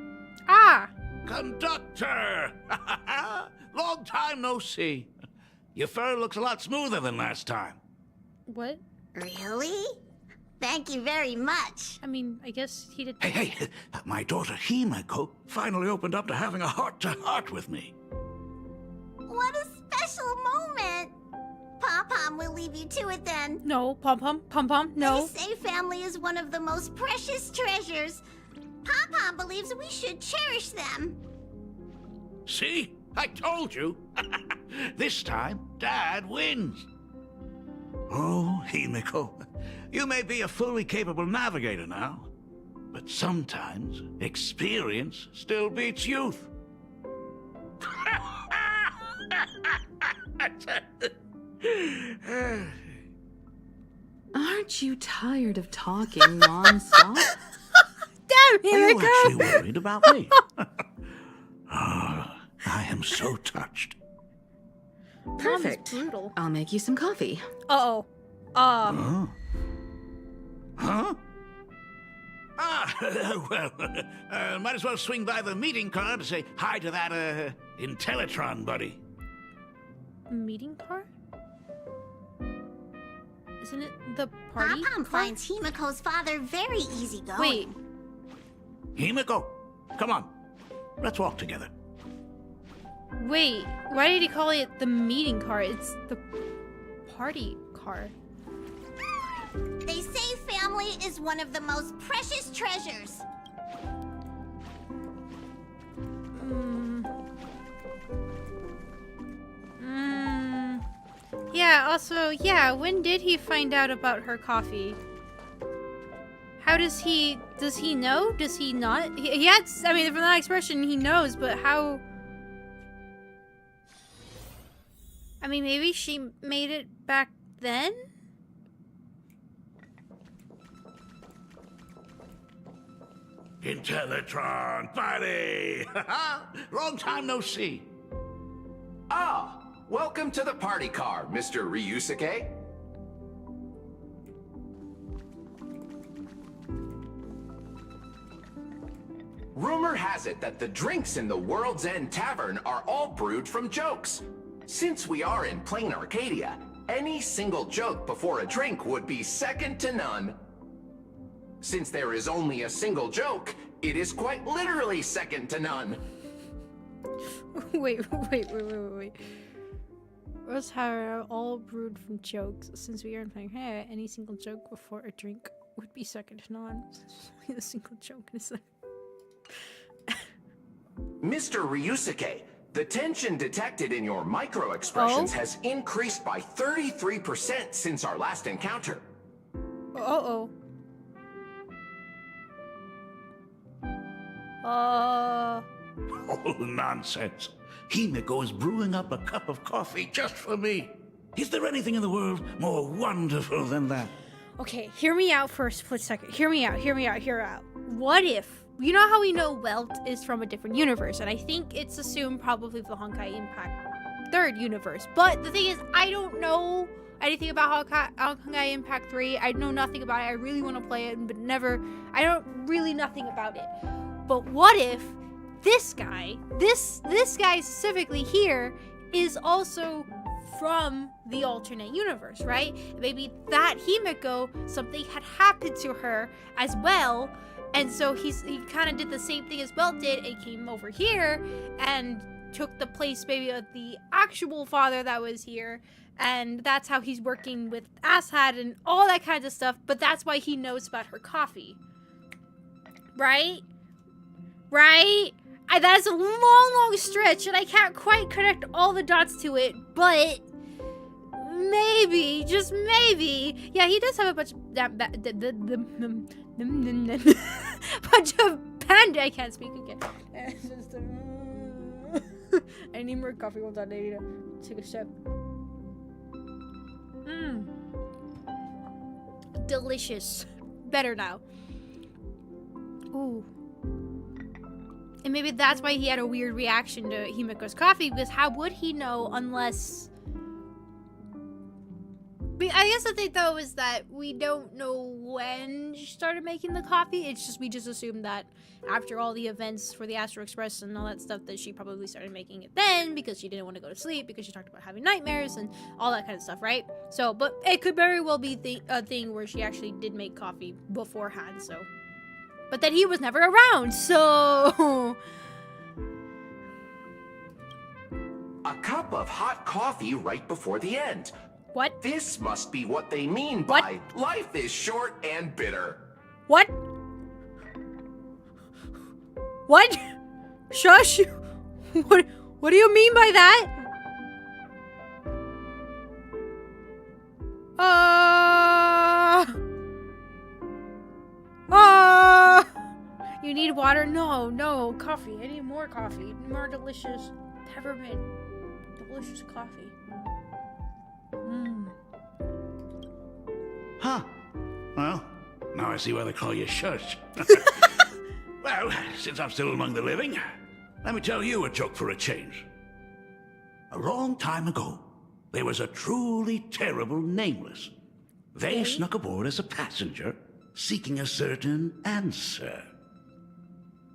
Ah! Conductor! Long time no see. Your fur looks a lot smoother than last time. What? Really? Thank you very much. I mean, I guess he did. Hey, my daughter Himiko finally opened up to having a heart-to-heart with me. What a special moment. Pom-Pom will leave you to it then. No, Pom-Pom, no. They say family is one of the most precious treasures. Pom-Pom believes we should cherish them. See? I told you. This time, Dad wins. Oh, Himiko, you may be a fully capable navigator now, but sometimes experience still beats youth. Aren't you tired of talking non-stop? Damn, Are you Himiko! actually worried about me? I am so touched. Perfect. Brutal. I'll make you some coffee. Uh-oh. Huh? Well, might as well swing by the meeting car to say hi to that, Intellitron buddy. Meeting car? Isn't it the party Pom-Pom car? finds Himiko's father very easygoing. Wait. Himiko, come on. Let's walk together. Wait, why did he call it the meeting car? It's the party car. They say family is one of the most precious treasures. Yeah, also, yeah, when did he find out about her coffee? How does he know? Does he not? He had, I mean, from that expression, he knows, but how? I mean, maybe she made it back then? Intellitron buddy! Long time no see. Ah, welcome to the party car, Mr. Ryusuke. Rumor has it that the drinks in the World's End Tavern are all brewed from jokes. Since we are in plain Arcadia, any single joke before a drink would be second to none. Since there is only a single joke, it is quite literally second to none. Wait. Roast are all brewed from jokes. Since we aren't playing hey, any single joke before a drink would be second to none. A single joke is that. Mr. Ryusuke, the tension detected in your micro-expressions has increased by 33% since our last encounter. Oh, nonsense. Himeko is brewing up a cup of coffee just for me. Is there anything in the world more wonderful than that? Okay, hear me out for a split second. Hear me out. What if, you know how we know Welt is from a different universe, and I think it's assumed probably the Honkai Impact 3rd universe. But the thing is, I don't know anything about Honkai Impact 3. I know nothing about it. I really want to play it, but I don't really nothing about it. But what if this guy specifically here is also from the alternate universe, right? Maybe that Himeko, something had happened to her as well, and so he kind of did the same thing as Welt did and came over here and took the place maybe of the actual father that was here, and that's how he's working with Assad and all that kind of stuff, but that's why he knows about her coffee. Right? That's a long stretch, and I can't quite connect all the dots to it, but maybe, just maybe, yeah, he does have a bunch of bunch of panda. I can't speak again. I need more coffee. Hold on, I need to take a sip. Delicious. Better now. Ooh. And maybe that's why he had a weird reaction to Himeko's coffee, because how would he know unless... I guess the thing, though, is that we don't know when she started making the coffee. It's just, we just assume that after all the events for the Astro Express and all that stuff, that she probably started making it then, because she didn't want to go to sleep, because she talked about having nightmares and all that kind of stuff, right? So, but it could very well be a thing where she actually did make coffee beforehand, so... But then he was never around, so... A cup of hot coffee right before the end. What? This must be what they mean by life is short and bitter. What? What? Shush! What do you mean by that? You need water? No, coffee. I need more coffee. More delicious peppermint. Delicious coffee. Huh. Well, now I see why they call you Shush. Well, since I'm still among the living, let me tell you a joke for a change. A long time ago, there was a truly terrible nameless. They snuck aboard as a passenger, seeking a certain answer.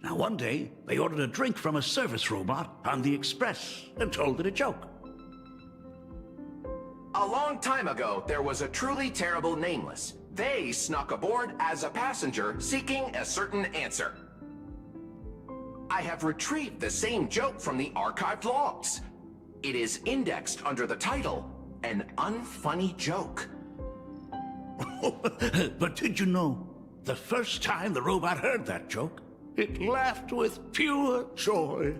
Now, one day, they ordered a drink from a service robot on the express and told it a joke. A long time ago, there was a truly terrible nameless. They snuck aboard as a passenger, seeking a certain answer. I have retrieved the same joke from the archived logs. It is indexed under the title, An Unfunny Joke. But did you know, the first time the robot heard that joke, it laughed with pure joy.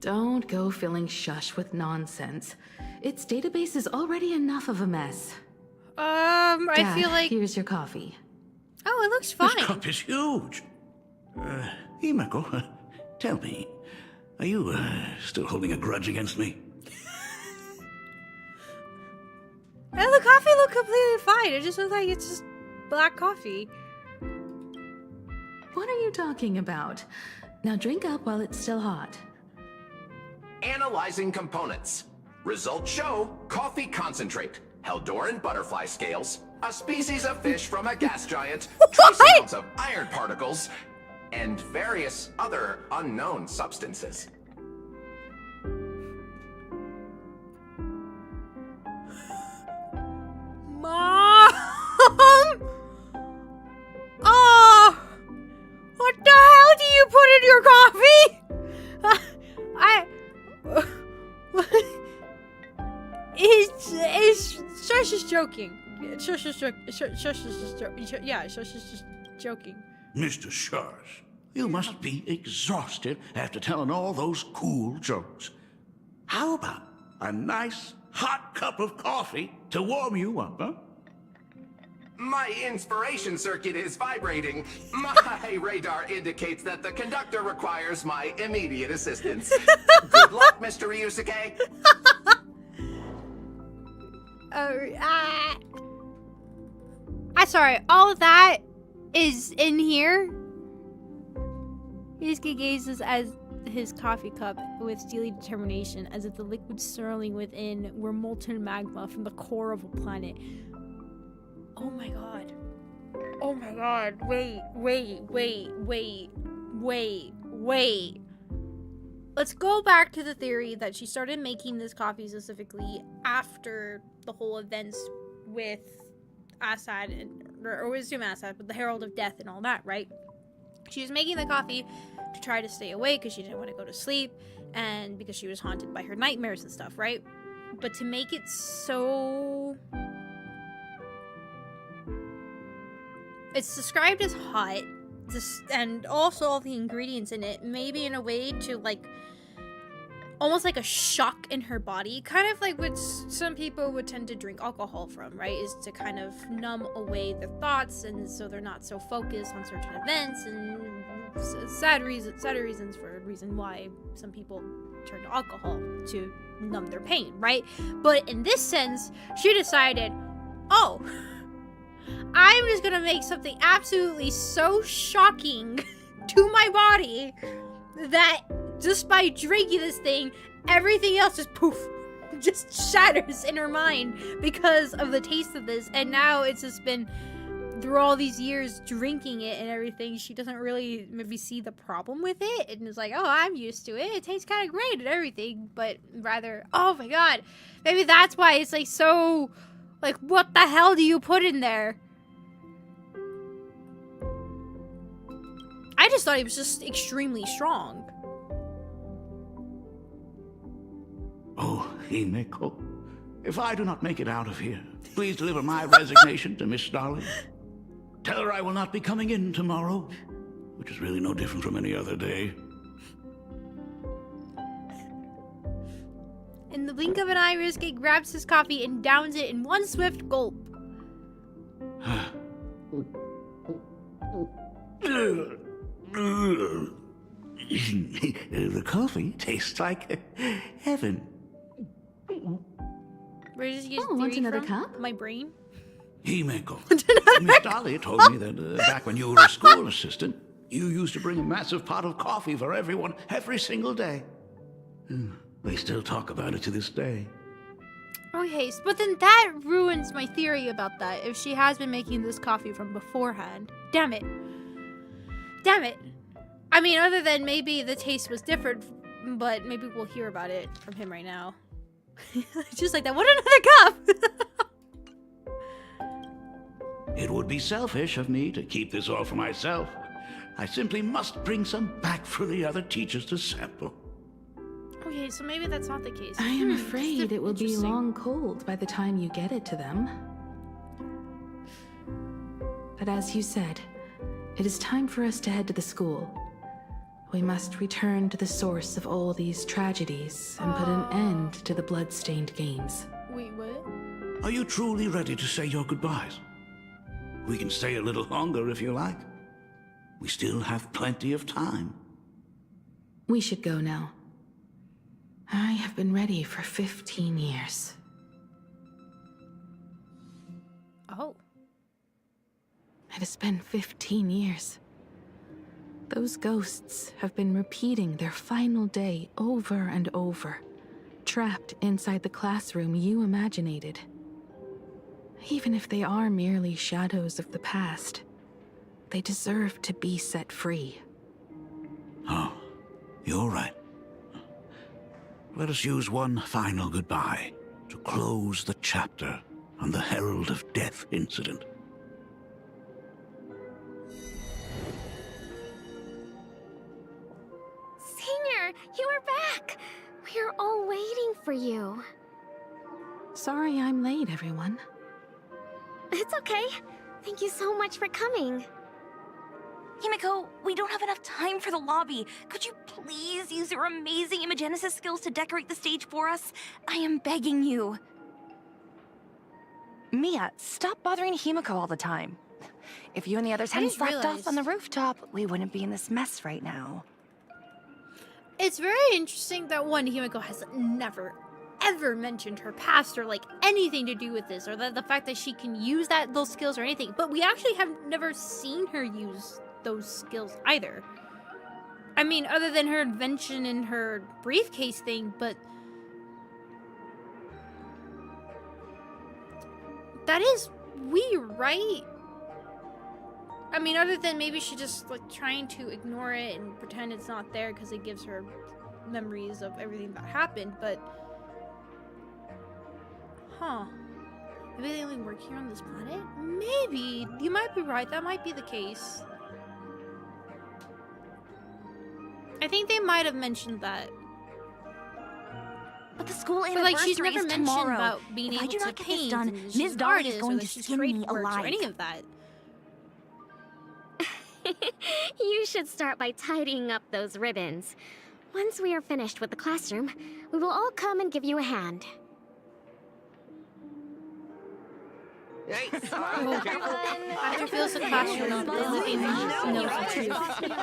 Don't go filling Shush with nonsense. Its database is already enough of a mess. I Dad, feel like... here's your coffee. Oh, it looks fine. This cup is huge. Himeko, tell me, are you still holding a grudge against me? And the coffee looked completely fine. It just looks like it's just black coffee. What are you talking about? Now drink up while it's still hot. Analyzing components. Results show coffee concentrate, Heldoran butterfly scales, a species of fish from a gas giant, trace amounts of iron particles, and various other unknown substances. just joking. Shush is just joking. Mr. Shush, you must be exhausted after telling all those cool jokes. How about a nice hot cup of coffee to warm you up, huh? My inspiration circuit is vibrating. My radar indicates that the conductor requires my immediate assistance. Good luck, Mr. Ryusuke. I'm sorry, all of that is in here. Ryusuke gazes as his coffee cup with steely determination, as if the liquid swirling within were molten magma from the core of a planet. Oh my god. Oh my god. Wait. Let's go back to the theory that she started making this coffee specifically after the whole events with Assad, or we assume Assad, but the Herald of Death and all that, right? She was making the coffee to try to stay awake because she didn't want to go to sleep and because she was haunted by her nightmares and stuff, right? But to make it so... It's described as hot, and also all the ingredients in it, maybe in a way to, like, almost like a shock in her body, kind of like what some people would tend to drink alcohol from, right? Is to kind of numb away their thoughts, and so they're not so focused on certain events, and sad reasons for a reason why some people turn to alcohol to numb their pain, right? But in this sense, she decided, oh, I'm just gonna make something absolutely so shocking to my body that just by drinking this thing, everything else just poof, just shatters in her mind because of the taste of this. And now it's just been, through all these years drinking it and everything, she doesn't really maybe see the problem with it, and is like, oh, I'm used to it, it tastes kind of great and everything, but rather, oh my god, maybe that's why it's like so, like, what the hell do you put in there? I just thought it was just extremely strong. Oh, Himeko, if I do not make it out of here, please deliver my resignation to Miss Starling. Tell her I will not be coming in tomorrow, which is really no different from any other day. In the blink of an eye, Ryusuke grabs his coffee and downs it in one swift gulp. The coffee tastes like heaven. Where did you get want another cup? My brain? Himeko, Miss Dolly told me that back when you were a school assistant, you used to bring a massive pot of coffee for everyone every single day. They still talk about it to this day. Okay, but then that ruins my theory about that, if she has been making this coffee from beforehand. Damn it. I mean, other than maybe the taste was different, but maybe we'll hear about it from him right now. Just like that. What, another cup? It would be selfish of me to keep this all for myself. I simply must bring some back for the other teachers to sample. Okay, so maybe that's not the case. I am afraid it will be long cold by the time you get it to them. But as you said, it is time for us to head to the school. We must return to the source of all these tragedies and put an end to the blood-stained games. Wait, what? Are you truly ready to say your goodbyes? We can stay a little longer if you like. We still have plenty of time. We should go now. I have been ready for 15 years. Oh. It has been 15 years. Those ghosts have been repeating their final day over and over, trapped inside the classroom you imaginated. Even if they are merely shadows of the past, they deserve to be set free. Oh, you're right. Let us use one final goodbye to close the chapter on the Herald of Death incident. Senior, you are back! We are all waiting for you. Sorry I'm late, everyone. It's okay. Thank you so much for coming. Himiko, we don't have enough time for the lobby. Could you please use your amazing Imagenesis skills to decorate the stage for us? I am begging you. Mia, stop bothering Himiko all the time. If you and the others hadn't slacked off on the rooftop, we wouldn't be in this mess right now. It's very interesting that Himiko has never, ever mentioned her past or like anything to do with this, or the fact that she can use those skills or anything. But we actually have never seen her use those skills either. I mean, other than her invention in her briefcase thing, but that is weird, right? I mean, other than maybe she just like trying to ignore it and pretend it's not there because it gives her memories of everything that happened, but maybe they only work here on this planet? Maybe. You might be right. That might be the case. I think they might have mentioned that. But the school But anniversary like, she's never is mentioned tomorrow. about being If I able do to not get this paint, done, and she's Ms. an Dari is artist, going or to that she's skin me created works alive. or any of that. You should start by tidying up those ribbons. Once we are finished with the classroom, we will all come and give you a hand. After fills the classroom,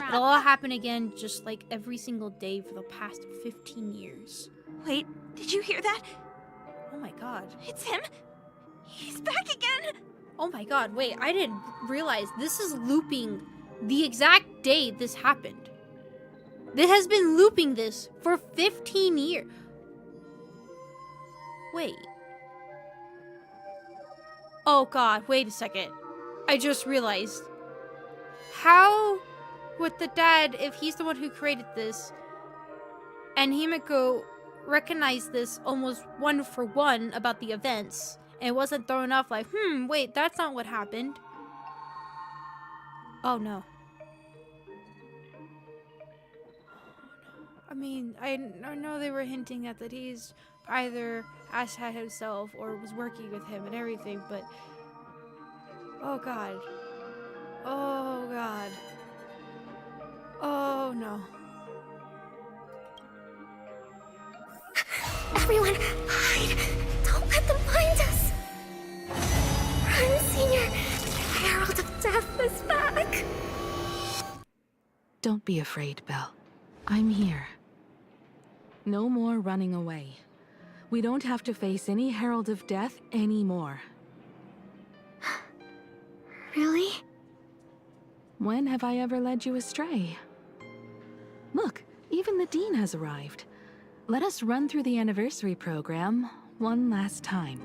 it'll all happen again, just like every single day for the past 15 years. Wait, did you hear that? Oh my god. It's him! He's back again! Oh my god, wait, I didn't realize this is looping the exact day this happened. This has been looping this for 15 years. Wait. Oh god, wait a second. I just realized. How would the dad, if he's the one who created this, and Himiko recognized this almost one for one about the events, and wasn't thrown off like, wait, that's not what happened. Oh no. I mean, I know they were hinting at that he's either Ash had himself or was working with him and everything, but oh god. Oh god. Oh no. Everyone, hide! Don't let them find us! Run, Senior! The Herald of Death is back! Don't be afraid, Belle. I'm here. No more running away. We don't have to face any Herald of Death anymore. Really? When have I ever led you astray? Look, even the Dean has arrived. Let us run through the anniversary program one last time.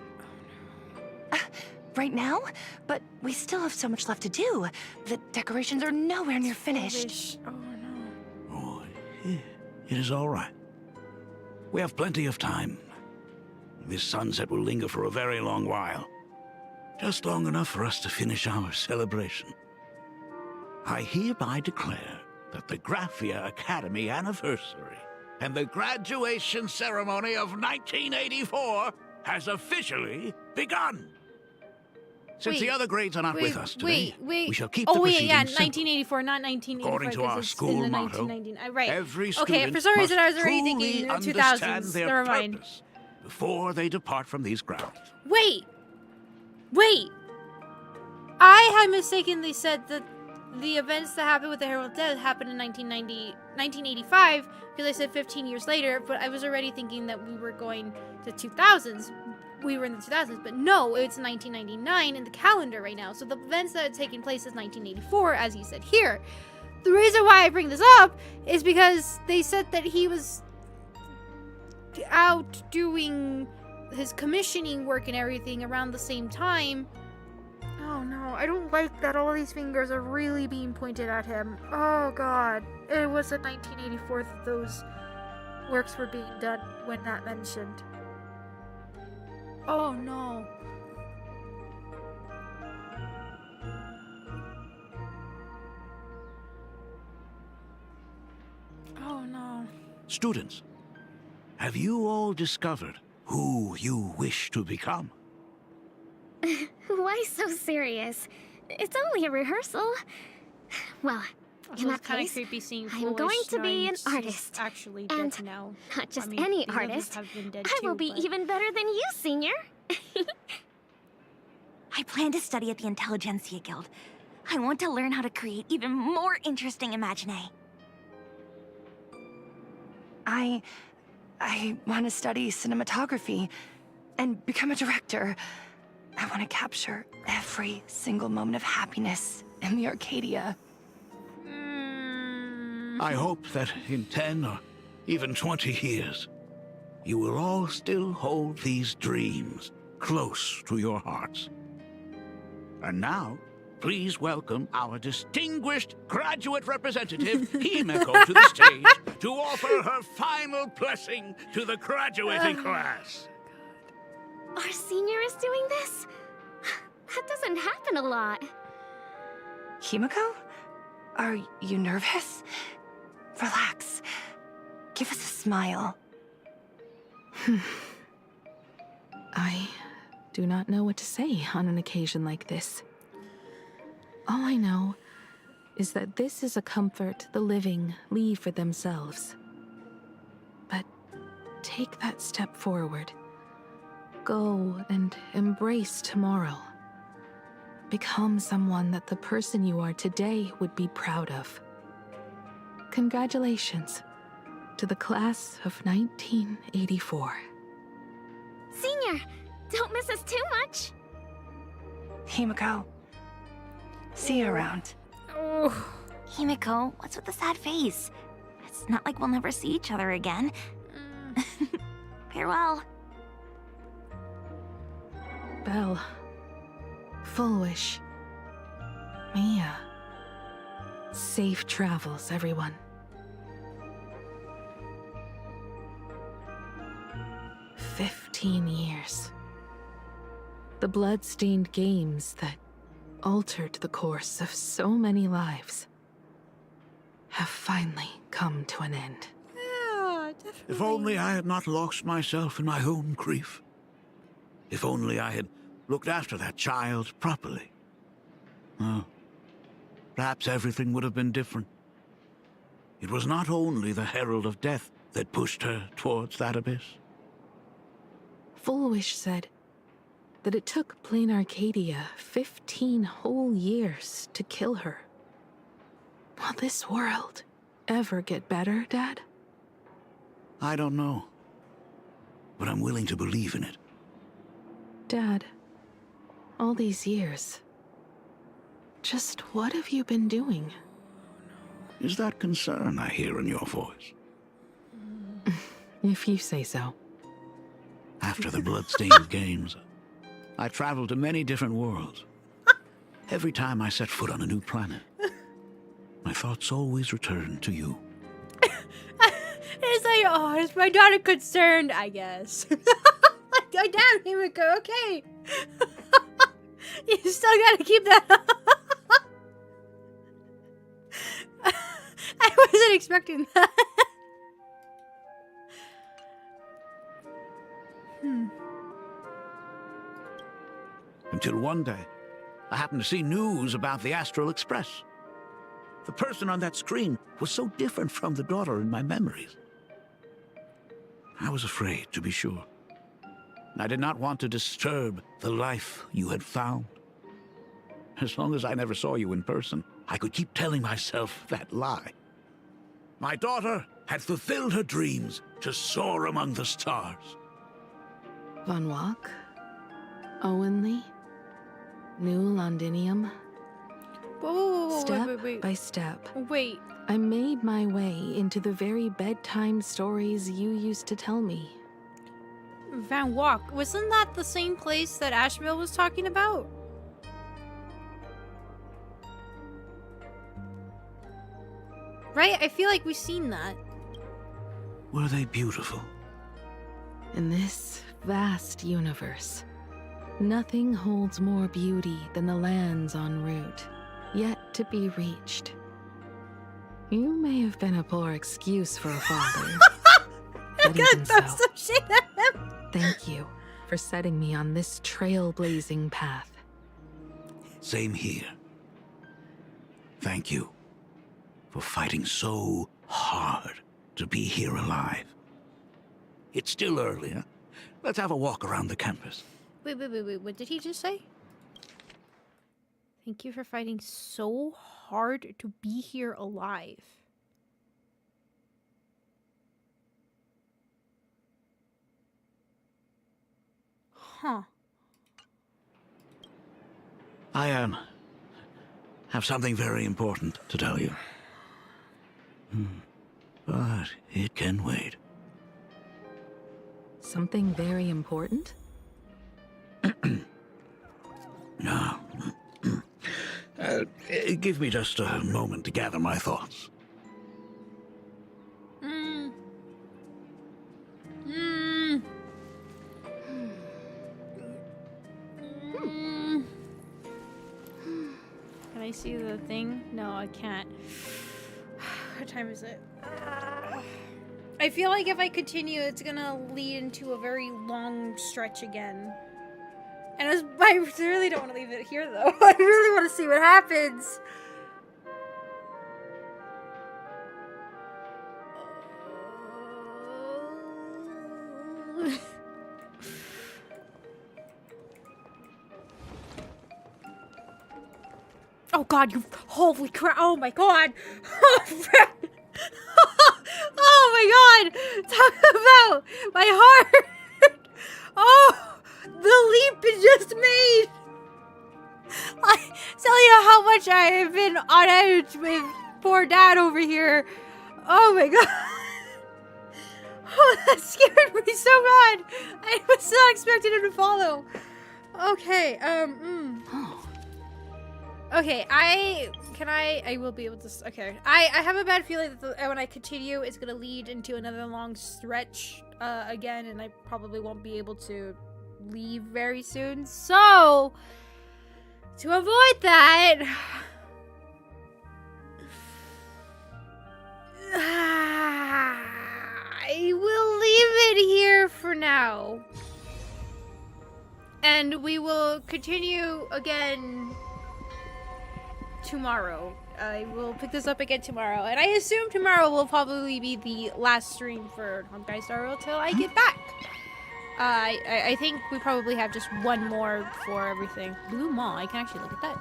Right now? But we still have so much left to do. The decorations are nowhere near finished. Oh no. Oh, it is all right. We have plenty of time. This sunset will linger for a very long while. Just long enough for us to finish our celebration. I hereby declare that the Graphia Academy anniversary and the graduation ceremony of 1984 has officially begun. Since the other grades are not with us today, we shall keep the proceedings yeah, simple. 1984, not 1985. According to our it's school in the motto, 1919. Right. every Okay, student for some reason I was must already truly thinking in the understand 2000s. their Never mind. purpose before they depart from these grounds. Wait! I had mistakenly said that the events that happened with the Herald of Death happened in 1985, because I said 15 years later, but I was already thinking that we were going to 2000s. We were in the 2000s, but no, it's 1999 in the calendar right now. So the events that had taken place is 1984, as you said here. The reason why I bring this up is because they said that he was out doing his commissioning work and everything around the same time. Oh no, I don't like that all these fingers are really being pointed at him. Oh god. It was in 1984 that those works were being done when that mentioned. Oh no. Oh no. Students, have you all discovered who you wish to become? Why so serious? It's only a rehearsal. Well, in that kind of case, creepy seeing I'm going Foolish to be knowing an she's artist. actually And dead now. not just I mean, any the others artist. have been dead I will too, be but- even better than you, Senior. I plan to study at the Intelligentsia Guild. I want to learn how to create even more interesting imaginae. I want to study cinematography and become a director. I want to capture every single moment of happiness in the Arcadia. I hope that in 10 or even 20 years, you will all still hold these dreams close to your hearts. And now, please welcome our distinguished graduate representative, Himeko, to the stage to offer her final blessing to the graduating class. Our senior is doing this? That doesn't happen a lot. Himeko? Are you nervous? Relax. Give us a smile. I do not know what to say on an occasion like this. All I know is that this is a comfort the living leave for themselves. But take that step forward. Go and embrace tomorrow. Become someone that the person you are today would be proud of. Congratulations to the class of 1984. Senior, don't miss us too much. Himeko, see you around. Himeko, what's with the sad face? It's not like we'll never see each other again. Farewell. Belle. Foolish. Mia. Safe travels, everyone. 15 years. The blood-stained games that altered the course of so many lives have finally come to an end. Yeah, definitely. If only I had not lost myself in my own grief. If only I had looked after that child properly. Oh, perhaps everything would have been different. It was not only the Herald of Death that pushed her towards that abyss. Foolish said that it took Plain Arcadia 15 whole years to kill her. Will this world ever get better, Dad? I don't know, but I'm willing to believe in it. Dad, all these years, just what have you been doing? Is that concern I hear in your voice? If you say so. After the blood-stained games, I traveled to many different worlds. Every time I set foot on a new planet, my thoughts always returned to you. It's like, oh, is my daughter concerned? I guess. Oh, damn, Himeko, okay. You still gotta keep that up. I wasn't expecting that. Until one day, I happened to see news about the Astral Express. The person on that screen was so different from the daughter in my memories. I was afraid, to be sure. I did not want to disturb the life you had found. As long as I never saw you in person, I could keep telling myself that lie. My daughter had fulfilled her dreams to soar among the stars. Von Walk? Owenly? New Londinium? Whoa, Step wait. by step, Wait. I made my way into the very bedtime stories you used to tell me. Van Walk, wasn't that the same place that Asheville was talking about? Right? I feel like we've seen that. Were they beautiful? In this vast universe, nothing holds more beauty than the lands en route, yet to be reached. You may have been a poor excuse for a father. But even so, some shit at him. thank you for setting me on this trailblazing path. Same here. Thank you for fighting so hard to be here alive. It's still early, huh? Let's have a walk around the campus. Wait, what did he just say? Thank you for fighting so hard to be here alive. Huh. I have something very important to tell you. But it can wait. Something very important? No. Give me just a moment to gather my thoughts. Can I see the thing? No, I can't. What time is it? I feel like if I continue, it's gonna lead into a very long stretch again. And I really don't want to leave it here, though. I really want to see what happens. Oh god, you holy crap. Oh my god. Oh my god. Talk about my heart. Oh, the leap is just made. I tell you how much I have been on edge with poor dad over here. Oh my god. Oh, that scared me so bad. I was not expecting him to follow. Okay, Okay, I will be able to, okay. I have a bad feeling that when I continue, it's gonna lead into another long stretch, again, and I probably won't be able to leave very soon. So, to avoid that, I will leave it here for now. And we will continue again tomorrow. I will pick this up again tomorrow. And I assume tomorrow will probably be the last stream for Honkai Star Rail till I get back. I think we probably have just one more for everything. Blue Maw, I can actually look at that.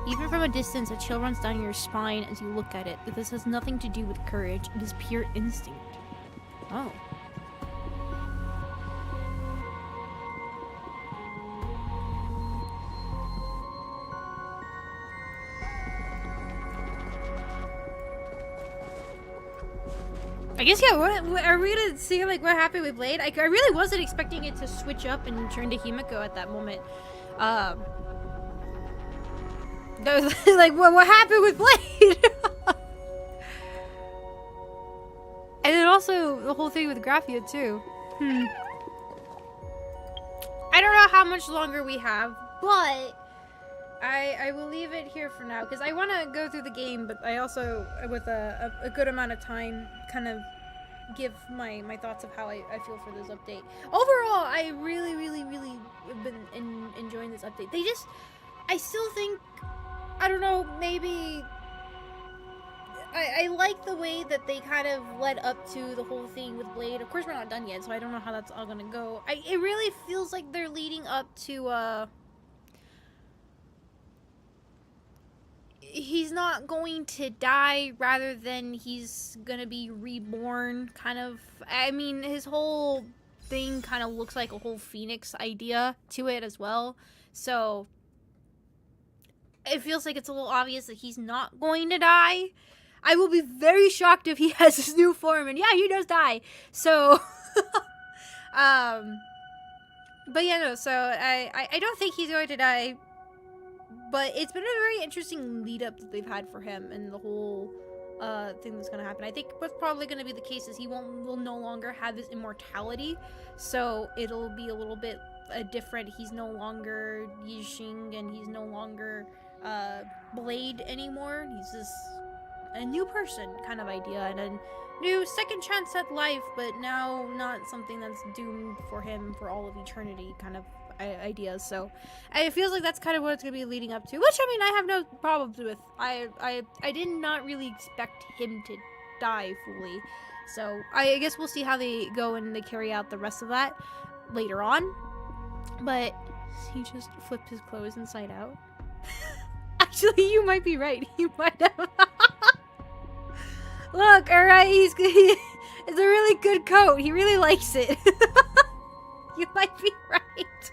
Even from a distance, a chill runs down your spine as you look at it. But this has nothing to do with courage. It is pure instinct. Oh. I guess, yeah, are we gonna see, like, what happened with Blade? I really wasn't expecting it to switch up and turn to Himiko at that moment. Like, what happened with Blade? And then also, the whole thing with Graphia, too. I don't know how much longer we have, but I will leave it here for now, because I want to go through the game, but I also, with a good amount of time, kind of give my thoughts of how I feel for this update. Overall, I really have been enjoying this update. I still think, I don't know, maybe I like the way that they kind of led up to the whole thing with Blade. Of course, we're not done yet, so I don't know how that's all gonna go. It really feels like they're leading up to, he's not going to die, rather than he's gonna be reborn, kind of. I mean, his whole thing kind of looks like a whole Phoenix idea to it as well. So, it feels like it's a little obvious that he's not going to die. I will be very shocked if he has his new form, and yeah, he does die. So, but yeah, no, so I don't think he's going to die. But it's been a very interesting lead up that they've had for him and the whole thing that's going to happen. I think what's probably going to be the case is he will no longer have his immortality. So it'll be a little bit different. He's no longer Yixing, and he's no longer Blade anymore. He's just a new person kind of idea, and a new second chance at life, but now not something that's doomed for him for all of eternity kind of ideas. So it feels like that's kind of what it's gonna be leading up to, which I mean I have no problems with. I did not really expect him to die fully, so I guess we'll see how they go and they carry out the rest of that later on. But he just flipped his clothes inside out. Actually, you might be right. He might have. Look, alright, it's a really good coat. He really likes it. You might be right.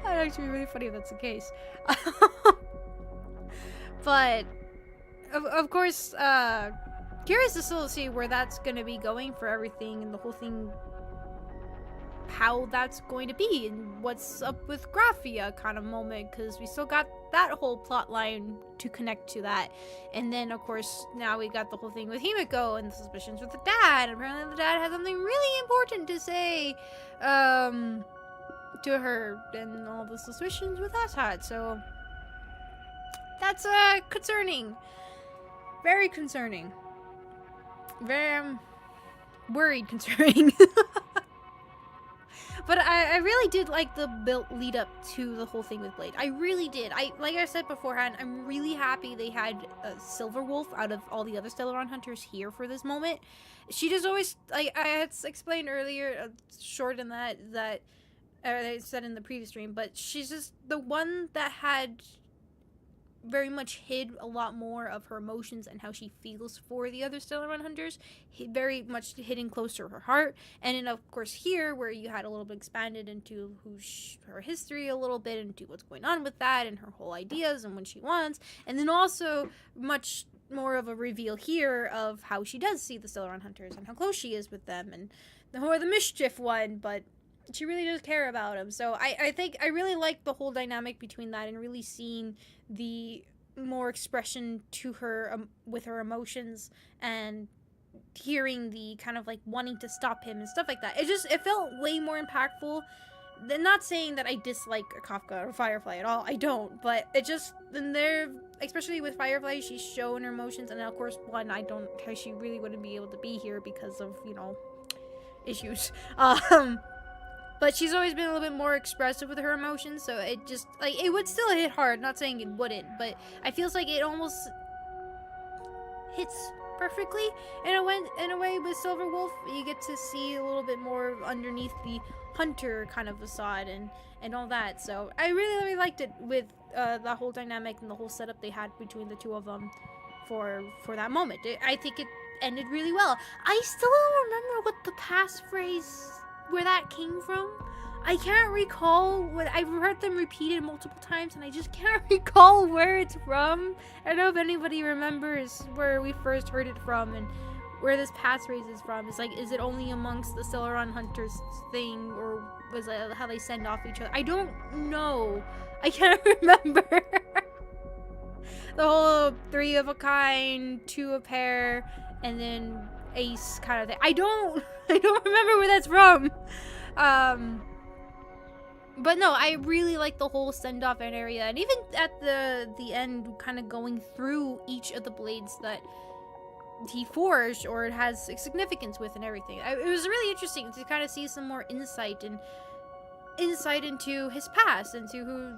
That'd actually be really funny if that's the case. But, of course, curious to still see where that's gonna be going for everything and the whole thing, how that's going to be and what's up with Graphia kind of moment, because we still got that whole plot line to connect to that. And then of course now we got the whole thing with Himiko and the suspicions with the dad. Apparently the dad has something really important to say to her, and all the suspicions with Asshat. So that's concerning, very concerning, very worried concerning. But I really did like the build lead up to the whole thing with Blade. I really did. Like I said beforehand, I'm really happy they had Silver Wolf out of all the other Stellaron hunters here for this moment. She just always, like I had explained earlier, short in that I said in the previous stream, but she's just the one that had very much hid a lot more of her emotions and how she feels for the other Stellaron hunters, very much hidden close to her heart. And then of course here, where you had a little bit expanded into her history a little bit, into what's going on with that and her whole ideas and what she wants, and then also much more of a reveal here of how she does see the Stellaron hunters and how close she is with them, and who are the mischief one, but she really does care about him. So I think I really like the whole dynamic between that and really seeing the more expression to her with her emotions, and hearing the kind of like wanting to stop him and stuff like that. It felt way more impactful. Than not saying that I dislike Kafka or Firefly at all. I don't, but it just, and there, especially with Firefly, she's shown her emotions, and of course she really wouldn't be able to be here because of, you know, issues. But she's always been a little bit more expressive with her emotions, so it just, like, it would still hit hard, not saying it wouldn't, but I feels like it almost hits perfectly in a way with Silver Wolf. You get to see a little bit more underneath the hunter kind of facade and all that, so I really liked it with the whole dynamic and the whole setup they had between the two of them for that moment. I think it ended really well. I still don't remember what the passphrase, where that came from. I can't recall what I've heard them repeated multiple times, and I just can't recall where it's from. I don't know if anybody remembers where we first heard it from and where this passphrase is from. It's like, is it only amongst the Stellaron hunters thing, or was it how they send off each other? I don't know. I can't remember. The whole 3 of a kind, 2 a pair, and then ace kind of thing. I don't remember where that's from. But no, I really like the whole send-off area, and even at the end, kind of going through each of the blades that he forged, or it has significance with and everything. It was really interesting to kind of see some more insight into his past, into who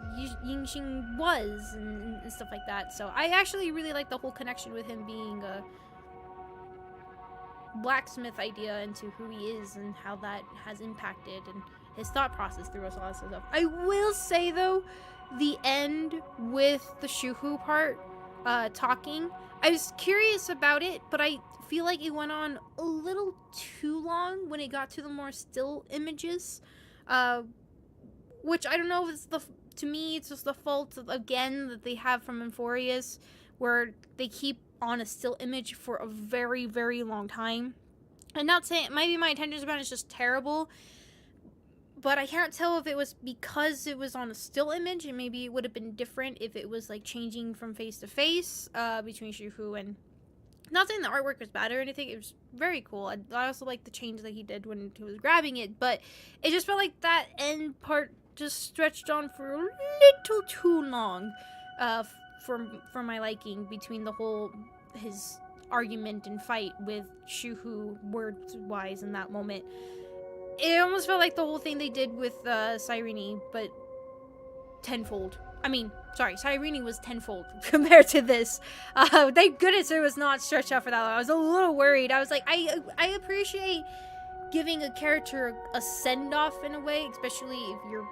Yingxing was, and stuff like that. So I actually really like the whole connection with him being a blacksmith idea into who he is and how that has impacted and his thought process through us, all that stuff. I will say though, the end with the Shuhu part, talking, I was curious about it, but I feel like it went on a little too long when it got to the more still images, which I don't know if it's to me, it's just the fault again that they have from Euphorius, where they keep on a still image for a very, very long time. I'm not saying, maybe my attention span is just terrible, but I can't tell if it was because it was on a still image, and maybe it would have been different if it was like changing from face to face between Shuhu. And not saying the artwork was bad or anything, it was very cool. I also like the change that he did when he was grabbing it, but it just felt like that end part just stretched on for a little too long for my liking, between the whole his argument and fight with Shuhu words wise in that moment. it almost felt like the whole thing they did with Cyrene, but tenfold. I mean, sorry, Cyrene was tenfold compared to this. Thank goodness it was not stretched out for that long. I was a little worried. I was like, I appreciate giving a character a send-off in a way, especially if you're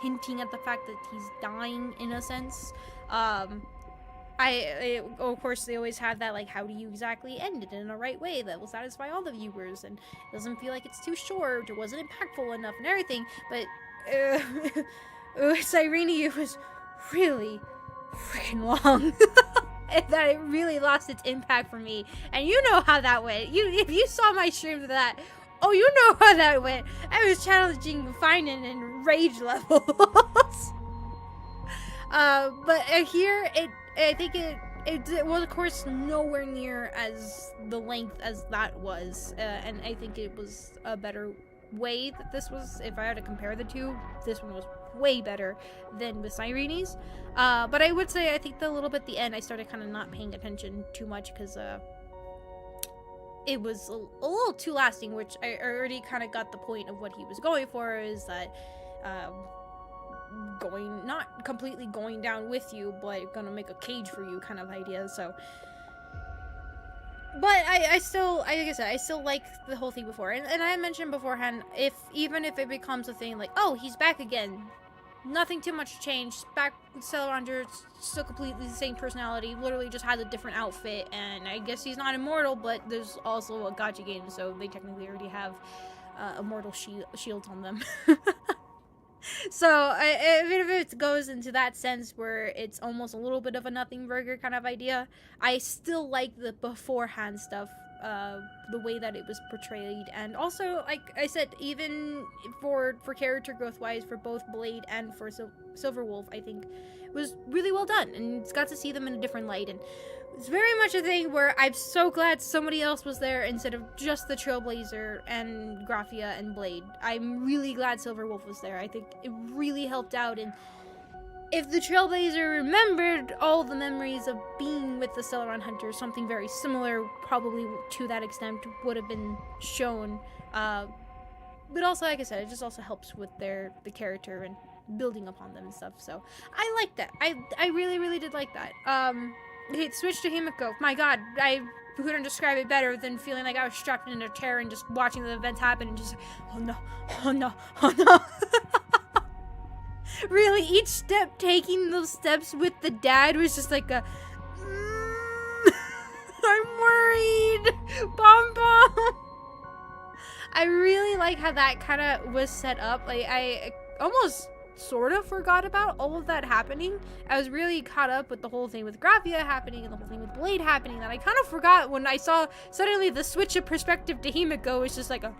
hinting at the fact that he's dying in a sense. Of course, they always have that, like, how do you exactly end it in a right way that will satisfy all the viewers and doesn't feel like it's too short or wasn't impactful enough and everything, but Cyrene, it was really freaking long. That it really lost its impact for me, and you know how that went. If you saw my stream for that, oh, you know how that went. I was challenging Finan and rage levels. But here, I think it was, of course, nowhere near as the length as that was, and I think it was a better way that this was. If I had to compare the two, this one was way better than with Cyrene's. But I would say I think a little bit at the end I started kind of not paying attention too much because it was a little too lasting, which I already kind of got the point of what he was going for, is that not completely going down with you, but gonna make a cage for you kind of idea. So, but I still, like I said, I still like the whole thing before, and I mentioned beforehand, even if it becomes a thing like, oh, he's back again, nothing too much changed, back with Celebrander, still completely the same personality, literally just has a different outfit, and I guess he's not immortal, but there's also a gacha game, so they technically already have immortal shields on them. So, even if it goes into that sense where it's almost a little bit of a nothing burger kind of idea, I still like the beforehand stuff, the way that it was portrayed, and also, like I said, even for character growth wise, for both Blade and for Silverwolf, I think it was really well done, and it's got to see them in a different light, and it's very much a thing where I'm so glad somebody else was there instead of just the Trailblazer and Graphia and Blade. I'm really glad Silverwolf was there. I think it really helped out, and if the Trailblazer remembered all the memories of being with the Celeron Hunter, something very similar, probably to that extent, would have been shown. But also, like I said, it just also helps with the character and building upon them and stuff. So I like that. I really, really did like that. Hey, switch to Himiko. My god, I couldn't describe it better than feeling like I was strapped in a chair and just watching the events happen and just, oh no, oh no, oh no. Really, each step, taking those steps with the dad was just like a, I'm worried, Pom Pom. I really like how that kind of was set up. Like, I almost sort of forgot about all of that happening. I was really caught up with the whole thing with Graphia happening and the whole thing with Blade happening that I kind of forgot when I saw suddenly the switch of perspective to Himiko was just like a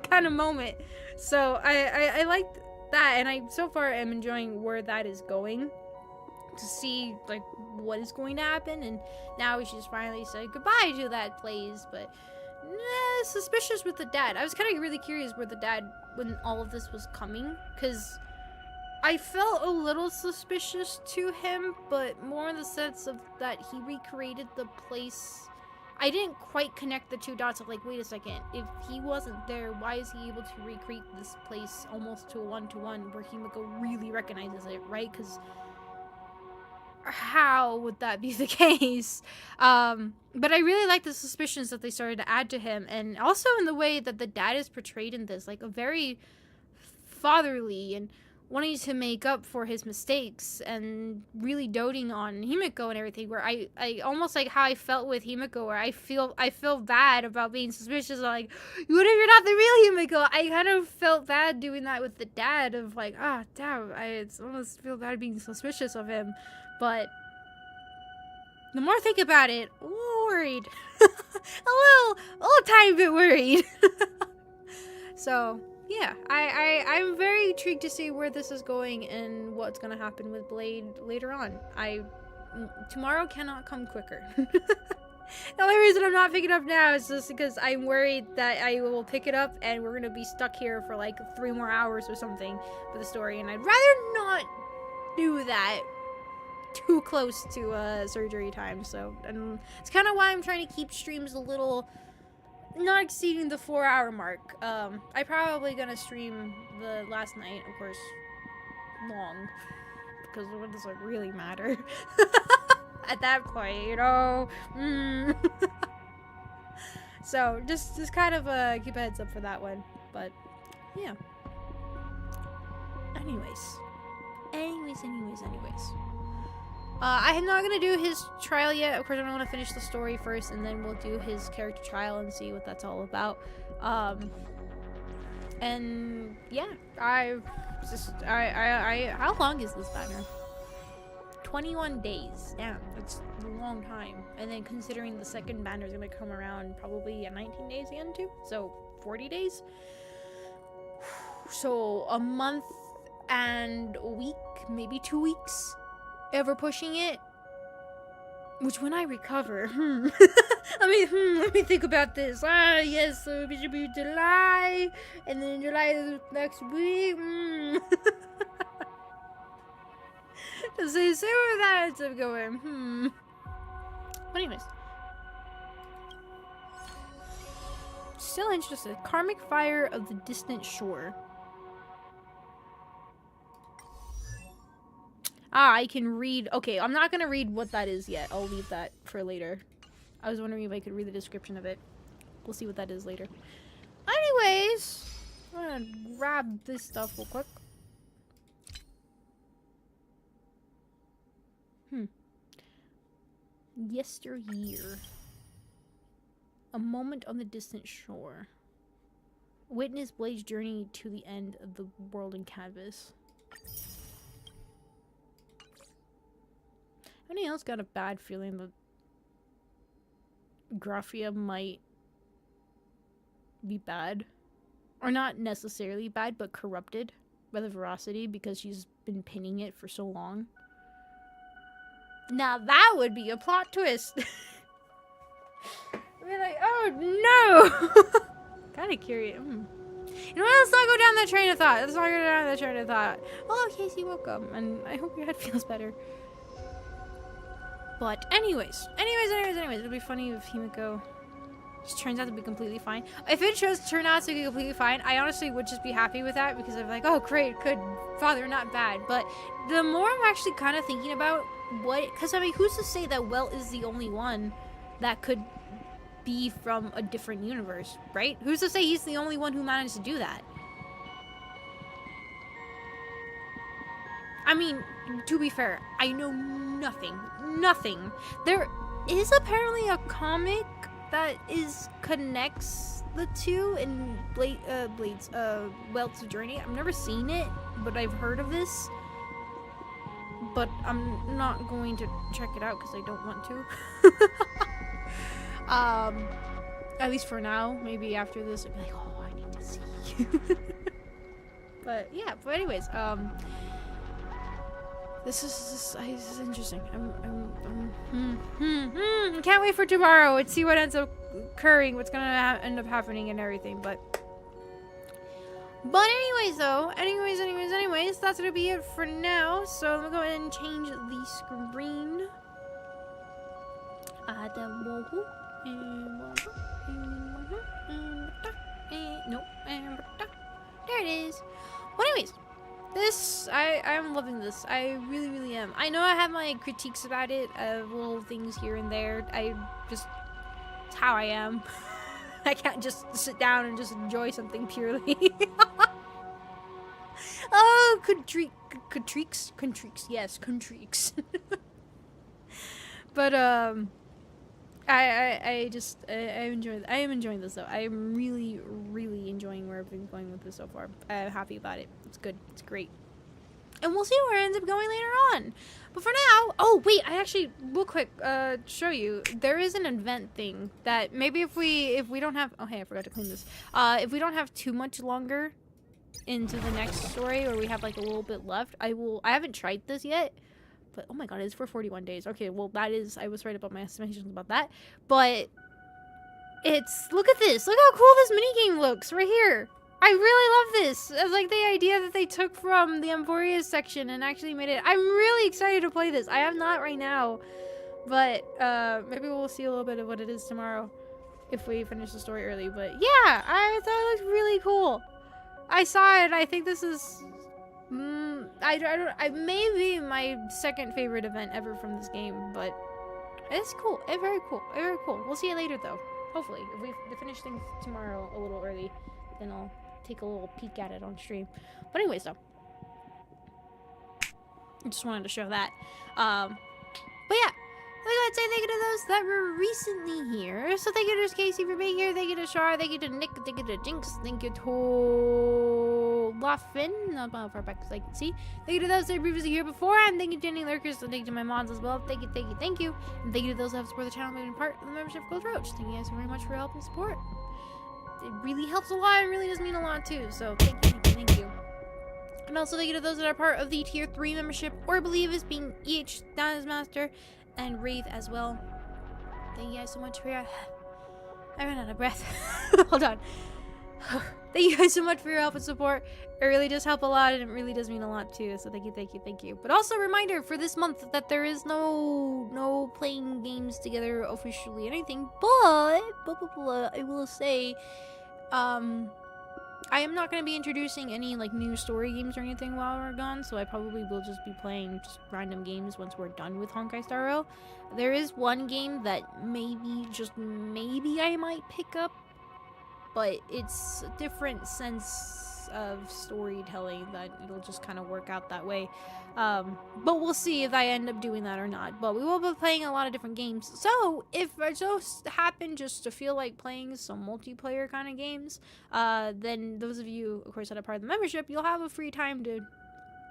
kind of moment. So I liked that, and I so far am enjoying where that is going, to see like what is going to happen, and now we should just finally say goodbye to that place. But suspicious with the dad. I was kind of really curious where the dad, when all of this was coming, because I felt a little suspicious to him, but more in the sense of that he recreated the place. I didn't quite connect the two dots of like, wait a second, if he wasn't there, why is he able to recreate this place almost to a one-to-one where Himiko really recognizes it, right? Because how would that be the case? But I really like the suspicions that they started to add to him, and also in the way that the dad is portrayed in this, like a very fatherly and wanting to make up for his mistakes and really doting on Himiko and everything, where I almost like how I felt with Himiko, where I feel bad about being suspicious of like, what if you're not the real Himiko? I kind of felt bad doing that with the dad of like, damn, I almost feel bad being suspicious of him. But the more I think about it, a little worried. a little tiny bit worried. So yeah, I'm very intrigued to see where this is going and what's gonna happen with Blade later on. Tomorrow cannot come quicker. The only reason I'm not picking up now is just because I'm worried that I will pick it up and we're gonna be stuck here for like 3 more hours or something for the story, and I'd rather not do that too close to surgery time. So, and it's kind of why I'm trying to keep streams a little not exceeding the 4-hour mark. I probably gonna stream the last night, of course, long, because what does it really matter at that point, you know? So just kind of keep a heads up for that one, but yeah. Anyways. I am not gonna do his trial yet. Of course, I want to finish the story first, and then we'll do his character trial and see what that's all about. And yeah, I how long is this banner? 21 days. Damn, that's a long time. And then considering the second banner is gonna come around probably 19 days again too, so 40 days. So a month and a week, maybe 2 weeks. Ever pushing it, which when I recover, let me think about this. Yes, so it should be July, and then July is next week. So see where that ends up going. But anyways, still interested. Karmic Fire of the Distant Shore. I can read. Okay, I'm not gonna read what that is yet. I'll leave that for later. I was wondering if I could read the description of it. We'll see what that is later. Anyways, I'm gonna grab this stuff real quick. Yesteryear. A moment on the distant shore. Witness Blade's journey to the end of the world in canvas. Anyone else got a bad feeling that Graphia might be bad? Or not necessarily bad, but corrupted by the veracity because she's been pinning it for so long? Now that would be a plot twist! I'd be like, oh no! Kinda curious. You know what? Let's not go down that train of thought. Let's not go down that train of thought. Oh, Casey, welcome. And I hope your head feels better. But anyways, it'll be funny if Himiko just turns out to be completely fine. If it just turned out to be completely fine, I honestly would just be happy with that because I'm like, oh great, good, father, not bad. But the more I'm actually kind of thinking about what, because I mean, who's to say that Welt is the only one that could be from a different universe, right? Who's to say he's the only one who managed to do that? I mean, to be fair, I know nothing. There is apparently a comic that connects the two in Welt's journey. I've never seen it, but I've heard of this. But I'm not going to check it out because I don't want to. At least for now. Maybe after this, I'll be like, oh, I need to see you. But yeah. But anyways, This is interesting. Can't wait for tomorrow and see what ends up occurring, what's gonna end up happening and everything. But anyways, though, anyways, that's gonna be it for now. So I'm gonna go ahead and change the screen. Nope. There it is. Well, anyways. I'm loving this. I really am. I know I have my critiques about it, little things here and there. It's how I am. I can't just sit down and just enjoy something purely. Oh, contriques? Yes, contriques. But, I am enjoying this though. I am really enjoying where I've been going with this so far. I'm happy about it. It's good. It's great. And we'll see where it ends up going later on. But for now, oh wait, I actually real quick show you. There is an event thing that maybe if we don't have, oh hey, I forgot to clean this. If we don't have too much longer into the next story, or we have like a little bit left, I haven't tried this yet. But oh my god, it's for 41 days. Okay, well that is, I was right about my estimations about that. But it's, look at this. Look how cool this minigame looks right here. I really love this. It's like the idea that they took from the Emporia's section and actually made it. I'm really excited to play this. I am not right now. But maybe we'll see a little bit of what it is tomorrow. if we finish the story early. But yeah, I thought it looked really cool. I saw it. I think this is, I may be my second favorite event ever from this game, but it's cool. It's very cool. Very cool. We'll see it later though. Hopefully, if we finish things tomorrow a little early, then I'll take a little peek at it on stream. But anyways, though, I just wanted to show that. But yeah, I'd say thank you to those that were recently here. So thank you to Casey for being here. Thank you to Shar. Thank you to Nick. Thank you to Jinx. Thank you to Laughing. Not how far back as I can see. Thank you to those that were previously here before. And thank you to any lurkers. And thank you to my mods as well. Thank you, thank you, thank you. And thank you to those that have supported the channel and been part of the membership Gold Roach. Thank you guys very much for your help and support. It really helps a lot and really does mean a lot too. So thank you, thank you, thank you. And also thank you to those that are part of the tier 3 membership or believe is being EH Dance Master and Wraith as well. Thank you guys so much for your... I ran out of breath. Hold on. Thank you guys so much for your help and support. It really does help a lot and it really does mean a lot too. So thank you, thank you, thank you. But also a reminder for this month that there is no playing games together officially anything. But I will say, I am not going to be introducing any like new story games or anything while we're gone, so I probably will just be playing just random games once we're done with Honkai Star Rail. There is one game that maybe, just maybe I might pick up, but it's a different sense of storytelling that it'll just kind of work out that way. But we'll see if I end up doing that or not. But we will be playing a lot of different games. So if I just happen just to feel like playing some multiplayer kind of games, then those of you, of course, that are part of the membership, you'll have a free time to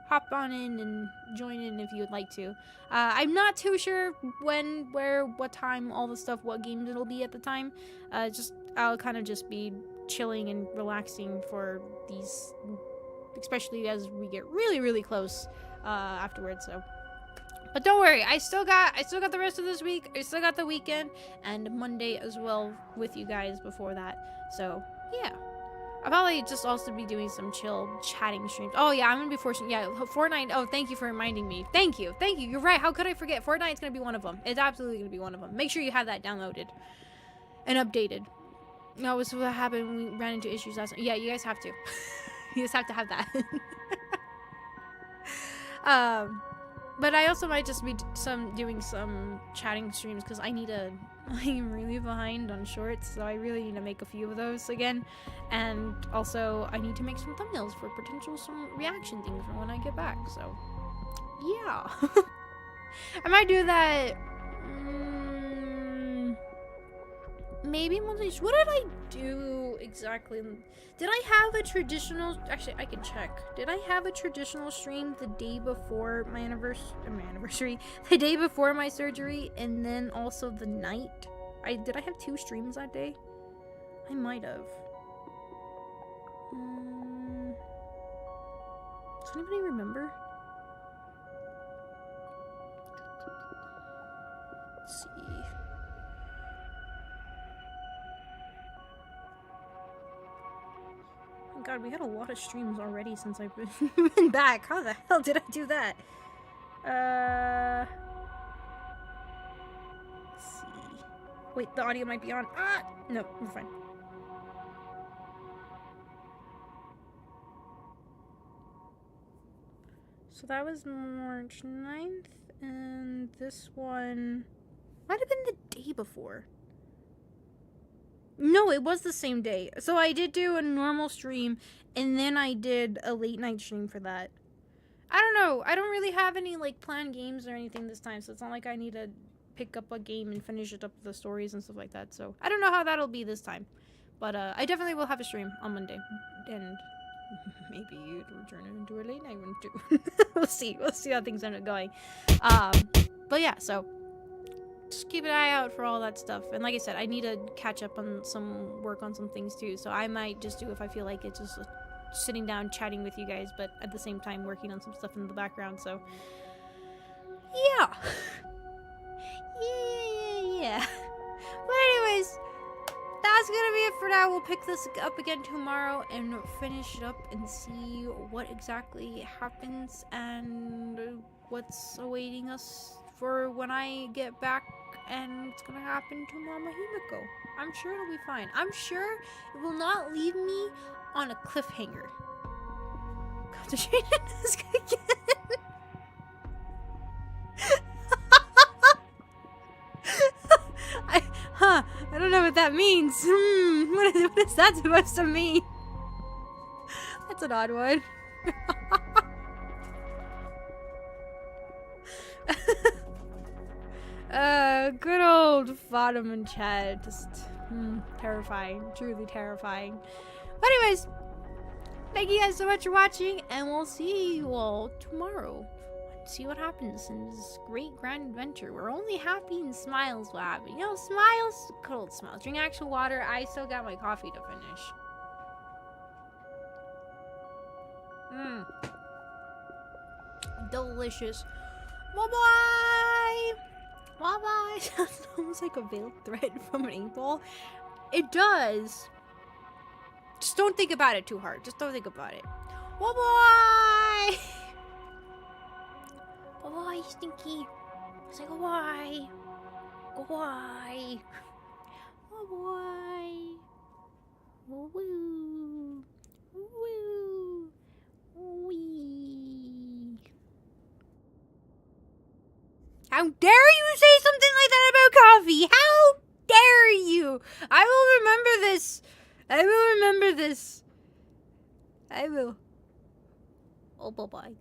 hop on in and join in if you would like to. I'm not too sure when, where, what time, all the stuff, what games it'll be at the time. I'll kind of just be chilling and relaxing for these, especially as we get really, really close afterwards. So, but don't worry, I still got the rest of this week. I still got the weekend and Monday as well with you guys before that. So yeah, I'll probably just also be doing some chill chatting streams. Oh yeah, I'm gonna be forcing, yeah, Fortnite. Oh, thank you for reminding me. Thank you. You're right. How could I forget? Fortnite's gonna be one of them. It's absolutely gonna be one of them. Make sure you have that downloaded and updated. No, was what happened when we ran into issues last night. Yeah, you guys have to. You just have to have that. But I also might just be doing some chatting streams because I am really behind on shorts, so I really need to make a few of those again. And also, I need to make some thumbnails for some reaction things for when I get back. So, yeah. I might do that. Maybe Monday. What did I do exactly? Did I have a traditional... Actually, I can check. Did I have a traditional stream the day before my anniversary? The day before my surgery, and then also the night? Did I have 2 streams that day? I might have. Does anybody remember? Let's see. God, we had a lot of streams already since I've been back. How the hell did I do that? Let's see. Wait, the audio might be on. Ah! No, we're fine. So that was March 9th, and this one might have been the day before. No, it was the same day. So I did do a normal stream, and then I did a late night stream for that. I don't know. I don't really have any, like, planned games or anything this time, so it's not like I need to pick up a game and finish it up with the stories and stuff like that. So I don't know how that'll be this time. But I definitely will have a stream on Monday. And maybe it'll turn it into a late night one, too. We'll see. We'll see how things end up going. But yeah, so... just keep an eye out for all that stuff. And like I said, I need to catch up on some work on some things too. So I might just do, if I feel like it, just sitting down chatting with you guys, but at the same time working on some stuff in the background. So yeah. Yeah. But anyways, that's gonna be it for now. We'll pick this up again tomorrow and finish it up and see what exactly happens and what's awaiting us for when I get back and what's gonna happen to Mama Himiko. I'm sure it'll be fine. I'm sure it will not leave me on a cliffhanger. Concentration is again. I don't know what that means. What is that supposed to mean? That's an odd one. Good old Fatum and Chad. Just terrifying. Truly terrifying. But anyways, thank you guys so much for watching, and we'll see you all tomorrow. See what happens in this great grand adventure. We're only happy and smiles will happen. You know, smiles, cold smiles. Drink actual water. I still got my coffee to finish. Delicious. Bye-bye. Bye-bye. Sounds almost like a veiled thread from an ink ball. It does. Just don't think about it too hard. Just don't think about it. Bye-bye. Bye-bye, Stinky. Say goodbye. Goodbye. Bye-bye. Woo. Woo. Wee. How dare you say something like that about coffee? How dare you? I will remember this. I will remember this. I will. Oh, bye-bye.